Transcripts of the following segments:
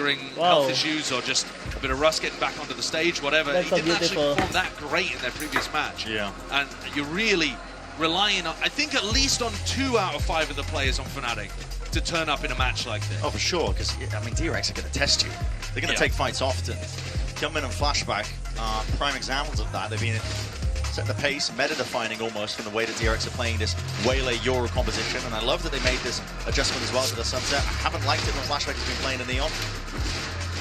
lingering health issues or just a bit of rust getting back onto the stage, whatever. He didn't actually perform that great in their previous match. Yeah. And you're really relying on, I think, at least on 2 out of 5 of the players on Fnatic to turn up in a match like this. Oh, for sure, because, I mean, DRX are going to test you. They're going to take fights often. Come in and Flashback are prime examples of that. They've been setting the pace, meta-defining almost from the way that DRX are playing this Waylay Euro composition, and I love that they made this adjustment as well to the Sunset. I haven't liked it when Flashback has been playing the Neon.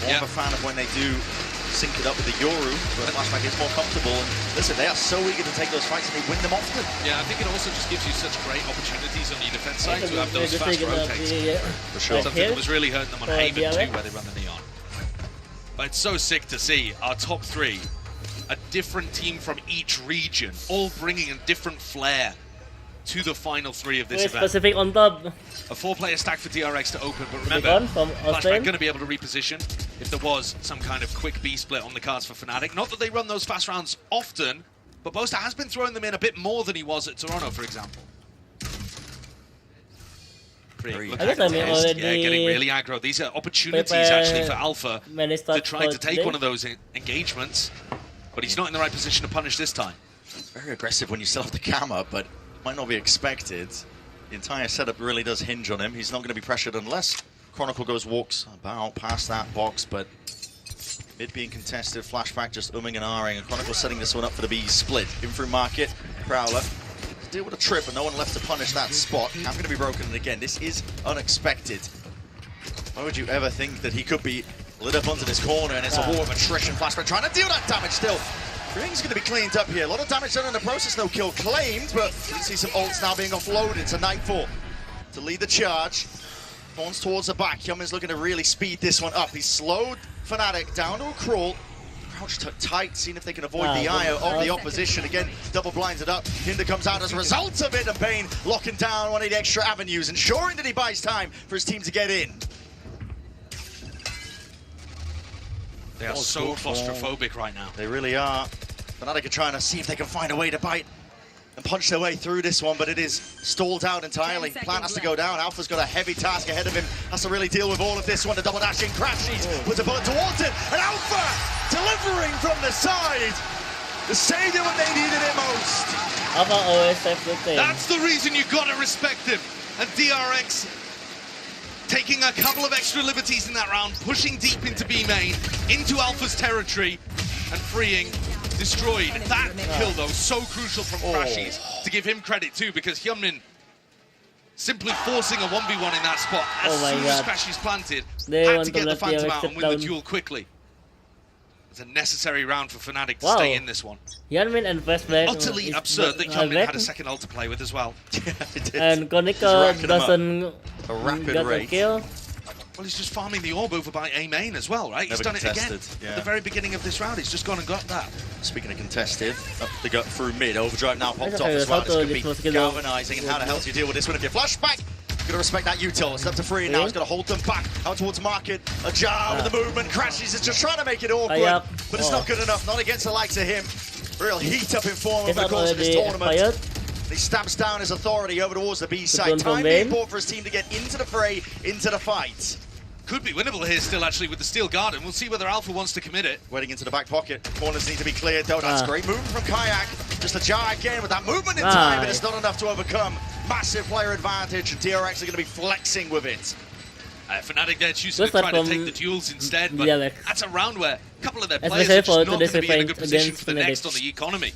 More of a fan of when they do sync it up with the Yoru, but Flashback is more comfortable. And listen, they are so eager to take those fights and they win them often. Yeah, I think it also just gives you such great opportunities on your defense side to have those fast rotates. For sure. Something that was really hurting them on Haven too, where they run the Neon. But it's so sick to see our top 3, a different team from each region, all bringing a different flair to the final 3 of this event. Specific on top. A 4-player stack for DRX to open, but remember, Flashback going to be able to reposition if there was some kind of quick B split on the cards for Fnatic. Not that they run those fast rounds often, but Boaster has been throwing them in a bit more than he was at Toronto, for example. Getting really aggro. These are opportunities actually for Alpha to try to take one of those engagements, but he's not in the right position to punish this time. Very aggressive when you still have the camera, but might not be expected. The entire setup really does hinge on him. He's not going to be pressured unless Chronicle walks about past that box, but mid being contested, Flashback just umming and ahhing, and Chronicle setting this one up for the B split. In through market, Prowler deal with a trip, and no one left to punish that spot. I'm going to be broken, and again, this is unexpected. Why would you ever think that he could be lit up onto this corner, and it's a war of attrition. Flashback trying to deal that damage still. Ring's going to be cleaned up here. A lot of damage done in the process, no kill claimed, but you can see some ults now being offloaded to Nightfall to lead the charge. Thorns towards the back. Hyunmin's looking to really speed this one up. He's slowed Fnatic down to a crawl. Crouched tight, seeing if they can avoid the eye of the opposition. Again, double blinds it up. Hinder comes out as a result of it, and Bane locking down one of the extra avenues, ensuring that he buys time for his team to get in. They are so claustrophobic right now. They really are. Fnatic are trying to see if they can find a way to bite and punch their way through this one, but it is stalled out entirely. Plant has to go down. Alpha's got a heavy task ahead of him. Has to really deal with all of this one. The double dash in crashes. Puts a bullet towards it. And Alpha delivering from the side. The savior when they needed it most. Alpha always saves the thing. That's the reason you gotta respect him. And DRX taking a couple of extra liberties in that round, pushing deep into B main, into Alpha's territory, and freeing Destroyed. That kill, though, so crucial from Crashies, to give him credit too, because Hyunmin simply forcing a 1v1 in that spot as soon as Crashies planted, had to get the Phantom out and win the duel quickly. It's a necessary round for Fnatic to stay in this one. Hyunmin and Flashback. Utterly absurd that Hyunmin had a second ult to play with as well. And Chronicle doesn't a rapid get a kill. Well, he's just farming the orb over by A main as well, right? He's done it again at the very beginning of this round. He's just gone and got that. Speaking of contested, up the gut through mid. Overdrive now popped off as well. This could be galvanizing. And how the hell do you deal with this one if you flashback? You've got to respect that util. It's up to free now. He's got to hold them back out towards market. A jar with the movement. Crashes. It's just trying to make it awkward. But it's not good enough. Not against the likes of him. Real heat up in form over the course of this tournament. He stamps down his authority over towards the B side. Time being bought for his team to get into the fray, into the fight. Could be winnable here still, actually, with the Steel Garden. We'll see whether Alpha wants to commit it. Waiting into the back pocket. Corners need to be cleared, though. That's great movement from Kayak. Just a jar again with that movement in time, but it's not enough to overcome. Massive player advantage, and DRX are going to be flexing with it. Fnatic there choosing to try to take the duels instead, but that's a round where a couple of their players are just not going to be in a good position for the next on the economy.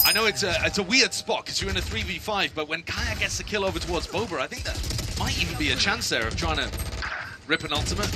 I know it's a weird spot because you're in a 3v5, but when Kayak gets the kill over towards Boba, I think that might even be a chance there of trying to rip an ultimate.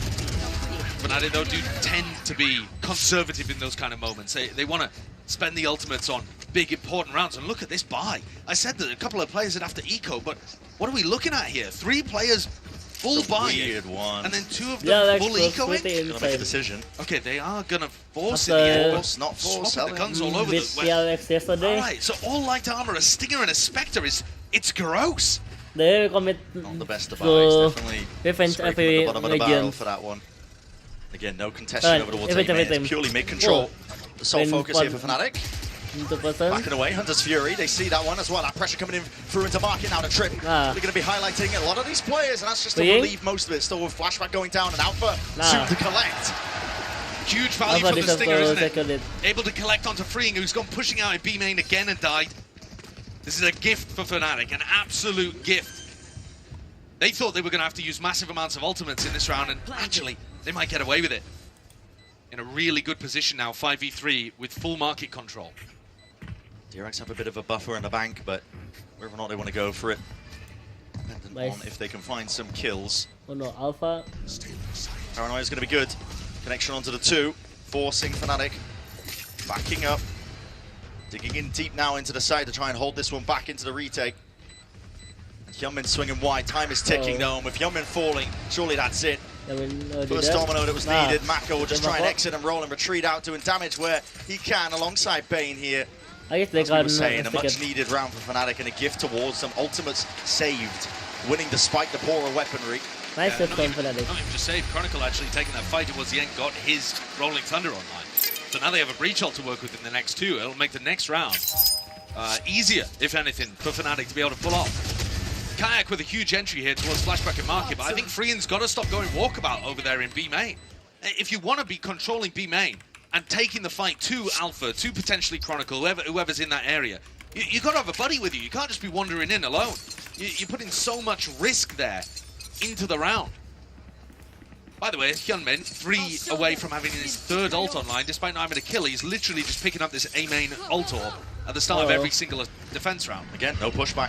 Fnatic, though, do tend to be conservative in those kind of moments. They want to spend the ultimates on big, important rounds. And look at this buy. I said that a couple of players would have to eco, but what are we looking at here? 3 players full buy, and then 2 of them full ecoing? Gonna make a decision. Okay, they are gonna force it. The not force. The guns all over the Alright, so all light armor, a Stinger and a Spectre it's gross. They commit not the best of buys, definitely scraping the bottom of the barrel for that one. Again, no contesting over towards A main. It's purely mid control. The sole focus here for Fnatic. 2%. Backing away, Hunter's Fury, they see that one as well. That pressure coming in through into market now. The trip, they're going to be highlighting a lot of these players, and that's just to relieve most of it. Still with flashback going down, and Alpha soon to collect. Huge value from the Stinger, isn't it? Able to collect onto Freeing, who's gone pushing out in B main again and died. This is a gift for Fnatic, an absolute gift. They thought they were going to have to use massive amounts of ultimates in this round, and actually, they might get away with it. In a really good position now, 5v3 with full market control. DRX have a bit of a buffer in the bank, but whether or not they want to go for it, dependent on if they can find some kills. Oh no, Alpha. Paranoia is going to be good. Connection onto the 2, forcing Fnatic. Backing up. Digging in deep now into the side to try and hold this one back into the retake. Hyunmin swinging wide, time is ticking though, and with Hyunmin falling, surely that's it. First domino that was needed, Mako will just try and exit and roll and retreat out, doing damage where he can alongside Bane here. I guess they As we were saying, a much needed round for Fnatic and a gift towards them. Ultimates saved, winning despite the poorer weaponry. Nice from Fnatic. Not even just saved, Chronicle actually taking that fight towards the end, got his Rolling Thunder online. So now they have a breach ult to work with in the next 2. It'll make the next round easier, if anything, for Fnatic to be able to pull off. Kayak with a huge entry here towards flashback and market, but I think Freeing's got to stop going walkabout over there in B main. If you want to be controlling B main and taking the fight to Alpha, to potentially Chronicle, whoever's in that area, you got to have a buddy with you. You can't just be wandering in alone. You put in so much risk there into the round. By the way, Hyunmin, 3 away from having his 3rd ult online, despite not having a kill. He's literally just picking up this A main ult orb at the start of every single defense round. Again, no pushback.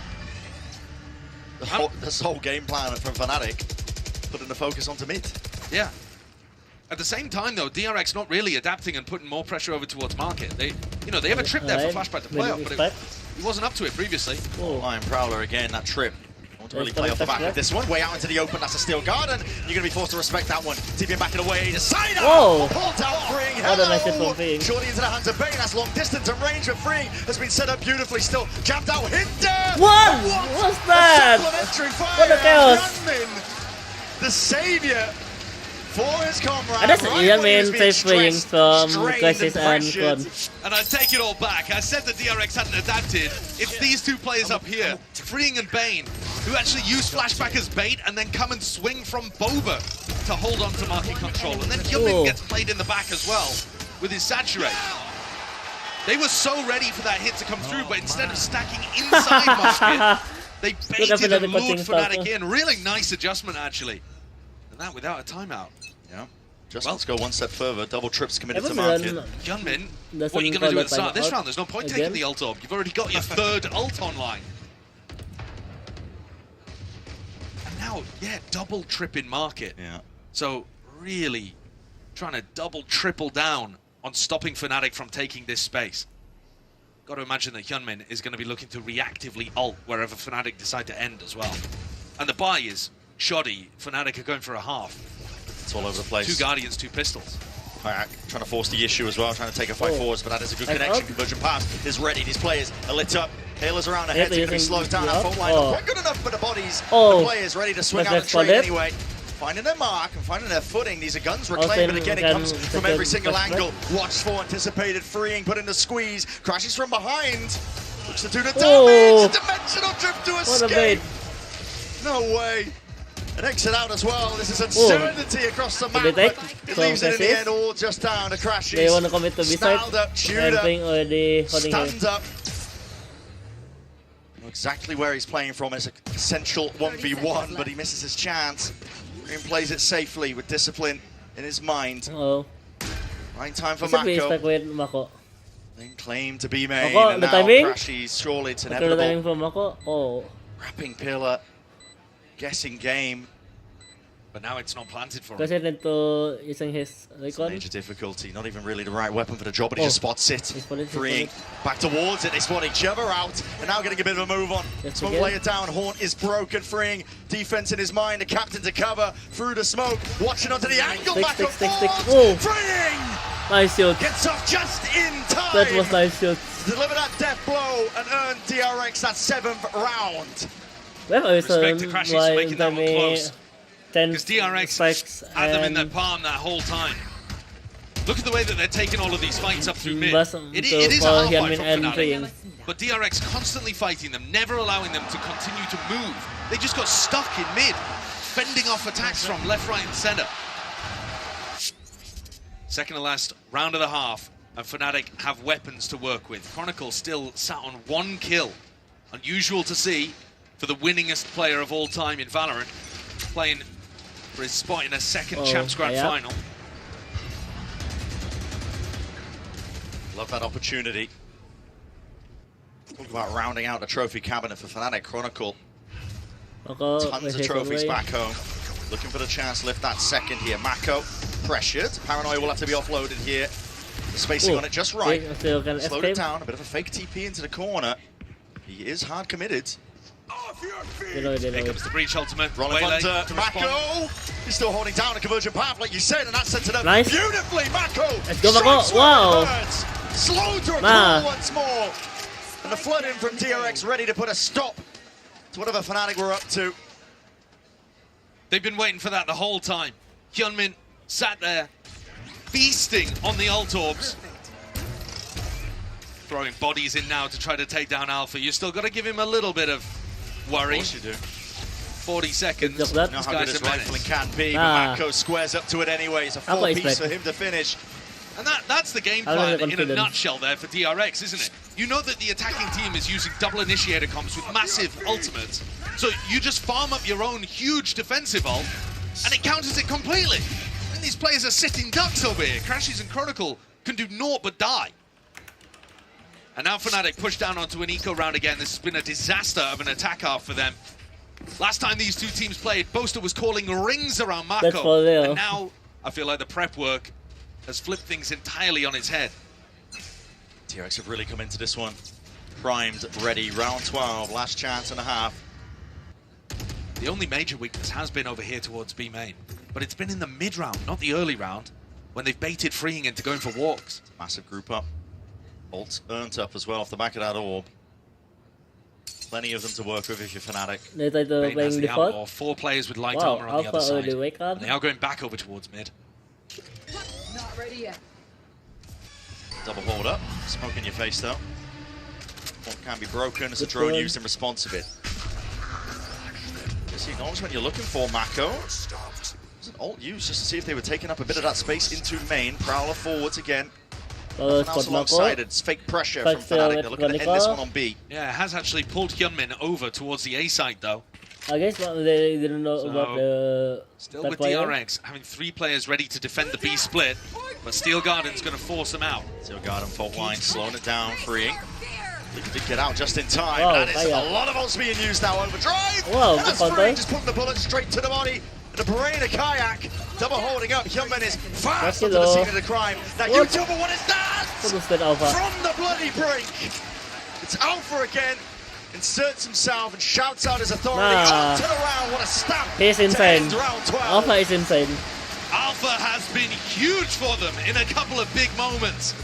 This whole game plan from Fnatic, putting the focus onto mid. Yeah. At the same time, though, DRX not really adapting and putting more pressure over towards market. They have a trip there for flashback to play off, but he wasn't up to it previously. Lion Prowler again, that trip. I want to really play off the back of this one. Way out into the open, that's a steel guard, and you're going to be forced to respect that one. TPM backing away, Decider! Pulled out Freeing, hello! Shorty into the hands of Bane, that's long distance and range of Freeing has been set up beautifully, still jammed out Hinder! What? What's that? What the chaos? The savior for his comrade. I just Hyunmin Freeing from Crisis and Con. And I take it all back. I said that DRX hadn't adapted. It's these 2 players up here, Freeing and Bane, who actually use flashback as bait and then come and swing from Boba to hold on to market control. And then Hyunmin gets played in the back as well with his saturate. They were so ready for that hit to come through, but instead of stacking inside market, they baited and lured Fnatic in. Really nice adjustment, actually. And that without a timeout. Yeah. Let's go one step further. Double trips committed to market. Hyunmin, what are you going to do at the start of this round? There's no point taking the ult orb. You've already got your 3rd ult online. And now, double trip in market. Yeah. So really trying to double, triple down on stopping Fnatic from taking this space. Got to imagine that Hyunmin is going to be looking to reactively ult wherever Fnatic decide to end as well. And the buy is shoddy. Fnatic are going for a half. It's all over the place. 2 Guardians, 2 pistols. Trying to force the issue as well, trying to take a fight forwards, but that is a good connection. Conversion pass is ready. These players are lit up. Hailers around ahead, going to be slowed down that front line. Not quite good enough for the bodies. The players ready to swing out and trade anyway. Finding their mark and finding their footing. These are guns reclaimed, but again, it comes from every single angle. Watchful, anticipated, Freeing, put in the squeeze. Crashes from behind. Looks to do the damage. Dimensional drift to escape. No way. An exit out as well. This is uncertainty across the map, but it leaves it in the end all just down to crashes. They want to commit to B-side. Stands up. Know exactly where he's playing from. It's an essential 1v1, but he misses his chance. Green plays it safely with discipline in his mind. Right time for Mako. Then claim to be main, and now crashes. Surely it's inevitable. Wrapping pillar. Guessing game. But now it's not planted for him. Using his major difficulty. Not even really the right weapon for the job, but he just spots it. Freeing back towards it. They spot each other out. And now getting a bit of a move on. Smoke lay it down. Haunt is broken. Freeing defense in his mind. The captain to cover through the smoke. Watching onto the angle. Back and forth. Freeing! Nice shield. Gets off just in time. That was nice shield. Deliver that death blow and earn DRX that 7th round. Respect to Crashes for making that one close. Because DRX had them in their palm that whole time. Look at the way that they're taking all of these fights up through mid. It is a hard fight from Fnatic, but DRX constantly fighting them, never allowing them to continue to move. They just got stuck in mid, fending off attacks from left, right, and center. Second to last round of the half, and Fnatic have weapons to work with. Chronicle still sat on 1 kill. Unusual to see for the winningest player of all time in Valorant, playing for his spot in a second Champs Grand Final. Love that opportunity. Talk about rounding out the trophy cabinet for Fnatic. Chronicle. Tons of trophies back home. Looking for the chance to lift that second here. Mako pressured. Paranoia will have to be offloaded here. The spacing on it just right. Slowed it down. A bit of a fake TP into the corner. He is hard committed. Here comes the breach ultimate. Rolling under Mako. He's still holding down a conversion path, like you said, and that sets it up beautifully. Mako. Let's go, Mako. Wow. Slowed to a call once more. And the flood in from DRX ready to put a stop to whatever Fnatic were up to. They've been waiting for that the whole time. Hyunmin sat there, feasting on the ult orbs. Throwing bodies in now to try to take down Alpha. You still got to give him a little bit of worry. Of course you do. 40 seconds. You know how good his rifling can be, but Mako squares up to it anyway. It's a 4-piece for him to finish. And that's the game plan in a nutshell there for DRX, isn't it? You know that the attacking team is using double initiator comps with massive ultimates. So you just farm up your own huge defensive ult, and it counters it completely. And these players are sitting ducks over here. Crashes and Chronicle can do naught but die. And now Fnatic push down onto an eco round again. This has been a disaster of an attack half for them. Last time these two teams played, Boaster was calling rings around Mako. And now I feel like the prep work has flipped things entirely on its head. DRX have really come into this one primed, ready. Round 12, last chance and a half. The only major weakness has been over here towards B main, but it's been in the mid round, not the early round, when they've baited freeing into going for walks. Massive group up. Ult earned up as well off the back of that orb. Plenty of them to work with if you're Fnatic. Has the outlaw, 4 players with light armor on the other side. And they are going back over towards mid. Not ready yet. Double hold up. Smoke in your face though. What can be broken as a drone used in response of it. Just the acknowledgement you're looking for, Mako. There's an ult used just to see if they were taking up a bit of that space into main. Prowler forwards again. Else alongside it. It's fake pressure from Fnatic. They're looking to end this one on B. Yeah, it has actually pulled Hyunmin over towards the A side though. I guess they didn't know about the... Still with DRX, having 3 players ready to defend the B split, but Steel Garden's going to force them out. Steel Garden fault line, slowing it down, freeing. They did get out just in time. That is a lot of ults being used now. Overdrive! That's free, just putting the bullet straight to the body. The brain of Kayak, double holding up. Hyunmin is fast onto the scene of the crime. Now YouTuber, what is that? From the bloody brink. It's Alpha again. Inserts himself and shouts out his authority onto the round. What a stamp! He's insane. Alpha is insane. Alpha has been huge for them in a couple of big moments.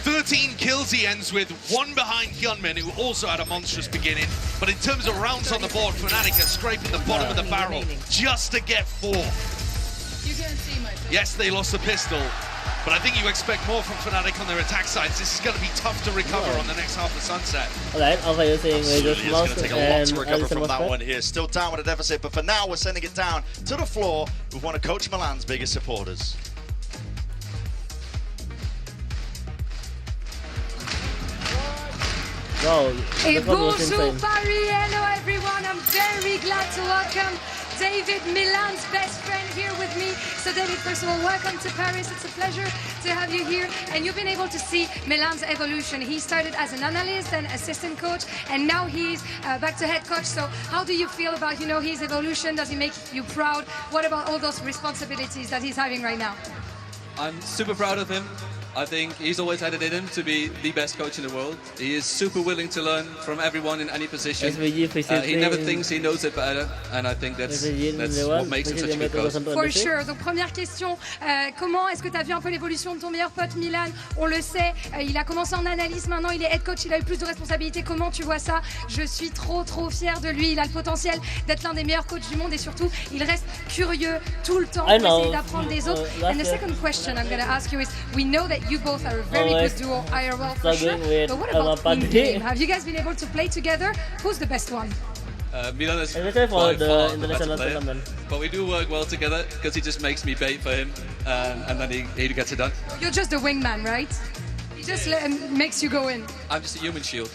13 kills he ends with, 1 behind Hyunmin, who also had a monstrous beginning. But in terms of rounds on the board, Fnatic are scraping the bottom of the barrel just to get 4. Yes, they lost the pistol, but I think you expect more from Fnatic on their attack sides. This is going to be tough to recover on the next half of Sunset. Alright, Alpha using It's going to take a lot to recover from that one here. Still down with a deficit, but for now we're sending it down to the floor with one of Coach Milan's biggest supporters. Wow, Bonjour Paris, hello everyone, I'm very glad to welcome David, Milan's best friend, here with me. So David, first of all, welcome to Paris. It's a pleasure to have you here. And you've been able to see Milan's evolution. He started as an analyst and assistant coach, and now he's back to head coach. So how do you feel about, his evolution? Does he make you proud? What about all those responsibilities that he's having right now? I'm super proud of him. I think he's always had it in him to be the best coach in the world. He is super willing to learn from everyone in any position. He never thinks he knows it better, and I think that's what makes him such a good coach. For sure. Donc première question, comment est-ce que tu as vu un peu l'évolution de ton meilleur pote Milan? On le sait, il a commencé en analyse, maintenant il est head coach, il a eu plus de responsabilités. Comment tu vois ça? Je suis trop fière de lui. Il a le potentiel d'être l'un des meilleurs coachs du monde et surtout, il reste curieux tout le temps pour essayer d'apprendre des autres. And the second question I'm going to ask you is, we know that you both are a very good duo IRL for sure, but what about in-game? Have you guys been able to play together? Who's the best one? Milan is for by the far the international better player, tournament. but we do work well together because he just makes me bait for him, and then he gets it done. You're just the wingman, right? He just makes you go in. I'm just a human shield.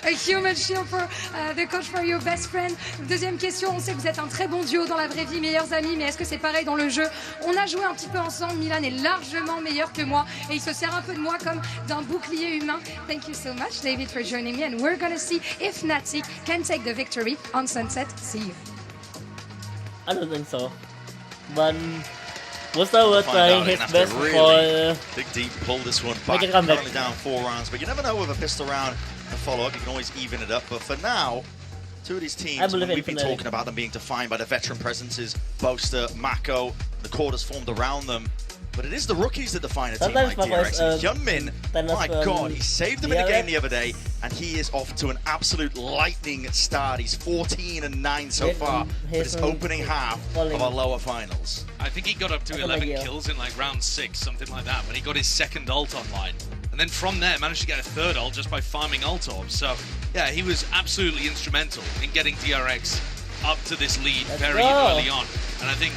A human shield for the coach for your best friend. Deuxième question, on sait que vous êtes un très bon duo dans la vraie vie, meilleurs amis, mais est-ce que c'est pareil dans le jeu? On a joué un petit peu ensemble, Milan est largement meilleur que moi et il se sert un peu de moi comme d'un bouclier humain. Thank you so much, David, for joining me, and we're gonna see if Fnatic can take the victory on Sunset. See you. I don't think so. But Musta was trying his best for dig deep, pull this one back. Currently down 4 rounds, but you never know with a pistol round and follow-up, you can always even it up. But for now, two of these teams, we've been talking about them being defined by the veteran presences, Boaster, Mako, the quarters formed around them. But it is the rookies that define a team like DRX. Hyunmin, my God, he saved them in a game the other day, and he is off to an absolute lightning start. He's 14-9 so far, but his opening half of our lower finals. I think he got up to 11 kills in like round 6, something like that, when he got his second ult online. And then from there, managed to get a third ult just by farming ult orbs. So, yeah, he was absolutely instrumental in getting DRX up to this lead very early on. And I think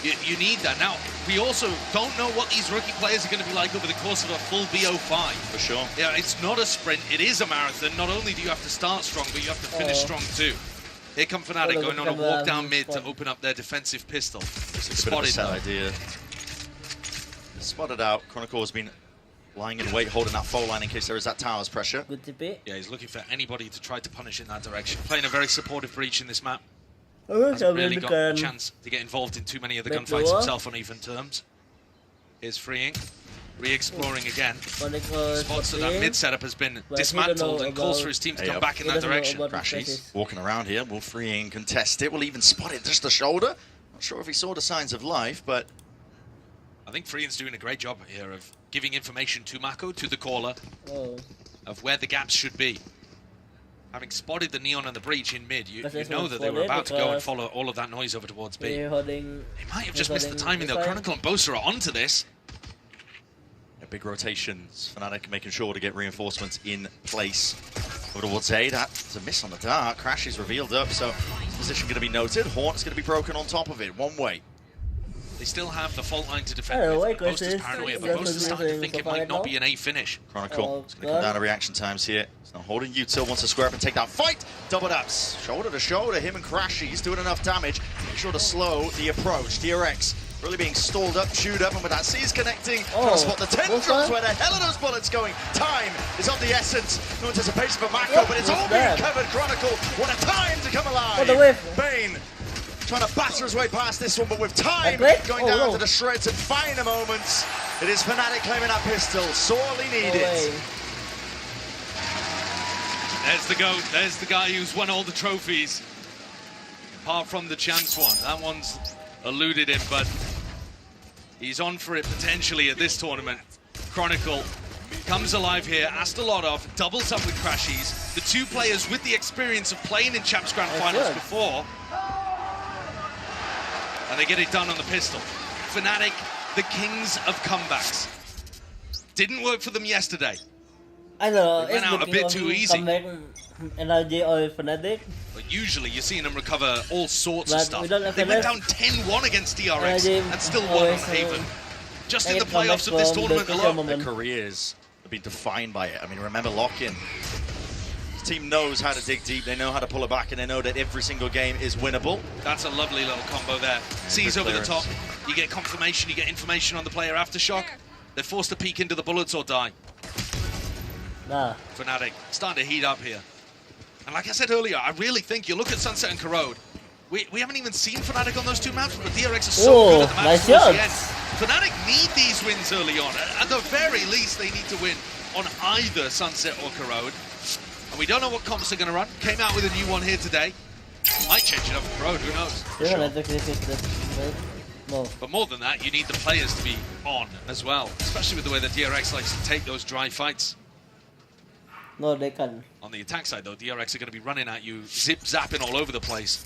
you need that. Now, we also don't know what these rookie players are going to be like over the course of a full BO5. For sure. Yeah, it's not a sprint, it is a marathon. Not only do you have to start strong, but you have to finish strong too. Here come Fnatic going on a walk down mid to open up their defensive pistol. Spotted idea. Spotted out. Chronicle has been lying in wait, holding that foul line in case there is that tower's pressure. Good TP. Yeah, he's looking for anybody to try to punish in that direction. Playing a very supportive breach in this map. Hasn't really got a chance to get involved in too many of the gunfights himself on even terms. Here's freeing, re-exploring again. Spots that mid setup has been dismantled and calls for his team to come back in that direction. Crashies walking around here, will freeing contest it, will even spot it just the shoulder. Not sure if he saw the signs of life, but I think Freeing's doing a great job here of giving information to Mako, to the caller, of where the gaps should be. Having spotted the Neon and the breach in mid, you know that they were about to go and follow all of that noise over towards B. They might have just missed the timing though. Chronicle and Boaster are onto this. Big rotations. Fnatic making sure to get reinforcements in place. Over towards A, that's a miss on the dart. Crash is revealed up, so his position going to be noted. Hornet's going to be broken on top of it, one way. They still have the fault line to defend with. Boaster's paranoia, but Boaster's starting to think it might not be an A finish. Chronicle is going to come down to reaction times here. He's now holding Util, wants to square up and take that fight. Double ups, shoulder to shoulder, him and Crashy. He's doing enough damage. Make sure to slow the approach. DRX really being stalled up, chewed up, and with that C's connecting, trying to spot the tendrils. Where the hell are those bullets going? Time is of the essence. No anticipation for Mako, but it's all being covered. Chronicle, what a time to come alive. Bane trying to batter his way past this one, but with time going down to the shreds and finer moments. It is Fnatic claiming that pistol, sorely needed. There's the GOAT, there's the guy who's won all the trophies. Apart from the chance one, that one's eluded him, but he's on for it potentially at this tournament. Chronicle comes alive here, asked a lot of, doubles up with Crashies. The two players with the experience of playing in Champs Grand Finals before. And they get it done on the pistol. Fnatic, the kings of comebacks. Didn't work for them yesterday. I know, they went out a bit too easy. Energy or Fnatic. But usually you're seeing them recover all sorts of stuff. They went down 10-1 against DRX and still won on Haven. Just in the playoffs of this tournament alone. Their careers have been defined by it. I mean, remember lock-in. The team knows how to dig deep, they know how to pull it back, and they know that every single game is winnable. That's a lovely little combo there. Sees over the top, you get confirmation, you get information on the player aftershock. They're forced to peek into the bullets or die. Fnatic starting to heat up here. And like I said earlier, I really think you look at Sunset and Corrode, we haven't even seen Fnatic on those two maps, but DRX is so good at the maps towards the end. Fnatic need these wins early on. At the very least, they need to win on either Sunset or Corrode. And we don't know what comps are going to run. Came out with a new one here today. Might change it up for Corrode, who knows? No. But more than that, you need the players to be on as well. Especially with the way that DRX likes to take those dry fights. No, they can. On the attack side, though, DRX are going to be running at you, zip-zapping all over the place.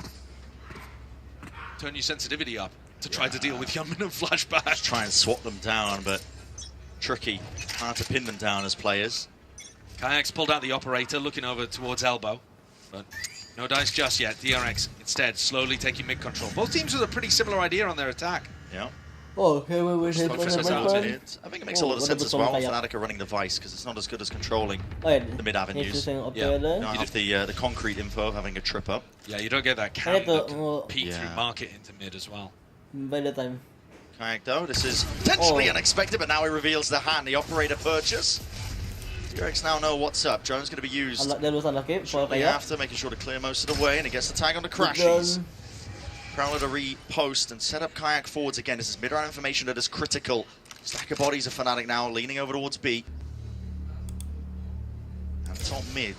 Turn your sensitivity up to try to deal with Hyunmin and Flashback. Just try and swat them down, but tricky. Hard to pin them down as players. Kayak's pulled out the operator, looking over towards elbow. But no dice just yet. DRX, instead, slowly taking mid-control. Both teams with a pretty similar idea on their attack. Yeah. Oh, here we hit I think it makes a lot of sense as well. Fnatic are running the Vice because it's not as good as controlling the mid avenues. You don't have the concrete info of having a trip up. Yeah, you don't get that camp that can peek through market into mid as well. By the time. Kayak though, this is potentially unexpected, but now he reveals the hand, the operator purchase. DRX now know what's up. Drone's going to be used shortly after, making sure to clear most of the way, and he gets the tag on the Crashies. Prowler to repost and set up Kayak forwards again. This is mid-round information that is critical. Stack of bodies of Fnatic now, leaning over towards B. And top mid.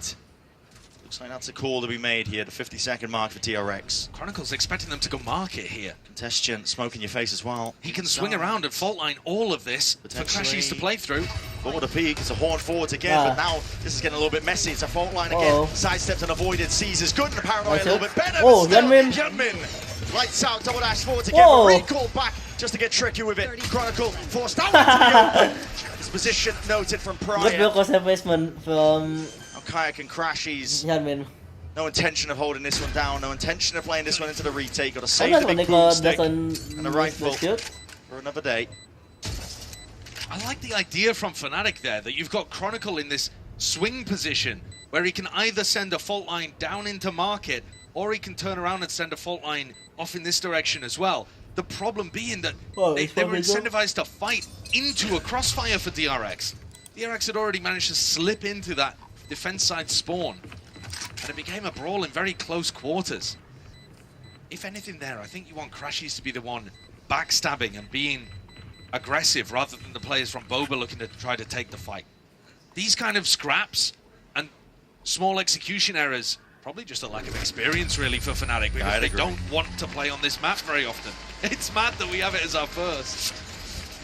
Looks like that's a call to be made here, the 50-second mark for DRX. Chronicle's expecting them to go market here. Contestant, smoke in your face as well. He can swing around and fault line all of this for Crashies to play through. Forward a peak, it's a horn forwards again, but now this is getting a little bit messy. It's a fault line again. Sidestepped and avoided, seizes good, and the paranoia a little bit better. Hyunmin. Lights out, double dash forwards again, recall back just to get tricky with it. Chronicle forced out into the His position noted from prior. Good placement from Kayak and Crashies. Hyunmin. No intention of holding this one down, no intention of playing this one into the retake. Got to save the big boomstick and a rifle for another day. I like the idea from Fnatic there, that you've got Chronicle in this swing position where he can either send a fault line down into market or he can turn around and send a fault line off in this direction as well. The problem being that they were incentivized to fight into a crossfire for DRX. DRX had already managed to slip into that defense side spawn, and it became a brawl in very close quarters. If anything there, I think you want Crashies to be the one backstabbing and being aggressive rather than the players from Boba looking to try to take the fight. These kind of scraps and small execution errors, probably just a lack of experience really for Fnatic, because they don't want to play on this map very often. It's mad that we have it as our first.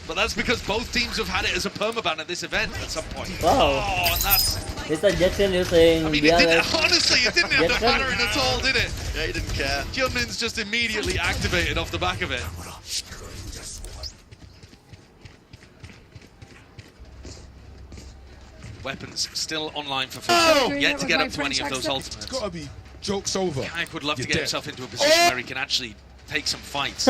But that's because both teams have had it as a permaban at this event at some point. Wow. Oh, and that's... It's a Jackson using... I mean, honestly, it didn't end up mattering at all, did it? Yeah, he didn't care. Hyunmin's just immediately activated off the back of it. Weapons still online for Fnatic. Yet to get up to any of those ultimates. It's gotta be. Joke's over. Kayak would love to get himself into a position where he can actually take some fights.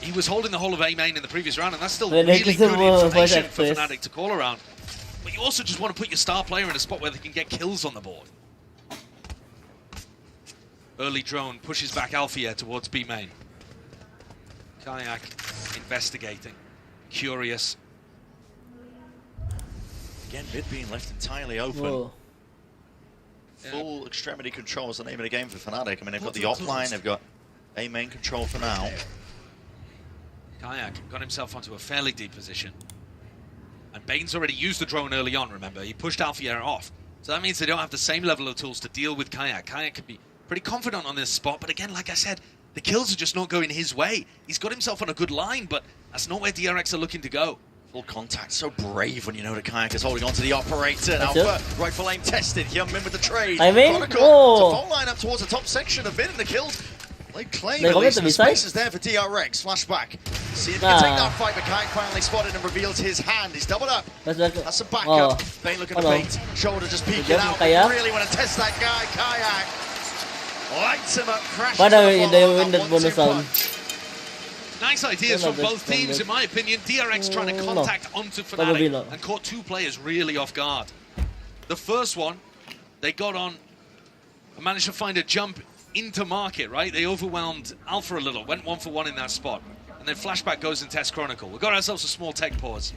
He was holding the whole of A main in the previous round, and that's still really good information for Fnatic to call around. But you also just want to put your star player in a spot where they can get kills on the board. Early drone pushes back Alfia towards B main. Kayak investigating, curious. Again, mid being left entirely open. Whoa. Full extremity control is the name of the game for Fnatic. I mean, they've got the offline, they've got A main control for now. Kayak got himself onto a fairly deep position. And Bane's already used the drone early on, remember? He pushed Alfia off. So that means they don't have the same level of tools to deal with Kayak. Kayak can be pretty confident on this spot, but again, like I said, the kills are just not going his way. He's got himself on a good line, but that's not where DRX are looking to go. Full contact, so brave when you know that Kayak is holding on to the operator. Now, rifle aim tested. Hyunmin with the trade. Chronicle to full line up towards the top section of mid, and the kills. They claim at least the spaces there for DRX. Flashback. See if he can take that fight, but Kayak finally spotted and reveals his hand. He's doubled up. That's some backup. Bane looking to bait. Shoulder just peeking out. Really want to test that guy. Kayak lights him up, crashes. Nice ideas from both teams, in my opinion. DRX trying to contact onto Fnatic and caught two players really off guard. The first one, they got on and managed to find a jump into market, right? They overwhelmed Alpha a little, went 1 for 1 in that spot. And then Flashback goes and tests Chronicle. We've got ourselves a small tech pause.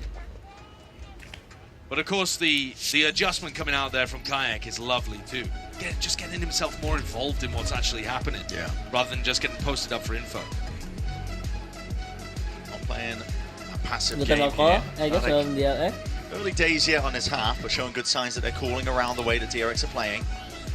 But of course, the adjustment coming out there from Kayak is lovely too. Just getting himself more involved in what's actually happening, rather than just getting posted up for info. Not playing passive game here. I guess from DRX. Early days yet on his half, but showing good signs that they're calling around the way that DRX are playing.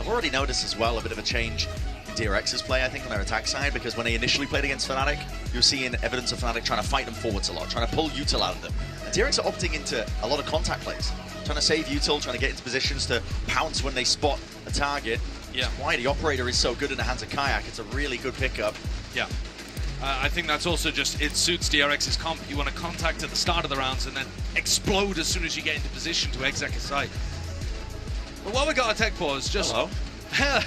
I've already noticed as well a bit of a change in DRX's play, I think, on their attack side, because when they initially played against Fnatic, you're seeing evidence of Fnatic trying to fight them forwards a lot, trying to pull util out of them. And DRX are opting into a lot of contact plays, trying to save util, trying to get into positions to pounce when they spot a target. Yeah. Why the operator is so good in the hands of Kayak. It's a really good pickup. Yeah. I think that's also just, it suits DRX's comp. You want to contact at the start of the rounds and then explode as soon as you get into position to exec a site. But while we got a tech pause, just... Hello.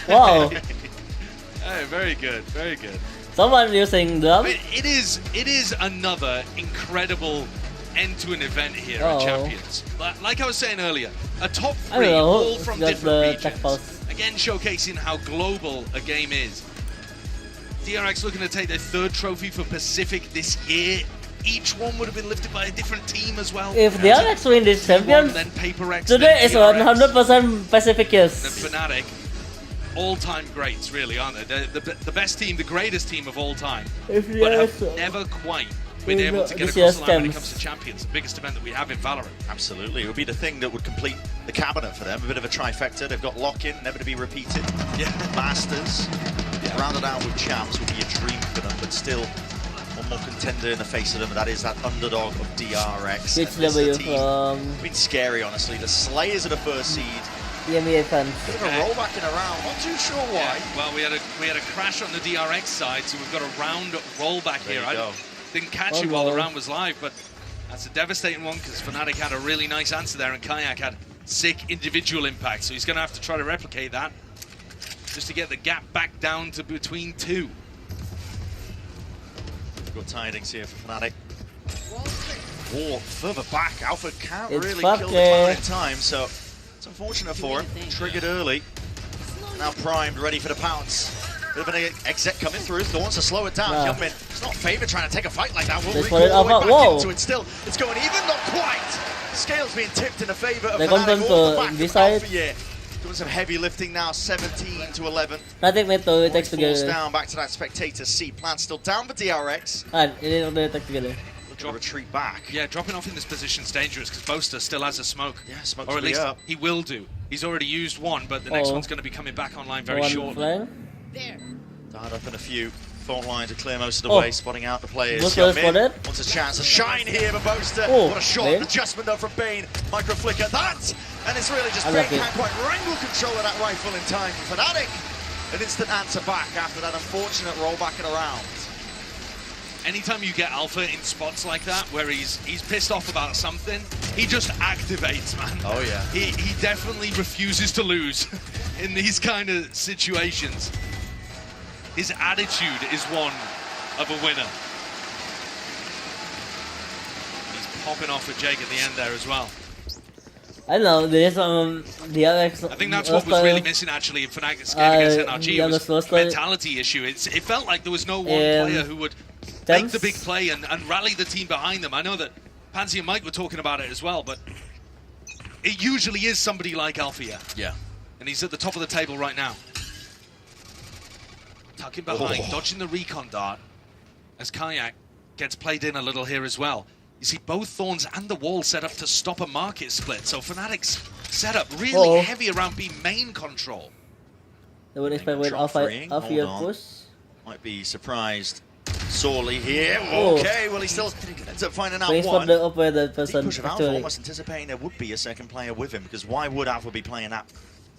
Wow. Hey, very good, very good. Someone using them. It is another incredible end to an event here at Champions. Like I was saying earlier, a top 3 all from different regions. Again, showcasing how global a game is. DRX looking to take their 3rd trophy for Pacific this year. Each one would have been lifted by a different team as well. If DRX win this Champions, then Paper X, today is 100% Pacific yes. Then Fnatic, all-time greats, really, aren't they? The best team, the greatest team of all time, but have never quite been able to get across the line when it comes to Champions, the biggest event that we have in Valorant. Absolutely, it would be the thing that would complete the cabinet for them, a bit of a trifecta. They've got lock-in, never to be repeated. Yeah. Masters, rounded out with champs would be a dream for them, but still one more contender in the face of them. That is that underdog of DRX. Which level you from? It's been scary, honestly. The Slayers are the 1st seed. EMEA fans. Bit of a rollback in a round, not too sure why. Yeah. Well, we had a crash on the DRX side, so we've got a round rollback here. I didn't catch it while the round was live, but that's a devastating one because Fnatic had a really nice answer there and Kayak had sick individual impact, so he's going to have to try to replicate that just to get the gap back down to between 2. Good tidings here for Fnatic. War further back. Alpha can't It's really kill the clown in time, so it's unfortunate for him. Triggered early. Now primed, ready for the pounce. Bit of an exec coming through. Thor wants to slow it down. Youngmin, it's not favored trying to take a fight like that. We'll recall all the way back into it still. It's going even, not quite. Scales being tipped in the favor of Fnatic. All the back from Alpha here. Doing some heavy lifting now, 17 to 11. Fnatic may to attack Falls together. down back to that spectator seat. Plan still down for DRX. Ini udah attack together. Retreat back. Yeah, dropping off in this position is dangerous because Boaster still has a smoke. Yeah, smoke's or at least up. he will do. He's already used one, but the next one's going to be coming back online very shortly. Died up in a few. Fault line to clear most of the way, spotting out the players. Wants a chance to shine here, but Boaster. What a shot. Adjustment though from Bane. Micro flicker. That! And it's really just Bane can't quite wrangle control of that rifle in time. Fnatic, an instant answer back after that unfortunate rollback in a round. Anytime you get Alpha in spots like that, where he's pissed off about something, he just activates, man. Oh yeah. He definitely refuses to lose in these kind of situations. His attitude is one of a winner. He's popping off with Jake at the end there as well. I don't know, there's DRX. I think that's what was really missing actually in Fnatic's game against NRG. It was a mentality issue. It felt like there was no one player who would make the big play and rally the team behind them. I know that Pansy and Mike were talking about it as well, but it usually is somebody like Alfia. Yeah. And he's at the top of the table right now. Tucking behind, dodging the recon dart as Kayak gets played in a little here as well. You see both Thorns and the wall set up to stop a market split, so Fnatic's setup really heavy around B main control. They would expect with Alfia push. Might be surprised sorely here. Okay, well he still ends up finding out one. The push of Alpha, almost anticipating there would be a second player with him, because why would Alpha be playing that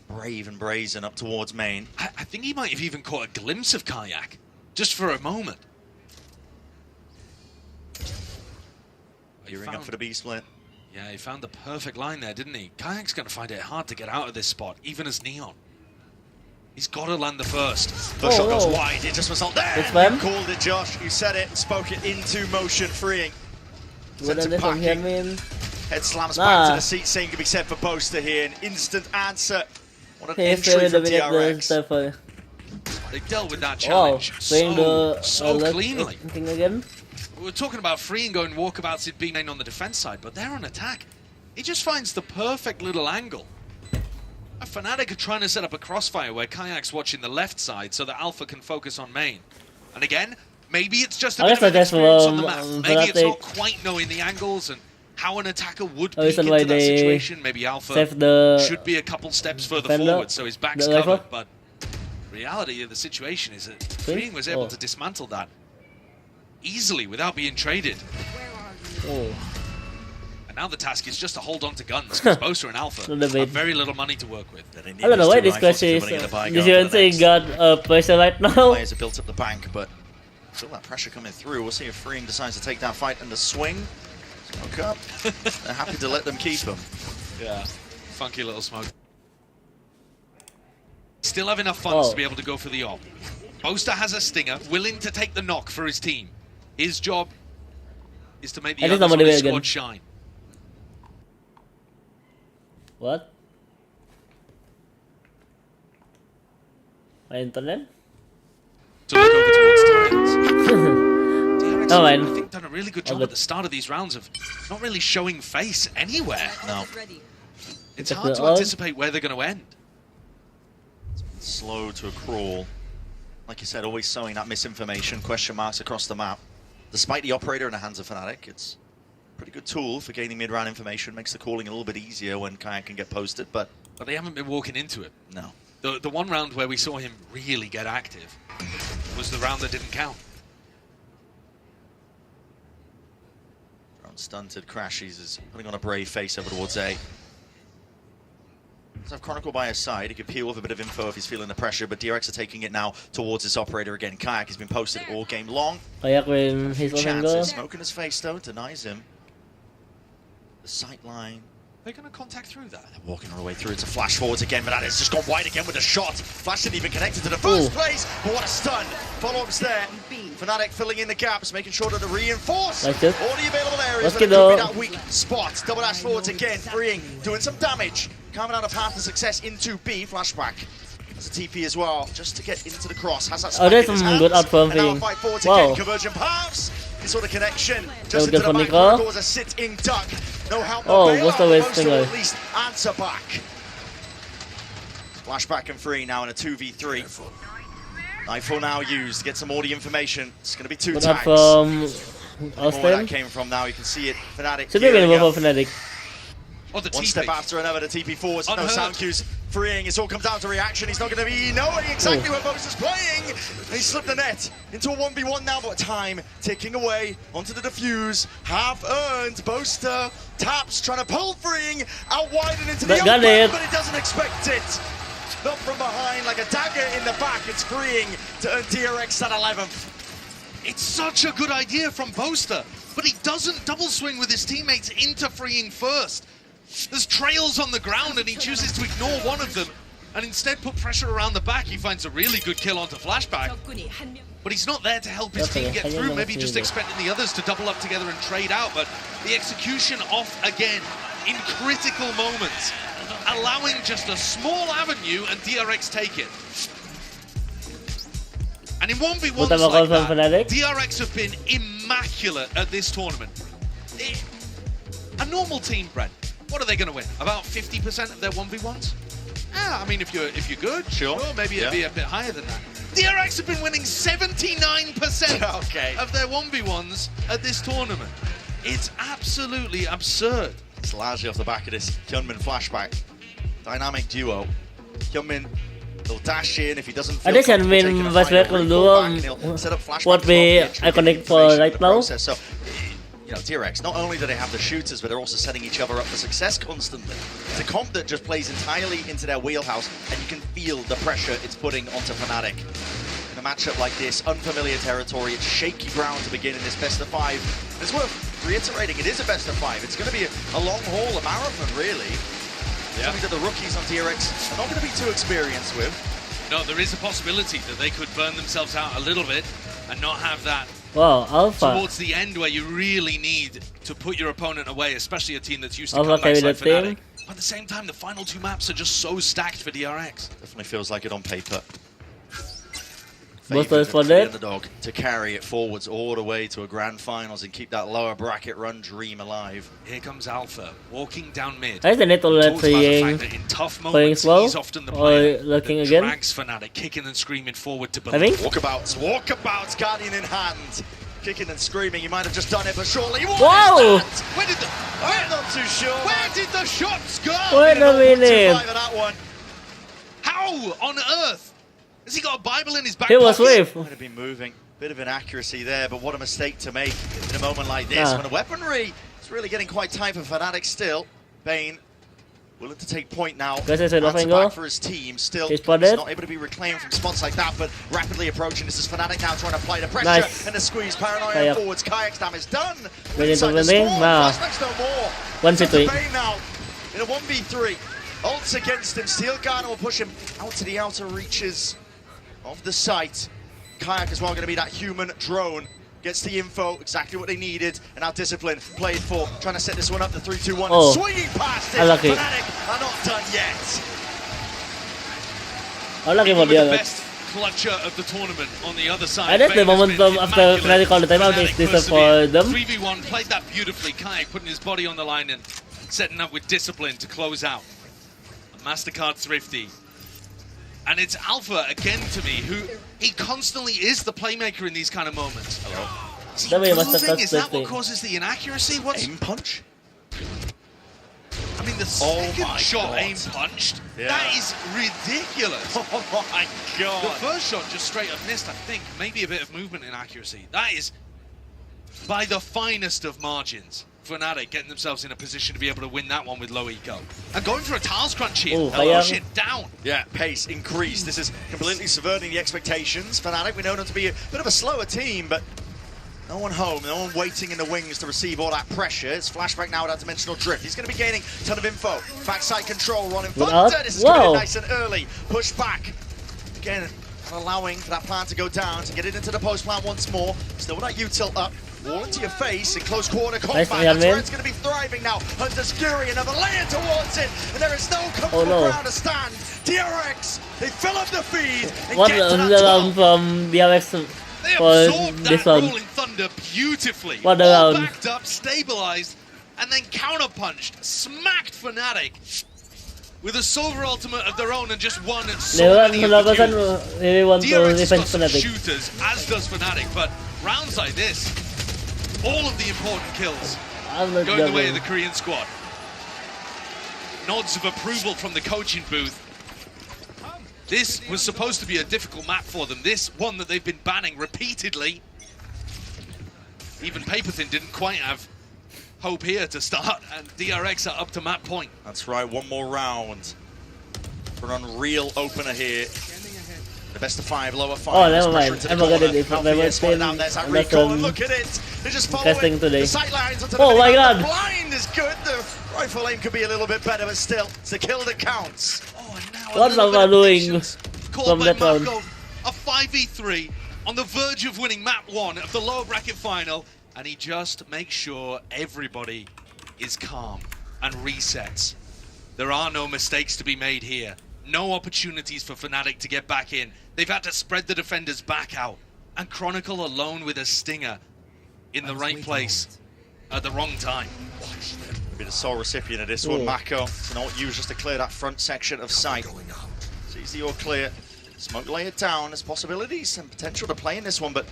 brave and brazen up towards main? I think he might have even caught a glimpse of Kayak, just for a moment. Gearing up for the B split. Yeah, he found the perfect line there, didn't he? Kayak's going to find it hard to get out of this spot, even as Neon. He's got to land the first. First shot goes wide, it just was not there. You called it, Josh. You said it, spoke it into motion, freeing. Head slams back to the seat, same can be said for Boaster here. An instant answer. What an entry from DRX. They dealt with that challenge so cleanly. Again. We were talking about free and going walkabouts in B main on the defense side, but they're on attack. He just finds the perfect little angle. A Fnatic are trying to set up a crossfire where Kayak's watching the left side so that Alpha can focus on main. And again, Maybe it's just a bit of an experience on the map. Maybe it's not quite knowing the angles and how an attacker would peek into that situation. Maybe Alpha should be a couple steps further forward, so his back's covered. But reality of the situation is that Freeing was able to dismantle that easily without being traded. And now the task is just to hold on to guns, because Bosa and Alpha have very little money to work with. I don't know why this question is saying got a pressure right now. Players have built up the bank, but still that pressure coming through. We'll see if Freeing decides to take that fight and the swing. Smoke up. They're happy to let them keep him. Yeah, funky little smoke. Still have enough funds to be able to go for the op. Boaster has a stinger, willing to take the knock for his team. His job is to make the others on his squad shine. What? My internet? To look over towards Titans. DRX, Oh, I think, done a really good job at the start of these rounds of not really showing face anywhere. No. It's hard to anticipate where they're going to end. Slow to a crawl. Like you said, always sowing that misinformation, question marks across the map. Despite the operator in the hands of Fnatic, it's a pretty good tool for gaining mid-round information. Makes the calling a little bit easier when Kayak can get posted, but they haven't been walking into it. No. The one round where we saw him really get active was the round that didn't count. Stunted, Crashies is putting on a brave face over towards A. Let's have Chronicle by his side. He could peel with a bit of info if he's feeling the pressure, but DRX are taking it now towards this operator again. Kayak has been posted all game long. Chances. Smoke in his face though, denies him. The sight line. They're going to contact through that. They're walking all the way through. It's a flash forwards again, but that has just gone wide again with a shot. Flash didn't even connect it to the first place, but what a stun. Follow-ups there. Fnatic filling in the gaps, making sure that to reinforce all the available areas, but it could be that weak spot. Double dash forwards again, Freeing, doing some damage. Carving out a path to success into B. Flashback. There's a TP as well, just to get into the cross. Has that spike in his hands. Good outfront. And now fight forwards again, convergent paths. This sort of connection, just into the back corridor was a sitting duck. No help, what's the waste thing? At least answer back. Flashback and Free now in a 2v3. Nightfall now used to get some audio information. It's going to be two tags. Where that came from now, you can see it. Fnatic. Should be available for Fnatic. One step after another, the TP forwards, no sound cues. Freeing, it's all comes down to reaction. He's not going to be knowing exactly where Bosa's playing. And he slipped the net into a 1v1 now, but time ticking away onto the defuse. Half earned. Bosa taps, trying to pull Freeing out wide and into the open, but he doesn't expect it. Not from behind, like a dagger in the back. It's Freeing to earn DRX at 11th. It's such a good idea from Boaster, but he doesn't double swing with his teammates into Freeing first. There's trails on the ground and he chooses to ignore one of them and instead put pressure around the back. He finds a really good kill onto Flashback, but he's not there to help his team get through. Maybe just expecting the others to double up together and trade out, but the execution off again in critical moments, allowing just a small avenue and DRX take it. And in 1v1s like that, DRX have been immaculate at this tournament. A normal team, Brent, what are they going to win? About 50% of their 1v1s? I mean, if you're good, sure, maybe it'd be a bit higher than that. DRX have been winning 79% of their 1v1s at this tournament. It's absolutely absurd. It's largely off the back of this Hyunmin Flashback. Dynamic duo. Hyunmin will dash in if he doesn't feel Hyunmin Flashback will do what we iconic for right now. So, you know, DRX, not only do they have the shooters, but they're also setting each other up for success constantly. It's a comp that just plays entirely into their wheelhouse, and you can feel the pressure it's putting onto Fnatic. In a matchup like this, unfamiliar territory, it's shaky ground to begin in this best of 5. It's worth reiterating, it is a best of 5. It's going to be a long haul, a marathon, really. Yeah. Something that the rookies on DRX are not going to be too experienced with. No, there is a possibility that they could burn themselves out a little bit and not have that towards the end where you really need to put your opponent away, especially a team that's used to comebacks like Fnatic. But at the same time, the final two maps are just so stacked for DRX. Definitely feels like it on paper. favoured for the underdog to carry it forwards all the way to a grand finals and keep that lower bracket run dream alive. Here comes Alpha, walking down mid. Thấy tên tôi là playing slow or looking again. Drags Fnatic, kicking and screaming forward to believe. Walkabouts, Guardian in hand. Kicking and screaming, he might have just done it, but surely... Whoa! Where did the... I'm not too sure. Where did the shots go? Wait a minute. That one. How on earth? Has he got a Bible in his back He was with. Might have been moving. Bit of inaccuracy there, but what a mistake to make in a moment like this. When the weaponry is really getting quite tight for Fnatic still. Bane willing to take point now. Back for his team. Still, he's not able to be reclaimed from spots like that, but rapidly approaching. This is Fnatic now trying to apply the pressure and the squeeze. Paranoia forwards. Kayak's damage done. Inside the storm. Flashbacks no more. 1v3. Bane now in a 1v3. Ults against him. Steel Garden will push him out to the outer reaches of the site. Kayak as well going to be that human drone. Gets the info, exactly what they needed, and now Discipline played for, trying to set this one up, the 3-2-1, and swinging past it. Fnatic are not done yet. The best clutcher of the tournament on the other side. And that's the momentum after Fnatic called the timeout is this for them. 3v1, played that beautifully. Kayak putting his body on the line and setting up with Discipline to close out. A MasterCard Thrifty. And it's Alpha again to me, who he constantly is the playmaker in these kind of moments. Is he moving? Is that what causes the inaccuracy? What's aim punch? I mean, the second shot aim punched, that is ridiculous. Oh my god. The first shot just straight up missed, I think. Maybe a bit of movement inaccuracy. That is by the finest of margins. Fnatic getting themselves in a position to be able to win that one with low eco. And going for a tiles crunch here. Hello, shit down. Yeah, pace increased. This is completely subverting the expectations. Fnatic, we know them to be a bit of a slower team, but no one home, no one waiting in the wings to receive all that pressure. It's flashback now with that dimensional drift. He's going to be gaining a ton of info. Backside control, running thunder. This is going nice and early. Push back. Again, allowing for that plan to go down, to get it into the post plan once more. Still with that util up. Wall into your face in close quarter combat. That's where it's going to be thriving now. Hunter's Fury, another layer towards it, and there is no comfortable ground to stand. DRX, they fill up the feed and get to that top. From DRX they absorbed that rolling thunder beautifully. All backed up, stabilized, and then counterpunched, smacked Fnatic with a silver ultimate of their own and just won so many of the kills. DRX got some shooters, as does Fnatic, but rounds like this, all of the important kills going the way of the Korean squad. Nods of approval from the coaching booth. This was supposed to be a difficult map for them. This one that they've been banning repeatedly. Even Paperthin didn't quite have hope here to start, and DRX are up to map point. That's right, one more round for an unreal opener here. The best of 5, lower 5. Oh, never mind. I'm not gonna do it. Look at it. They're just following the sight lines. Oh my god. Blind is good. The rifle aim could be a little bit better, but still, it's a kill that counts. Oh, and now what am I doing from that round? A 5v3 on the verge of winning map 1 of the lower bracket final, and he just makes sure everybody is calm and resets. There are no mistakes to be made here. No opportunities for Fnatic to get back in. They've had to spread the defenders back out. And Chronicle alone with a stinger in the right place at the wrong time. Be the sole recipient of this one, Mako. So not used just to clear that front section of sight. Sees the all clear. Smoke layered down. There's possibilities and potential to play in this one, but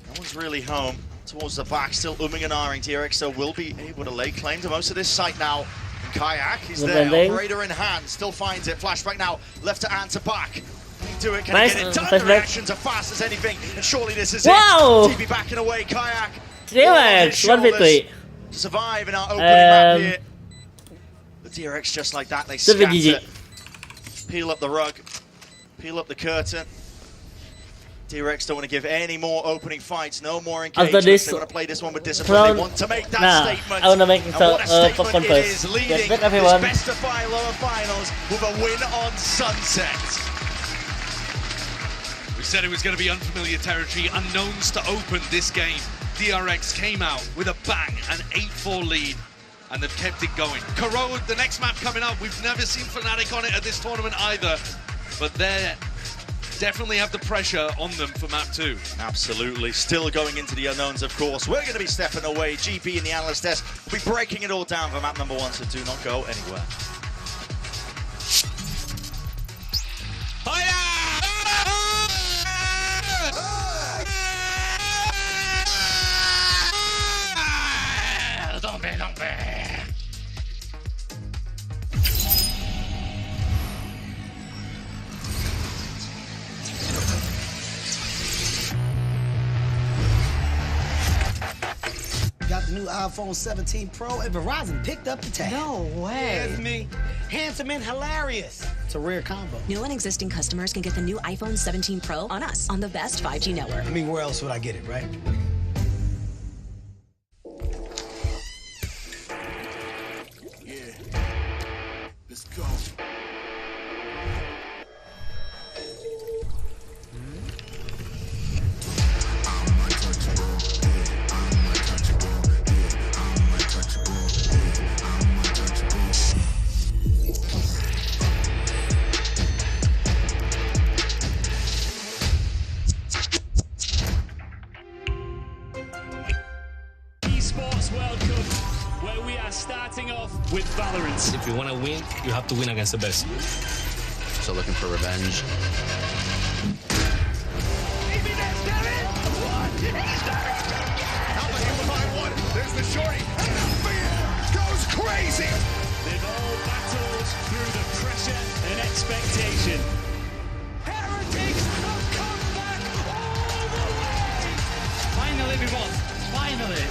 no one's really home. Towards the back, still umming and ahhing. DRX so will be able to lay claim to most of this site now. Kayak, he's there, operator in hand, still finds it. Flashback now, left to answer back. Can he do it? Can he get it done? The reactions are fast as anything, and surely this is it. TP backing away, Kayak. DRX, 1v3. To survive in our opening map here. The DRX just like that, they scatter. Peel up the rug, peel up the curtain. DRX don't want to give any more opening fights, no more engagements. They want to play this one with discipline. They want to make that statement. I want to make it popcorn first. Leading this best of 5 lower finals with a win on Sunset. We said it was going to be unfamiliar territory, unknowns to open this game. DRX came out with a bang, an 8-4 lead, and they've kept it going. Corrode, the next map coming up, we've never seen Fnatic on it at this tournament either, but they're definitely have the pressure on them for map 2. Absolutely. Still going into the unknowns, of course. We're going to be stepping away. GP and the analyst desk will be breaking it all down for map number 1, so do not go anywhere. Got the new iPhone 17 Pro, and Verizon picked up the tab. No way. That's me. Handsome and hilarious. It's a rare combo. New and existing customers can get the new iPhone 17 Pro on us on the best 5G network. I mean, where else would I get it, right? Yeah. Let's go. World Cup, where we are starting off with Valorant. If you want to win, you have to win against the best. So looking for revenge. There's the shorty. Goes crazy. They've all battled through the pressure and expectation. Heretics have come back all the way. Finally, we won. Finally.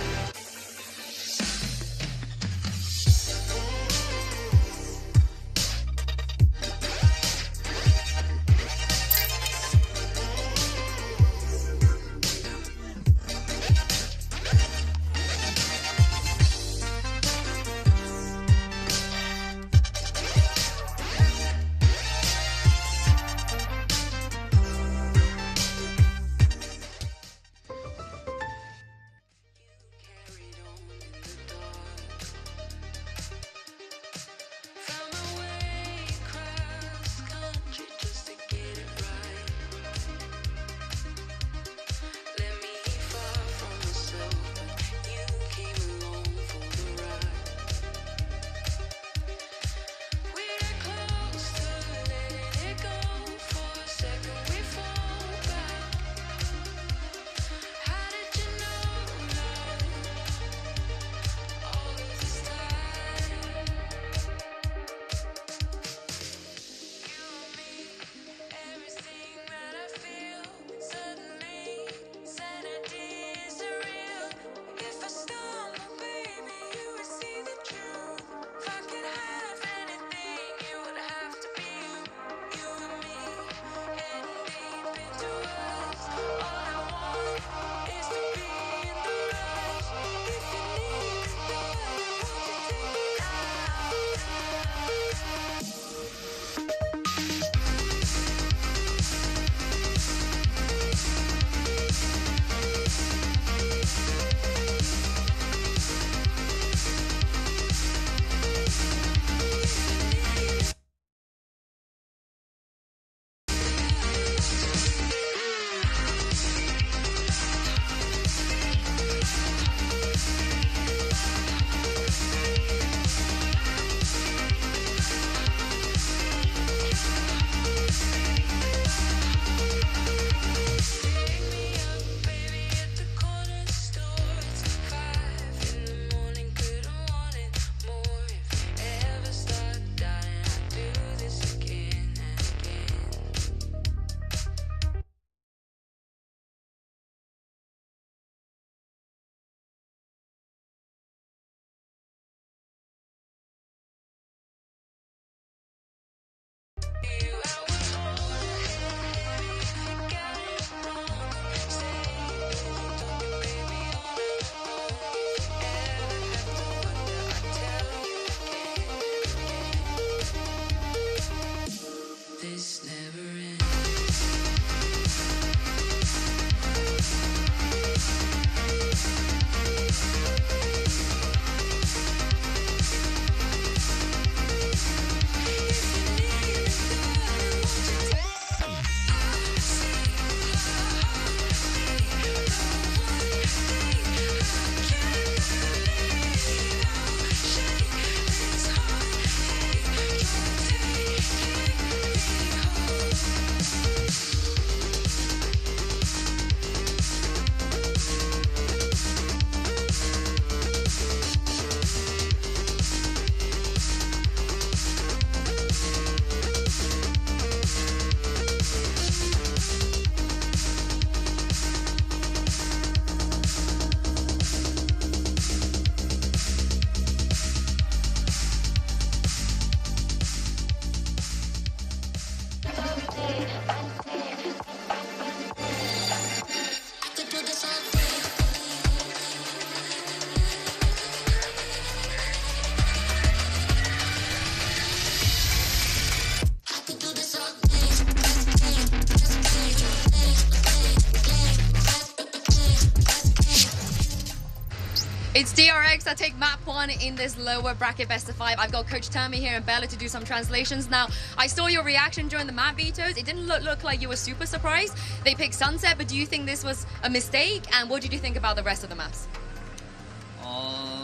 It's DRX that take map 1 in this lower bracket best of 5. I've got Coach Termi here and Bella to do some translations. Now, I saw your reaction during the map vetoes. It didn't look like you were super surprised. They picked Sunset, but do you think this was a mistake? And what did you think about the rest of the maps?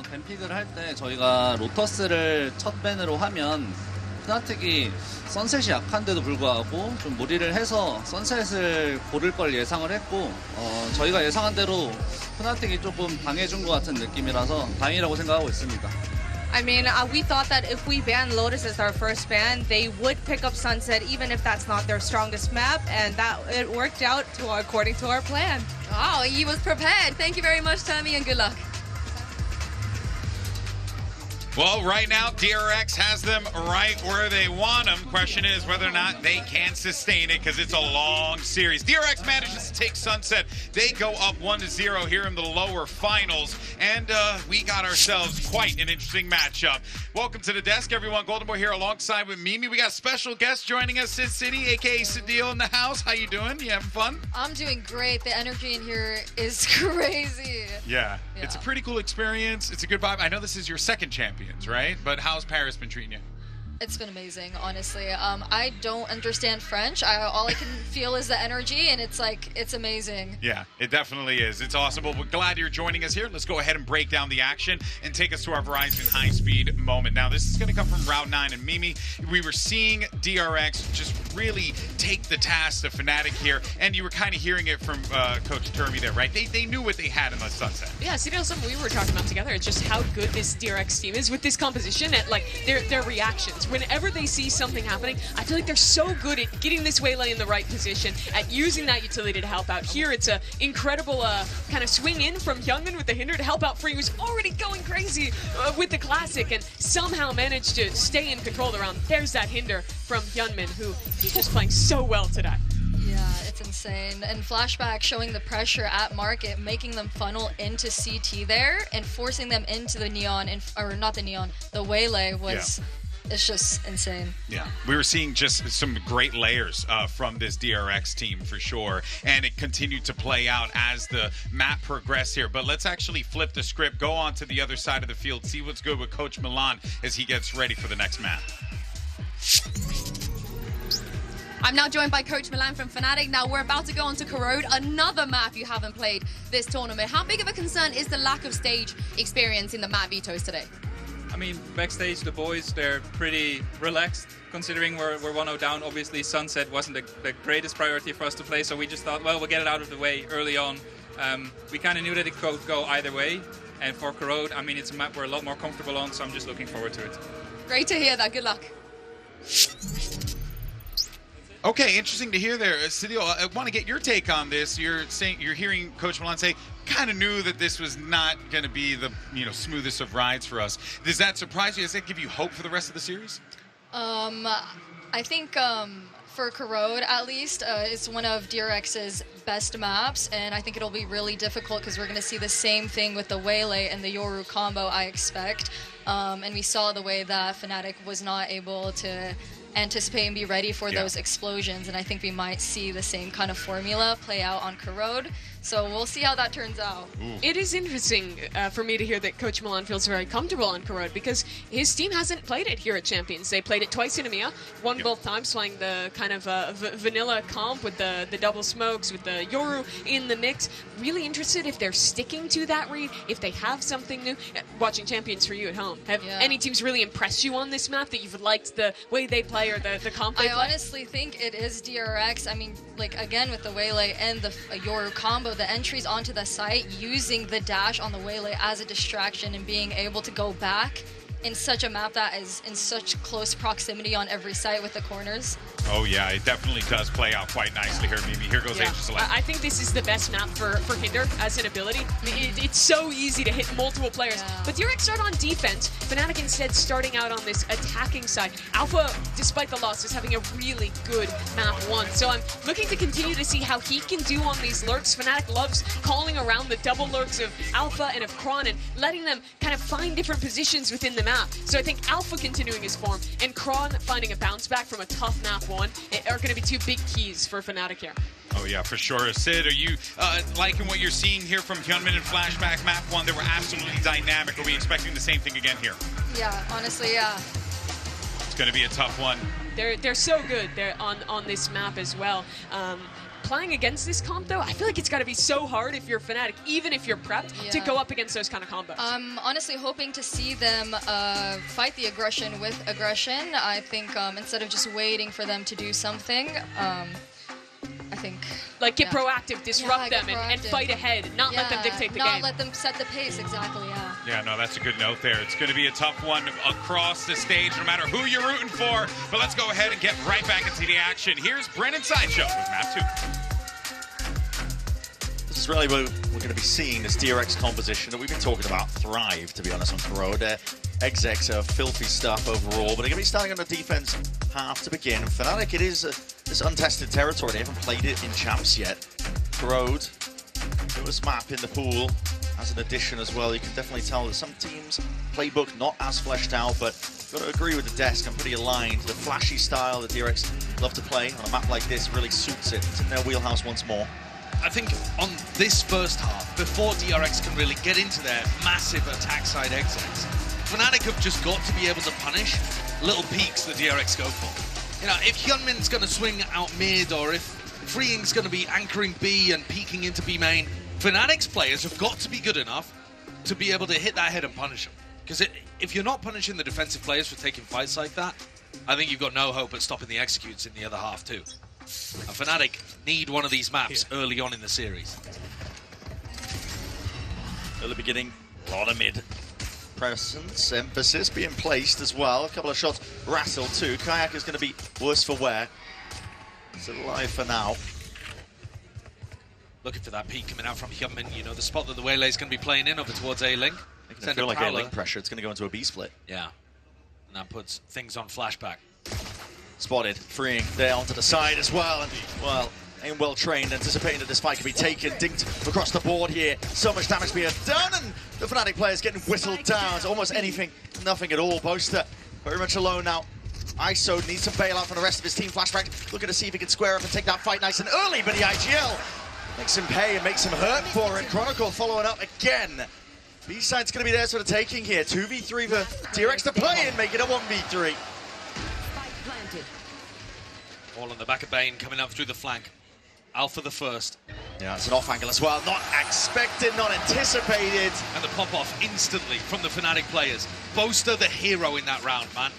밴픽을 할 때 저희가 로터스를 첫 밴으로 하면 프나틱이 선셋이 약한데도 불구하고 좀 무리를 해서 선셋을 고를 걸 예상을 했고 저희가 예상한 대로 프나틱이 조금 당해준 것 같은 느낌이라서 다행이라고 생각하고 있습니다. I mean, we thought that if we ban Lotus as our first ban, they would pick up Sunset even if that's not their strongest map, and that it worked out according to our plan. Oh, he was prepared. Thank you very much, Termi, and good luck. Well, right now, DRX has them right where they want them. Question is whether or not they can sustain it because it's a long series. DRX manages to take Sunset. They go up 1-0 here in the lower finals. And we got ourselves quite an interesting matchup. Welcome to the desk, everyone. Golden Boy here alongside with Mimi. We got special guest joining us, Sid City, a.k.a. Sadil in the house. How you doing? You having fun? I'm doing great. The energy in here is crazy. Yeah. It's a pretty cool experience. It's a good vibe. I know this is your second Champions, right? But how's Paris been treating you? It's been amazing, honestly. I don't understand French. All I can feel is the energy, and it's like, it's amazing. Yeah, it definitely is. It's awesome. Well, we're glad you're joining us here. Let's go ahead and break down the action and take us to our Verizon high-speed moment. Now, this is going to come from Route 9 and Mimi. We were seeing DRX just really take the task of Fnatic here, and you were kind of hearing it from Coach Termi there, right? They knew what they had in the Sunset. Yeah, see, that was something we were talking about together. It's just how good this DRX team is with this composition and, like, their reactions. Whenever they see something happening, I feel like they're so good at getting this waylay in the right position, at using that utility to help out. Here, it's an incredible kind of swing in from Youngman with the hinder to help out Free, who's already going crazy with the classic, and somehow managed to stay in control around. There's that hinder from Youngman, who he's just playing so well today. Yeah, it's insane. And Flashback showing the pressure at market, making them funnel into CT there, and forcing them into the Neon, or not the Neon, the waylay was... Yeah. It's just insane. Yeah, we were seeing just some great layers from this DRX team for sure, and it continued to play out as the map progressed here. But let's actually flip the script, go on to the other side of the field, see what's good with Coach Milan as he gets ready for the next map. I'm now joined by Coach Milan from Fnatic. Now we're about to go on to Corrode, another map you haven't played this tournament. How big of a concern is the lack of stage experience in the map vetoes today? I mean, backstage, the boys, they're pretty relaxed, considering we're 1-0 down. Obviously, Sunset wasn't the greatest priority for us to play, so we just thought, well, we'll get it out of the way early on. We kind of knew that it could go either way, and for Corrode, I mean, it's a map we're a lot more comfortable on, so I'm just looking forward to it. Great to hear that. Good luck. Okay, interesting to hear there. Sadil, I want to get your take on this. You're hearing Coach Milan say, kind of knew that this was not going to be the smoothest of rides for us. Does that surprise you? Does that give you hope for the rest of the series? I think for Corrode, at least, it's one of DRX's best maps, and I think it'll be really difficult because we're going to see the same thing with the Waylay and the Yoru combo, I expect. And we saw the way that Fnatic was not able to anticipate and be ready for those explosions, and I think we might see the same kind of formula play out on Corrode. So we'll see how that turns out. It is interesting for me to hear that Coach Milan feels very comfortable on Corrode because his team hasn't played it here at Champions. They played it twice in EMEA, won both times, playing the kind of vanilla comp with the double smokes, with the Yoru in the mix. Really interested if they're sticking to that read, if they have something new. Watching Champions for you at home, have any teams really impressed you on this map that you've liked the way they play or the comp they play? I honestly think it is DRX. I mean, like, again, with the Waylay and the Yoru combo, the entries onto the site, using the dash on the Waylay as a distraction and being able to go back in such a map that is in such close proximity on every site with the corners. Oh yeah, it definitely does play out quite nicely here, Mimi. Here goes Angel Select. I think this is the best map for Hinder as an ability. It's so easy to hit multiple players. But DRX start on defense. Fnatic instead starting out on this attacking side. Alpha, despite the loss, is having a really good map 1. So I'm looking to continue to see how he can do on these lurks. Fnatic loves calling around the double lurks of Alpha and of Kron and letting them kind of find different positions within the map. So I think Alpha continuing his form and Kron finding a bounce back from a tough map 1 are going to be two big keys for Fnatic here. Oh yeah, for sure. Sid, are you liking what you're seeing here from Hyunmin in Flashback Map 1? They were absolutely dynamic. Are we expecting the same thing again here? Yeah, honestly, yeah. It's going to be a tough one. They're so good. They're on this map as well. Playing against this comp, though, I feel like it's got to be so hard if you're Fnatic, even if you're prepped, to go up against those kind of combos. I'm honestly hoping to see them fight the aggression with aggression. I think instead of just waiting for them to do something, I think... Like, get proactive, disrupt them, and fight ahead, not let them dictate the game. Not let them set the pace, exactly, yeah. Yeah, no, that's a good note there. It's going to be a tough one across the stage, no matter who you're rooting for. But let's go ahead and get right back into the action. Here's Brennan Sideshow with Map 2. This is really what we're going to be seeing, this DRX composition that we've been talking about thrive, to be honest, on Corrode. Execs are filthy stuff overall, but they're going to be starting on the defense half to begin. Fnatic, it is this untested territory. They haven't played it in Champs yet. Corrode, newest map in the pool, as an addition as well. You can definitely tell that some teams' playbook not as fleshed out, but got to agree with the desk. I'm pretty aligned. The flashy style that DRX love to play on a map like this really suits it. It's in their wheelhouse once more. I think on this first half, before DRX can really get into their massive attack side exits, Fnatic have just got to be able to punish little peaks that DRX go for. You know, if Hyunmin's going to swing out mid, or if Freeing's going to be anchoring B and peeking into B main, Fnatic's players have got to be good enough to be able to hit that head and punish them. Because if you're not punishing the defensive players for taking fights like that, I think you've got no hope at stopping the executes in the other half too. And Fnatic need one of these maps early on in the series. Early beginning, a lot of mid presence, emphasis being placed as well. A couple of shots rattled too. Kayak is going to be worse for wear. It's alive for now. Looking for that peak coming out from Hyunmin. You know, the spot that the Waylay is going to be playing in over towards A-Link. Making it feel like A-Link pressure. It's going to go into a B-split. Yeah. And that puts things on Flashback. Spotted, Freeing there onto the side as well. And, well, aim well trained, anticipating that this fight could be taken. Dinked across the board here. So much damage being done, and the Fnatic players getting whistled down. It's almost anything, nothing at all. Boaster very much alone now. ISO needs some bailout from the rest of his team. Flashback looking to see if he can square up and take that fight nice and early, but the IGL makes him pay and makes him hurt for it. Chronicle following up again. B-side's going to be there sort of taking here. 2v3 for DRX to play and make it a 1v3. All on the back of Bane coming up through the flank. Alpha the first. Yeah, it's an off angle as well. Not expected, not anticipated. And the pop-off instantly from the Fnatic players. Boaster the hero in that round, man.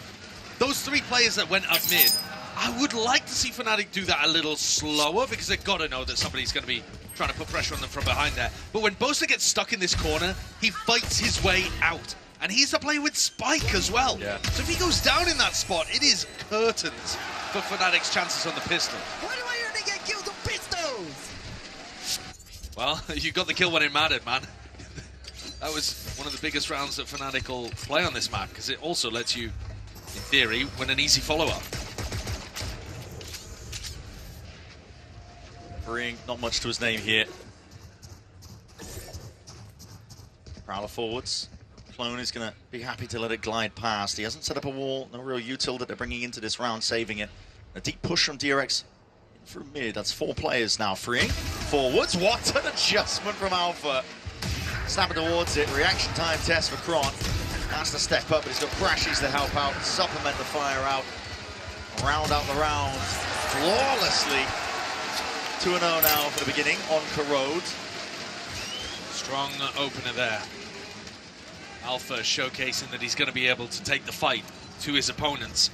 Those three players that went up mid, I would like to see Fnatic do that a little slower, because they've got to know that somebody's going to be trying to put pressure on them from behind there. But when Boaster gets stuck in this corner, he fights his way out. And he's the player with Spike as well. Yeah. So if he goes down in that spot, it is curtains for Fnatic's chances on the pistol. Why do I only get killed on pistols? Well, you got the kill when it mattered, man. That was one of the biggest rounds that Fnatic will play on this map, because it also lets you, in theory, win an easy follow-up. Freeing, not much to his name here. Prowler forwards. Clone is going to be happy to let it glide past. He hasn't set up a wall, no real util that they're bringing into this round, saving it. A deep push from DRX in through mid. That's 4 players now. Freeing forwards. What an adjustment from Alpha. Snapping towards it. Reaction time test for Kron. Has to step up, but he's got Brashies to help out, supplement the fire out. Round out the round flawlessly. 2-0 now for the beginning on Corrode. Strong opener there. Alpha showcasing that he's going to be able to take the fight to his opponents.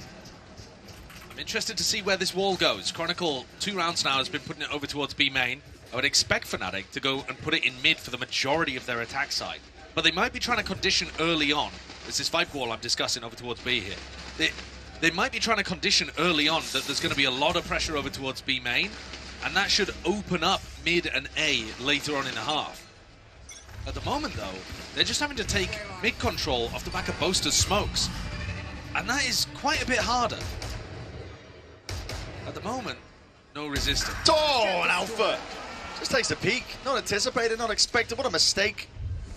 I'm interested to see where this wall goes. Chronicle, 2 rounds now, has been putting it over towards B main. I would expect Fnatic to go and put it in mid for the majority of their attack side. But they might be trying to condition early on. There's this 5 wall I'm discussing over towards B here. They might be trying to condition early on that there's going to be a lot of pressure over towards B main, and that should open up mid and A later on in the half. At the moment, though, they're just having to take mid control off the back of Boaster's smokes. And that is quite a bit harder. At the moment, no resistance. Oh, and Alpha just takes a peek. Not anticipated, not expected. What a mistake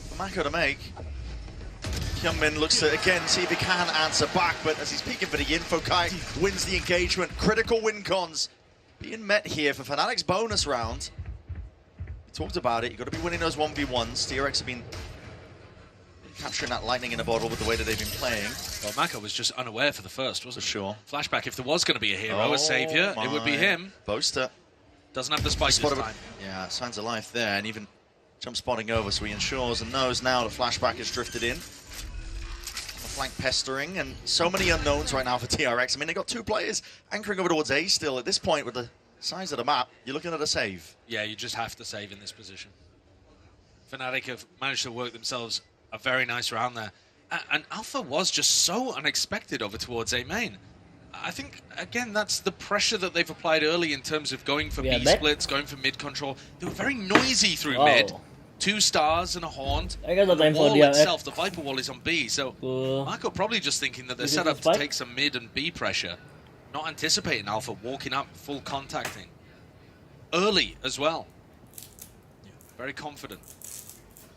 for Mako to make. Hyunmin looks to, again, see if he can answer back, but as he's peeking for the info, Kai wins the engagement. Critical win cons being met here for Fnatic's bonus round. We talked about it. You've got to be winning those 1v1s. DRX have been capturing that lightning in a bottle with the way that they've been playing. Well, Mako was just unaware for the first, wasn't he? For sure. Flashback, if there was going to be a hero, a savior, it would be him. Boaster. Doesn't have the spike this time. Yeah, signs of life there, and even jump spotting over, so he ensures and knows now the Flashback has drifted in. Flank pestering, and so many unknowns right now for DRX. I mean, they got 2 players anchoring over towards A still. At this point, with the size of the map, you're looking at a save. Yeah, you just have to save in this position. Fnatic have managed to work themselves a very nice round there. And Alpha was just so unexpected over towards A main. I think, again, that's the pressure that they've applied early in terms of going for B splits, going for mid control. They were very noisy through mid. 2 stars and a haunt. The wall itself, the Viper wall, is on B, so Mako probably just thinking that they're set up to take some mid and B pressure, not anticipating Alpha walking up, full contacting. Early as well. Yeah, very confident.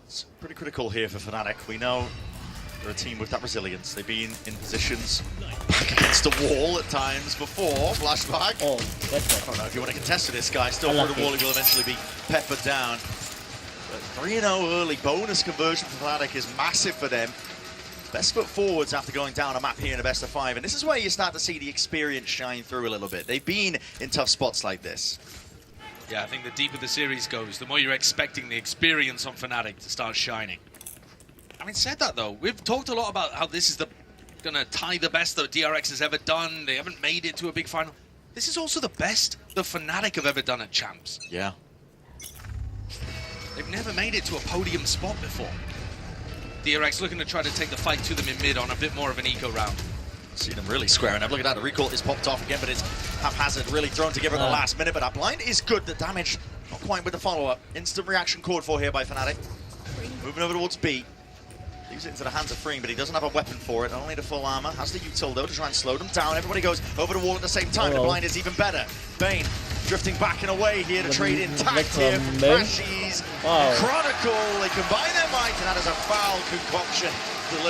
It's pretty critical here for Fnatic. We know they're a team with that resilience. They've been in positions back against the wall at times before. Flashback. I don't know if you want to contest with this guy. Still through the wall, he will eventually be peppered down. 3-0 early bonus conversion for Fnatic is massive for them. Best foot forwards after going down a map here in a best of 5, and this is where you start to see the experience shine through a little bit. They've been in tough spots like this. Yeah, I think the deeper the series goes, the more you're expecting the experience on Fnatic to start shining. Having said that, though, we've talked a lot about how this is going to tie the best that DRX has ever done. They haven't made it to a big final. This is also the best the Fnatic have ever done at Champs. Yeah. They've never made it to a podium spot before. DRX looking to try to take the fight to them in mid on a bit more of an eco round. See them really squaring up. Look at that, the recall is popped off again, but it's haphazard, really thrown together in the last minute. But that blind is good, the damage not quite with the follow-up. Instant reaction called for here by Fnatic. Moving over towards B. Leaves it into the hands of Freeing, but he doesn't have a weapon for it. Only the full armor. Has the util though to try and slow them down. Everybody goes over the wall at the same time. The blind is even better. Bane drifting back and away here to trade intact here from Crashies. Chronicle, they combine their might, and that is a foul concoction.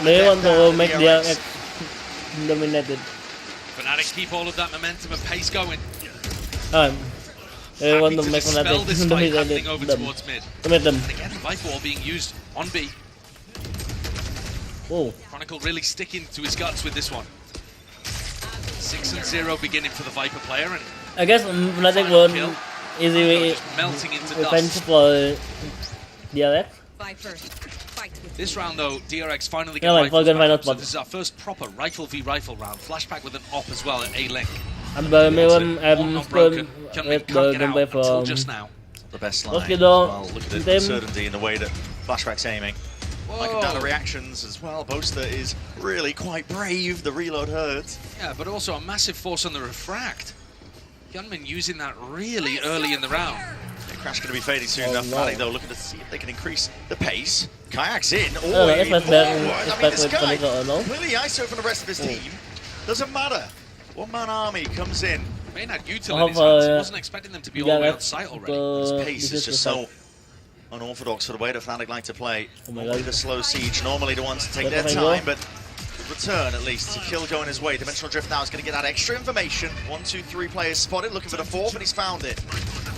They want to make DRX dominated. Fnatic keep all of that momentum and pace going. They want to make Fnatic dominated over them. towards mid. And again, the Viper wall being used on B. Chronicle really sticking to his guts with this one. 6-0 beginning for the Viper player, and I guess Fnatic won easily melting into revenge dust. for DRX. This round though, DRX finally get rifles back, so this is our first proper rifle v rifle round. Flashback with an op as well at A-Link. And Melon and broken. Can't get out until just now. The best line as well. Look at the them. certainty in the way that Flashback's aiming. Like down the reactions as well. Boaster is really quite brave. The reload hurts. Yeah, but also a massive force on the refract. Gunman using that really early in the round. Yeah, Crash going to be fading soon enough. Fnatic though looking to see if they can increase the pace. Kayak's in. I mean, this guy clearly ISO from the rest of his team. Doesn't matter. One-man army comes in. Main had util in his hands. Wasn't expecting them to be all the way on site already. His pace is just so unorthodox for the way that Fnatic like to play. Normally the slow siege, normally the ones to take their time, but return at least. Kill going his way. Dimensional Drift now is going to get that extra information. 1, 2, 3 players spotted, looking for the 4th, and he's found it.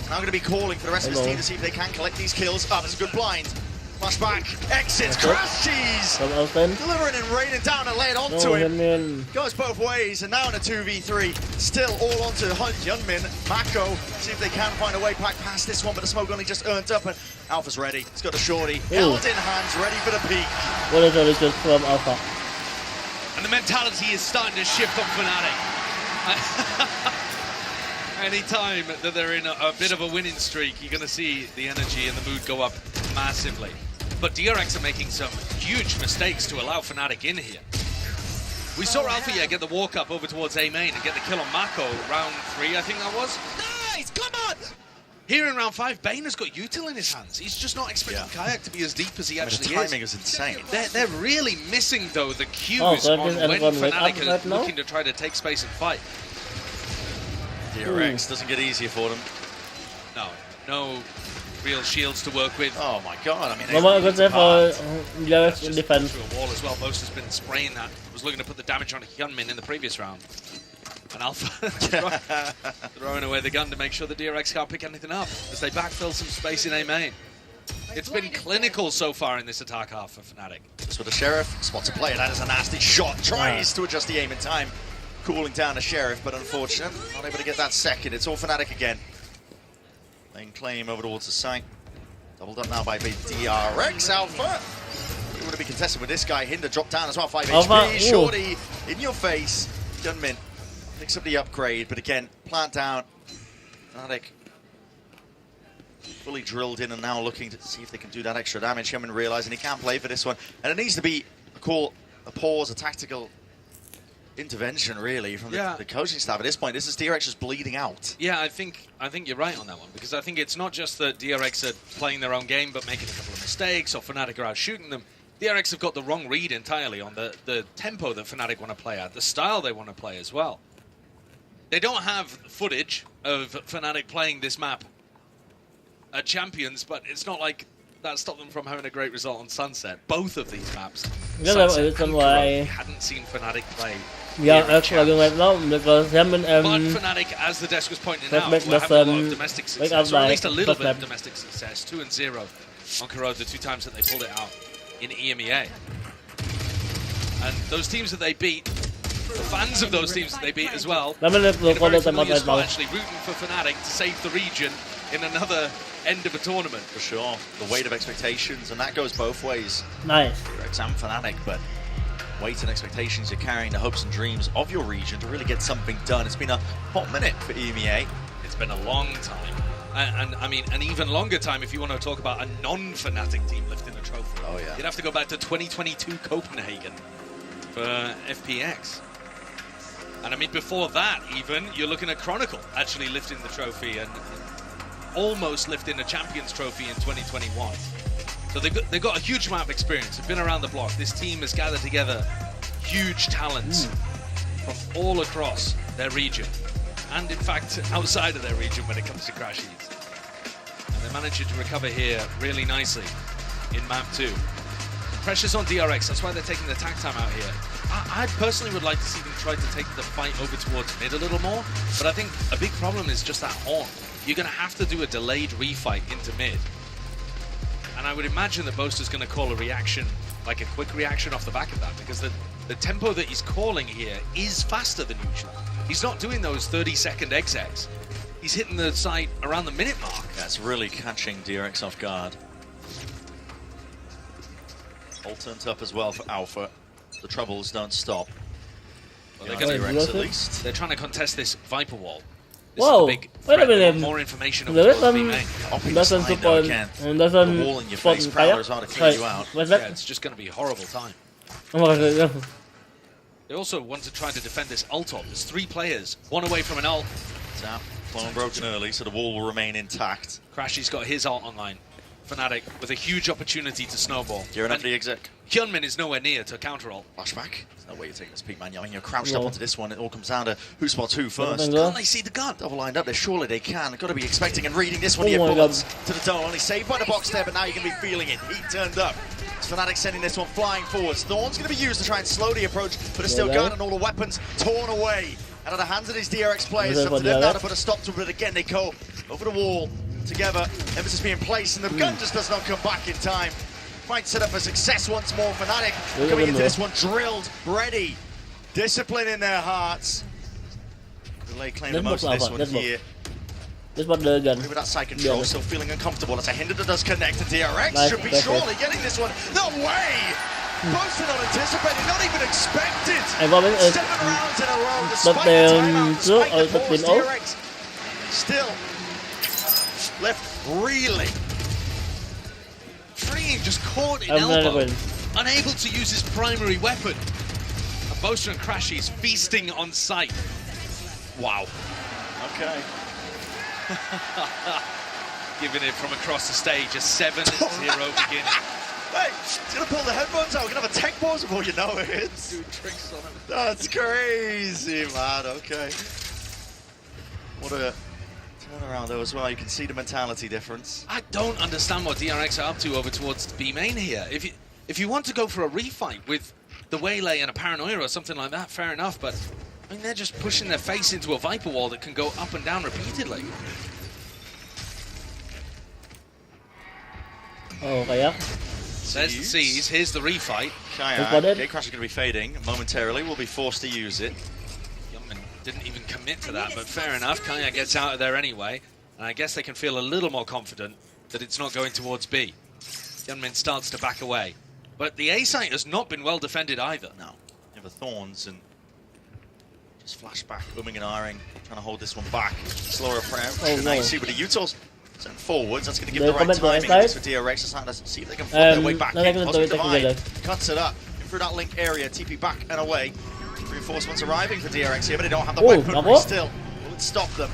Now going to be calling for the rest of his team to see if they can collect these kills. There's a good blind. Flashback, exits, Crashies! Delivering and raining down and laid onto him. Goes both ways, and now in a 2v3. Still all onto Hyunmin, Mako. See if they can find a way back past this one, but the smoke only just earned up, and Alpha's ready. He's got a shorty, held in hands, ready for the peak. What is really good from Alpha? And the mentality is starting to shift on Fnatic. Anytime that they're in a bit of a winning streak, you're going to see the energy and the mood go up massively. But DRX are making some huge mistakes to allow Fnatic in here. We saw Alpha get the walk up over towards A main and get the kill on Mako round 3, I think that was. Nice, come on! Here in round 5, Bane has got util in his hands. He's just not expecting Kayak to be as deep as he actually is. The timing is insane. They're really missing, though, the cues on when Fnatic are looking to try to take space and fight. DRX doesn't get easier for them. No real shields to work with. Oh my god, I mean... DRX defense. Through a wall as well. Most has been spraying that. Was looking to put the damage on Hyunmin in the previous round. And Alpha throwing away the gun to make sure the DRX can't pick anything up as they backfill some space in A main. It's been clinical so far in this attack half for Fnatic. Just with the Sheriff, spots a player, that is a nasty shot. Tries to adjust the aim in time, cooling down the Sheriff, but unfortunate, not able to get that second. It's all Fnatic again. Laying claim over towards the site. Doubled up now by big DRX Alpha. We want to be contested with this guy. Hinder dropped down as well, 5 HP. Shorty, in your face. Gunmin picks up the upgrade, but again, plant down. Fnatic fully drilled in and now looking to see if they can do that extra damage. Gunmin realizing he can't play for this one. And it needs to be a call, a pause, a tactical intervention really from the coaching staff at this point. This is DRX just bleeding out. Yeah, I think you're right on that one, because I think it's not just that DRX are playing their own game but making a couple of mistakes or Fnatic are out shooting them. DRX have got the wrong read entirely on the tempo that Fnatic want to play at, the style they want to play as well. They don't have footage of Fnatic playing this map at Champions, but it's not like that stopped them from having a great result on Sunset. Both of these maps, Sunset and Kurot, hadn't seen Fnatic play. But Fnatic, as the desk was pointing out, will have a lot of domestic success, or at least a little bit of domestic success. 2-0 on Kurot, the 2 times that they pulled it out in EMEA. And those teams that they beat, the fans of those teams that they beat as well, in a very familiar spot, actually rooting for Fnatic to save the region in another end of a tournament. For sure. The weight of expectations, and that goes both ways. Nice. DRX and Fnatic, but weight and expectations, you're carrying the hopes and dreams of your region to really get something done. It's been a hot minute for EMEA. It's been a long time. And I mean, an even longer time if you want to talk about a non-Fnatic team lifting a trophy. Oh yeah. You'd have to go back to 2022 Copenhagen for FPX. And I mean, before that even, you're looking at Chronicle actually lifting the trophy and almost lifting a Champions trophy in 2021. So they've got a huge amount of experience. They've been around the block. This team has gathered together huge talents from all across their region. And in fact, outside of their region when it comes to Crashies. And they're managing to recover here really nicely in map 2. Pressure's on DRX, that's why they're taking the attack time out here. I personally would like to see them try to take the fight over towards mid a little more, but I think a big problem is just that horn. You're going to have to do a delayed refight into mid. And I would imagine that Boaster's going to call a reaction, like a quick reaction off the back of that, because the tempo that he's calling here is faster than usual. He's not doing those 30-second execs. He's hitting the site around the minute mark. That's really catching DRX off guard. All turned up as well for Alpha. The troubles don't stop. Well, they're going to at least. They're trying to contest this Viper wall. This Whoa! is the big Wait a minute. more information There is over doesn't support and doesn't the wall in your face, Prowler's hard to clear you out. Yeah, it's just going to be a horrible time. Oh my god. They also want to try to defend this ult op. There's 3 players, 1 away from an ult. Tap, clone broken early, so the wall will remain intact. Crashy's got his ult online. Fnatic with a huge opportunity to snowball. Gearing up the exec. Hyunmin is nowhere near to counter ult. Flashback. There's no way you're taking this peak, man. I mean, you're crouched up onto this one. It all comes down to who spots who first. Can't they see the gun? Double lined up there. Surely they can. Got to be expecting and reading this one. Bullets to the dome. Only saved by the box there, but now you're going to be feeling it. Heat turned up. It's Fnatic sending this one flying forwards. Thorn's going to be used to try and slow the approach, but it's still gun and all the weapons torn away out of the hands of these DRX players. It's up to them now to put a stop to it, but again they go over the wall together. Emphasis being placed, and the gun just does not come back in time. Might set up for success once more. Fnatic coming into this one drilled, ready, discipline in their hearts. Delay claim the most of this one here. This one the gun. With that side control, still feeling uncomfortable as a Hinder that does connect to DRX. Should be surely getting this one. No way! Boasted not anticipated, not even expected. 7 rounds in a row, despite the timeout, despite the force, DRX still left reeling. Freeing just caught in elbow, unable to use his primary weapon. And Boaster and Crashy's feasting on sight. Wow. Okay. Giving it from across the stage, a 7-0 beginning. Hey, he's gonna pull the headphones out. We're gonna have a tech pause before you know it. Doing tricks on him. That's crazy, man. Okay. What a turnaround though as well. You can see the mentality difference. I don't understand what DRX are up to over towards B main here. If you want to go for a refight with the Waylay and a Paranoia or something like that, fair enough. But I mean, they're just pushing their face into a Viper wall that can go up and down repeatedly. Oh, kaya. There's the C's. Here's the refight. Gatecrash is going to be fading momentarily. Will be forced to use it. Youngman didn't even commit to that, but fair enough. Kaya gets out of there anyway. And I guess they can feel a little more confident that it's not going towards B. Youngman starts to back away. But the A site has not been well defended either. No. You have the Thorns and just flashback, booming and iring, trying to hold this one back. Slower approach. Oh, now no. you see with the Utils sent forwards. That's going to give the right timing for DRX. It's not to see if they can flip their way back in. Cosmic Divide cuts it up through that link area. TP back and away. Reinforcements arriving for DRX here, but they don't have the weaponry still. Will it stop them?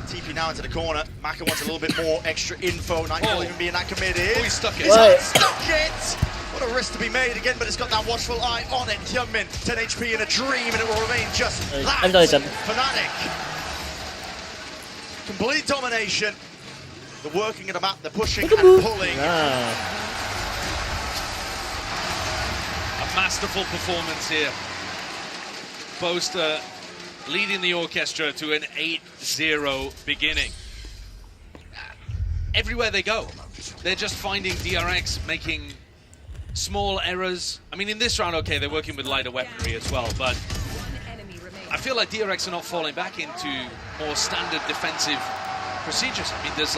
TP now into the corner. Maka wants a little bit more extra info. Nightfall even being that committed. Oh, he stuck it. Stuck it! What a risk to be made again, but it's got that watchful eye on it. Youngmin, 10 HP in a dream, and it will remain just that. Fnatic. Complete domination. The working of the map, the pushing and pulling. A masterful performance here. Boaster leading the orchestra to an 8-0 beginning. Everywhere they go, they're just finding DRX making small errors. I mean, in this round, okay, they're working with lighter weaponry as well, but I feel like DRX are not falling back into more standard defensive procedures. I mean, there's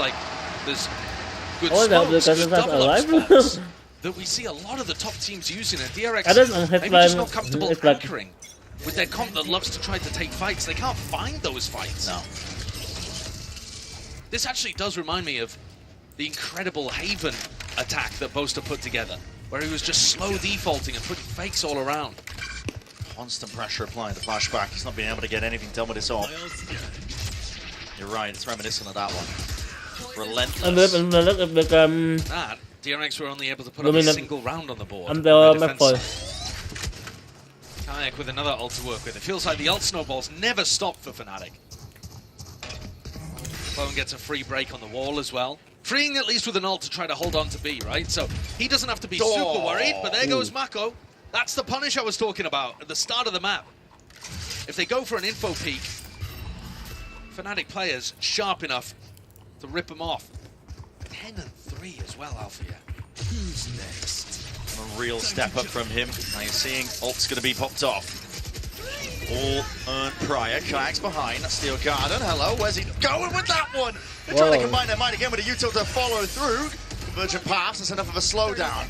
good smokes, double up smokes that we see a lot of the top teams using, and DRX maybe just not comfortable anchoring with their comp that loves to try to take fights. They can't find those fights. No. This actually does remind me of the incredible Haven attack that Boaster put together, where he was just slow defaulting and putting fakes all around. Constant pressure applying the flashback. He's not being able to get anything done with this off. You're right, it's reminiscent of that one. Relentless. That, DRX were only able to put up a single round on the board. Kayak with another ult to work with. It feels like the ult snowballs never stop for Fnatic. Clone gets a free break on the wall as well. Freeing at least with an ult to try to hold on to B, right? So he doesn't have to be super worried, but there goes Mako. That's the punish I was talking about at the start of the map. If they go for an info peek, Fnatic players sharp enough to rip them off. 10-3 as well, Althea. Who's next? A real step up from him. Now you're seeing ult's going to be popped off. All earned prior. Kayak's behind. That's Steel Garden. Hello, where's he going with that one? They're trying to combine their might again with a util to follow through. Convergent paths. That's enough of a slowdown.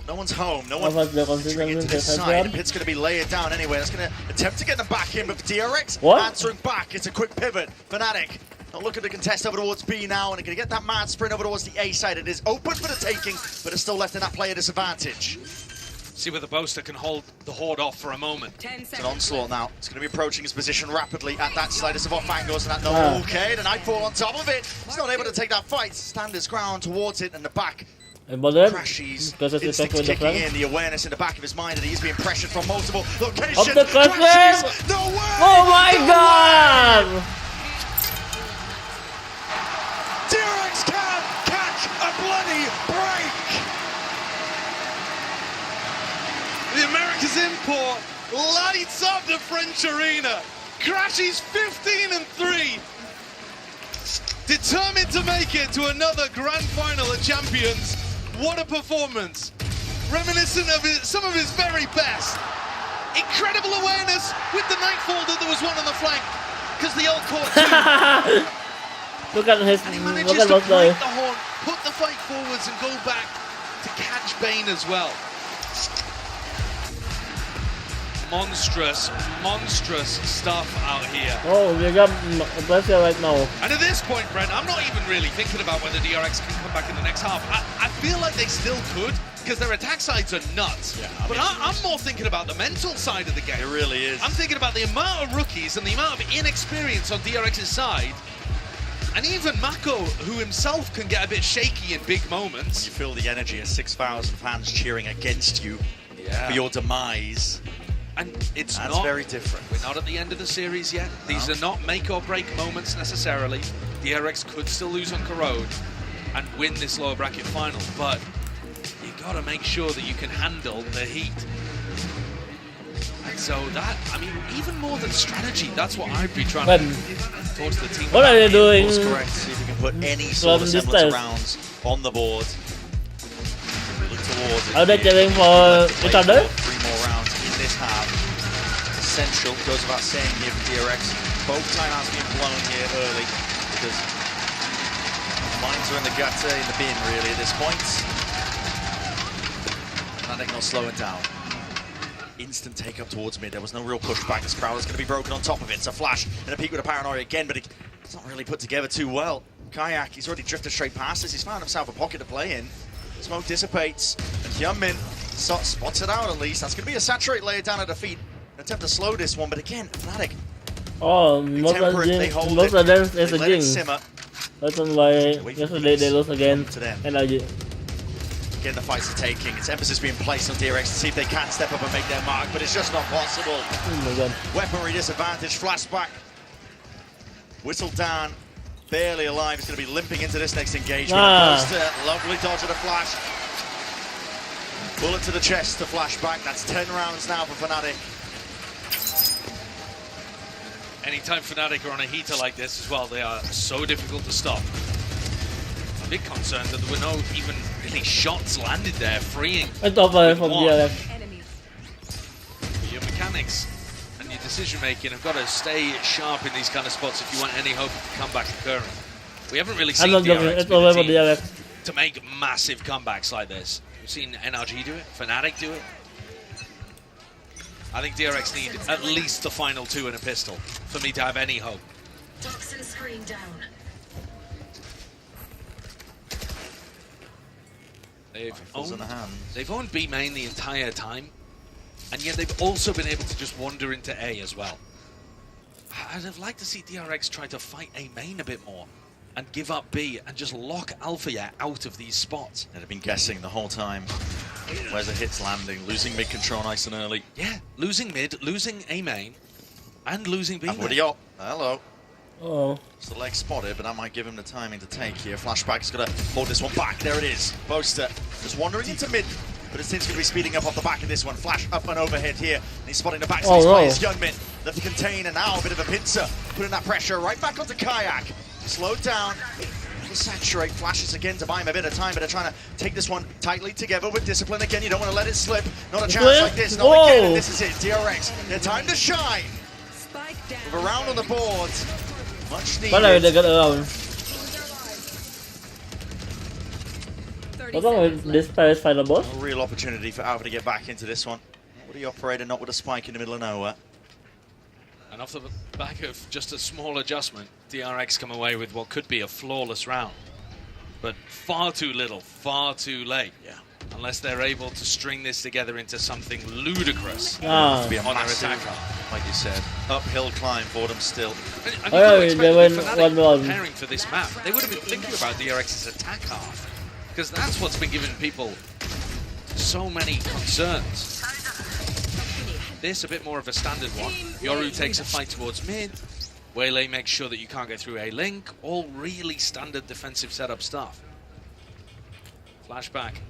No one's home. No one's entering into this side. The pit's going to be layered down anyway. That's going to attempt to get them back in, but DRX answering back. It's a quick pivot. Fnatic not looking to contest over towards B now, and they're going to get that mad sprint over towards the A side. It is open for the taking, but it's still left in that player disadvantage. See whether Boaster can hold the Horde off for a moment. It's an onslaught now. It's going to be approaching his position rapidly at that side. It's off angles, and that okay. The Nightfall on top of it. He's not able to take that fight. Stand his ground towards it in the back. Crashes, instincts kicking in, the awareness in the back of his mind that he's being pressured from multiple locations. Crashes! No way! Oh my god! DRX can catch a bloody break! The America's import lights up the French arena. Crashes 15-3. Determined to make it to another grand final at Champions. What a performance. Reminiscent of some of his very best. Incredible awareness with the Nightfall that there was one on the flank. Because the ult caught two. Look at his, and he manages to break the horn, put the fight forwards and go back to catch Bane as well. Monstrous, monstrous stuff out here. Oh, we got pressure right now. And at this point, Brent, I'm not even really thinking about whether DRX can come back in the next half. I feel like they still could, because their attack sides are nuts. Yeah, but I'm more thinking about the mental side of the game. It really is. I'm thinking about the amount of rookies and the amount of inexperience on DRX's side. And even Mako, who himself can get a bit shaky in big moments. When you feel the energy of 6,000 fans cheering against you for your demise. And it's That's not very different. We're not at the end of the series yet. These are not make or break moments necessarily. DRX could still lose on Corrode and win this lower bracket final, but you gotta make sure that you can handle the heat. So that, I mean, even more than strategy, that's what I'd be trying to talk to the team. What are they doing? That's correct. See if we can put any sort of semblance of rounds on the board. Look towards it. Are they getting for each other? 3 more rounds in this half. Essential, goes without saying here for DRX. Both timeouts being blown here early because mines are in the gutter, in the bin really at this point. Fnatic not slowing down. Instant take up towards mid. There was no real pushback. This crowd is going to be broken on top of it. It's a flash and a peek with a paranoia again, but it's not really put together too well. Kayak, he's already drifted straight past this. He's found himself a pocket to play in. Smoke dissipates, and Hyunmin spots it out at least. That's going to be a saturate layer down at the feet. An attempt to slow this one, but again, Fnatic. Oh, most of them is a Jing. Simmer. That's why yesterday they lost again. Energy. Again, the fights are taking. Its emphasis being placed on DRX to see if they can step up and make their mark, but it's just not possible. Oh my god. Weaponry disadvantage, flashback. Whistled down, barely alive. He's going to be limping into this next engagement. Lovely dodge of the flash. Bullet to the chest to flashback. That's 10 rounds now for Fnatic. Anytime Fnatic are on a heater like this as well, they are so difficult to stop. A big concern that there were no even really shots landed there, freeing It's over from DRX. Your mechanics and your decision making have got to stay sharp in these kind of spots if you want any hope of the comeback occurring. We haven't really seen DRX to make massive comebacks like this. We've seen NRG do it, Fnatic do it. I think DRX need at least the final 2 in a pistol for me to have any hope. Toxin screen down. They've owned B main the entire time, and yet they've also been able to just wander into A as well. I'd have liked to see DRX try to fight A main a bit more and give up B and just lock Alpha out of these spots. They've been guessing the whole time. Where's the hits landing? Losing mid control nice and early. Yeah, losing mid, losing A main, and losing B main. Hello. Oh. It's the leg spotted, but that might give him the timing to take here. Flashback is going to hold this one back. There it is. Boaster just wandering into mid, but his team's going to be speeding up off the back of this one. Flash up and overhead here, and he's spotting the back of his players. Youngmin left to contain, and now a bit of a pincer, putting that pressure right back onto Kayak. Slowed down. Saturate flashes again to buy him a bit of time, but they're trying to take this one tightly together with discipline again. You don't want to let it slip. Not a chance like this. Not again. And this is it. DRX. Their time to shine. With a round on the board. Much needed. They got around. This Paris final boss. A real opportunity for Alpha to get back into this one. What are you operating? Not with a spike in the middle of nowhere. And off the back of just a small adjustment, DRX come away with what could be a flawless round. But far too little, far too late. Yeah. Unless they're able to string this together into something ludicrous on their attack, like you said. Uphill climb for them still. They went 1-1. Preparing for this map, they would have been thinking about DRX's attack half. Because that's what's been giving people so many concerns. This a bit more of a standard one. Yoru takes a fight towards mid. Waylay makes sure that you can't get through a link. All really standard defensive setup stuff. Flashback.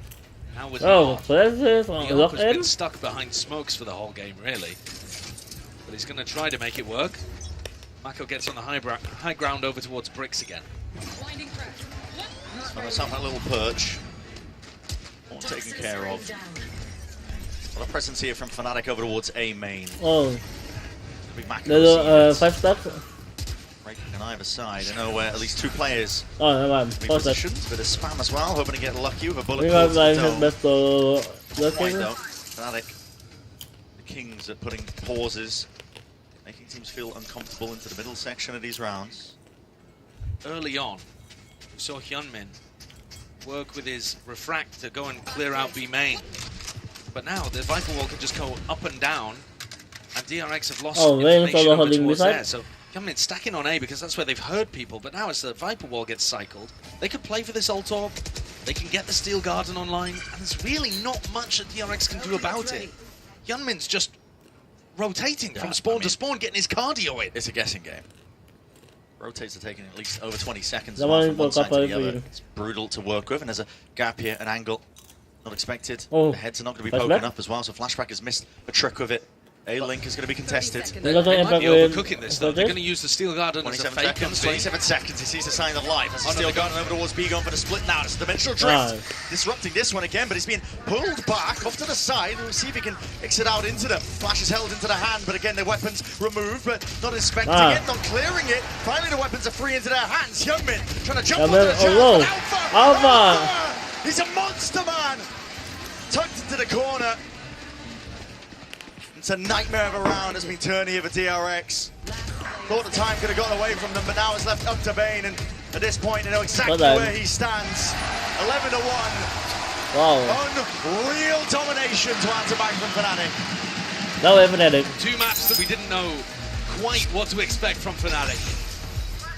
Now with York has been stuck behind smokes for the whole game, really. But he's going to try to make it work. Mako gets on the high ground over towards Bricks again. Found himself that little perch. All taken care of. Well, a presence here from Fnatic over towards A main. Oh. There's 5 stacks. Breaking on either side. I know at least 2 players. Oh, never mind. Bit of spam as well, hoping to get lucky with a bullet. Fnatic, the kings at putting pauses, making teams feel uncomfortable into the middle section of these rounds. Early on, we saw Hyunmin work with his refract to go and clear out B main. But now the Viper Wall can just go up and down, and DRX have lost information over towards there. So Hyunmin stacking on A because that's where they've heard people. But now as the Viper Wall gets cycled, they could play for this ult orb. They can get the Steel Garden online, and there's really not much that DRX can do about it. Hyunmin's just rotating from spawn to spawn, getting his cardio in. It's a guessing game. Rotates are taking at least over 20 seconds from one side to the other. It's brutal to work with, and there's a gap here, an angle. Not expected. The heads are not going to be poking up as well, so Flashback has missed a trick with it. A-Link is going to be contested. They might be overcooking this though. They're going to use the Steel Garden as a 27 fake seconds, 27 seconds, he sees a sign of life. As the Steel Garden over towards B going for the split now. It's the Dimensional Drift. Disrupting this one again, but he's being pulled back off to the side. We'll see if he can exit out into them. Flash is held into the hand, but again, their weapons removed, but not inspecting it, not clearing it. Finally, the weapons are free into their hands. Youngmin trying to jump onto the jump. Alpha! He's a monster, man! Tucked into the corner. It's a nightmare of a round has been turned here for DRX. Thought the time could have gotten away from them, but now it's left up to Bane, and at this point, they know exactly where he stands. 11-1. Wow. Unreal domination to answer back from Fnatic. No way, Fnatic. 2 maps that we didn't know quite what to expect from Fnatic.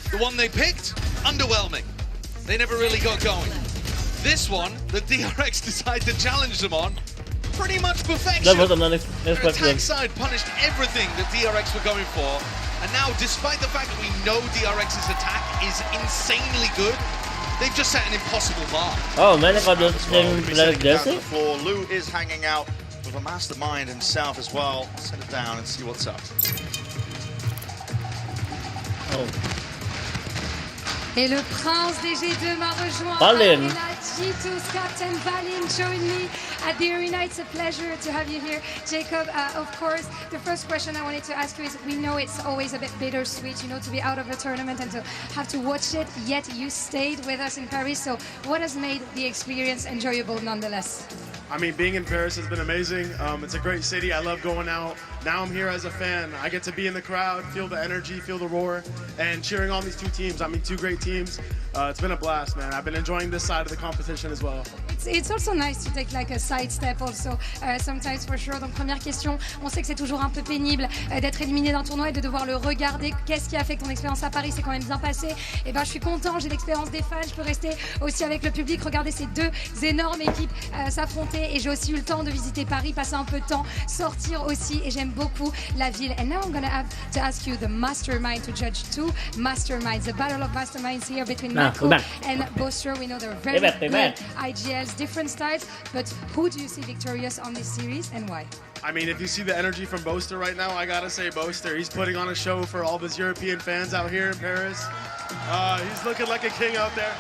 The one they picked, underwhelming. They never really got going. This one, the DRX decided to challenge them on, pretty much perfection. That was Their attack side punished everything that DRX were going for, and now, despite the fact that we know DRX's attack is insanely good, they've just set an impossible bar. Oh man, I got this thing Fnatic jersey. Lou is hanging out with a mastermind himself as well. Set it down and see what's up. Et le prince des G2 m'a rejoint. Valin. G2's captain Valin joined me at the arena. It's a pleasure to have you here. Jacob, of course, the first question I wanted to ask you is, we know it's always a bit bittersweet, you know, to be out of a tournament and to have to watch it, yet you stayed with us in Paris. So what has made the experience enjoyable nonetheless? I mean, being in Paris has been amazing. It's a great city. I love going out. Now I'm here as a fan. I get to be in the crowd, feel the energy, feel the roar, and cheering on these 2 teams. I mean, 2 great teams. It's been a blast, man. I've been enjoying this side of the competition as well. It's also nice to take like a side step also, sometimes for sure. Donc première question, on sait que c'est toujours un peu pénible d'être éliminé d'un tournoi et de devoir le regarder. Qu'est-ce qui a fait que ton expérience à Paris s'est quand même bien passée? Et ben je suis content, j'ai l'expérience des fans, je peux rester aussi avec le public, regarder ces 2 énormes équipes s'affronter, et j'ai aussi eu le temps de visiter Paris, passer un peu de temps, sortir aussi, et j'aime beaucoup la ville. And now I'm gonna have to ask you the mastermind to judge 2 masterminds, the battle of masterminds here between Mako and Boaster. We know they're very good IGLs, different styles, but who do you see victorious on this series and why? I mean, if you see the energy from Boaster right now, I gotta say Boaster. He's putting on a show for all of his European fans out here in Paris. He's looking like a king out there.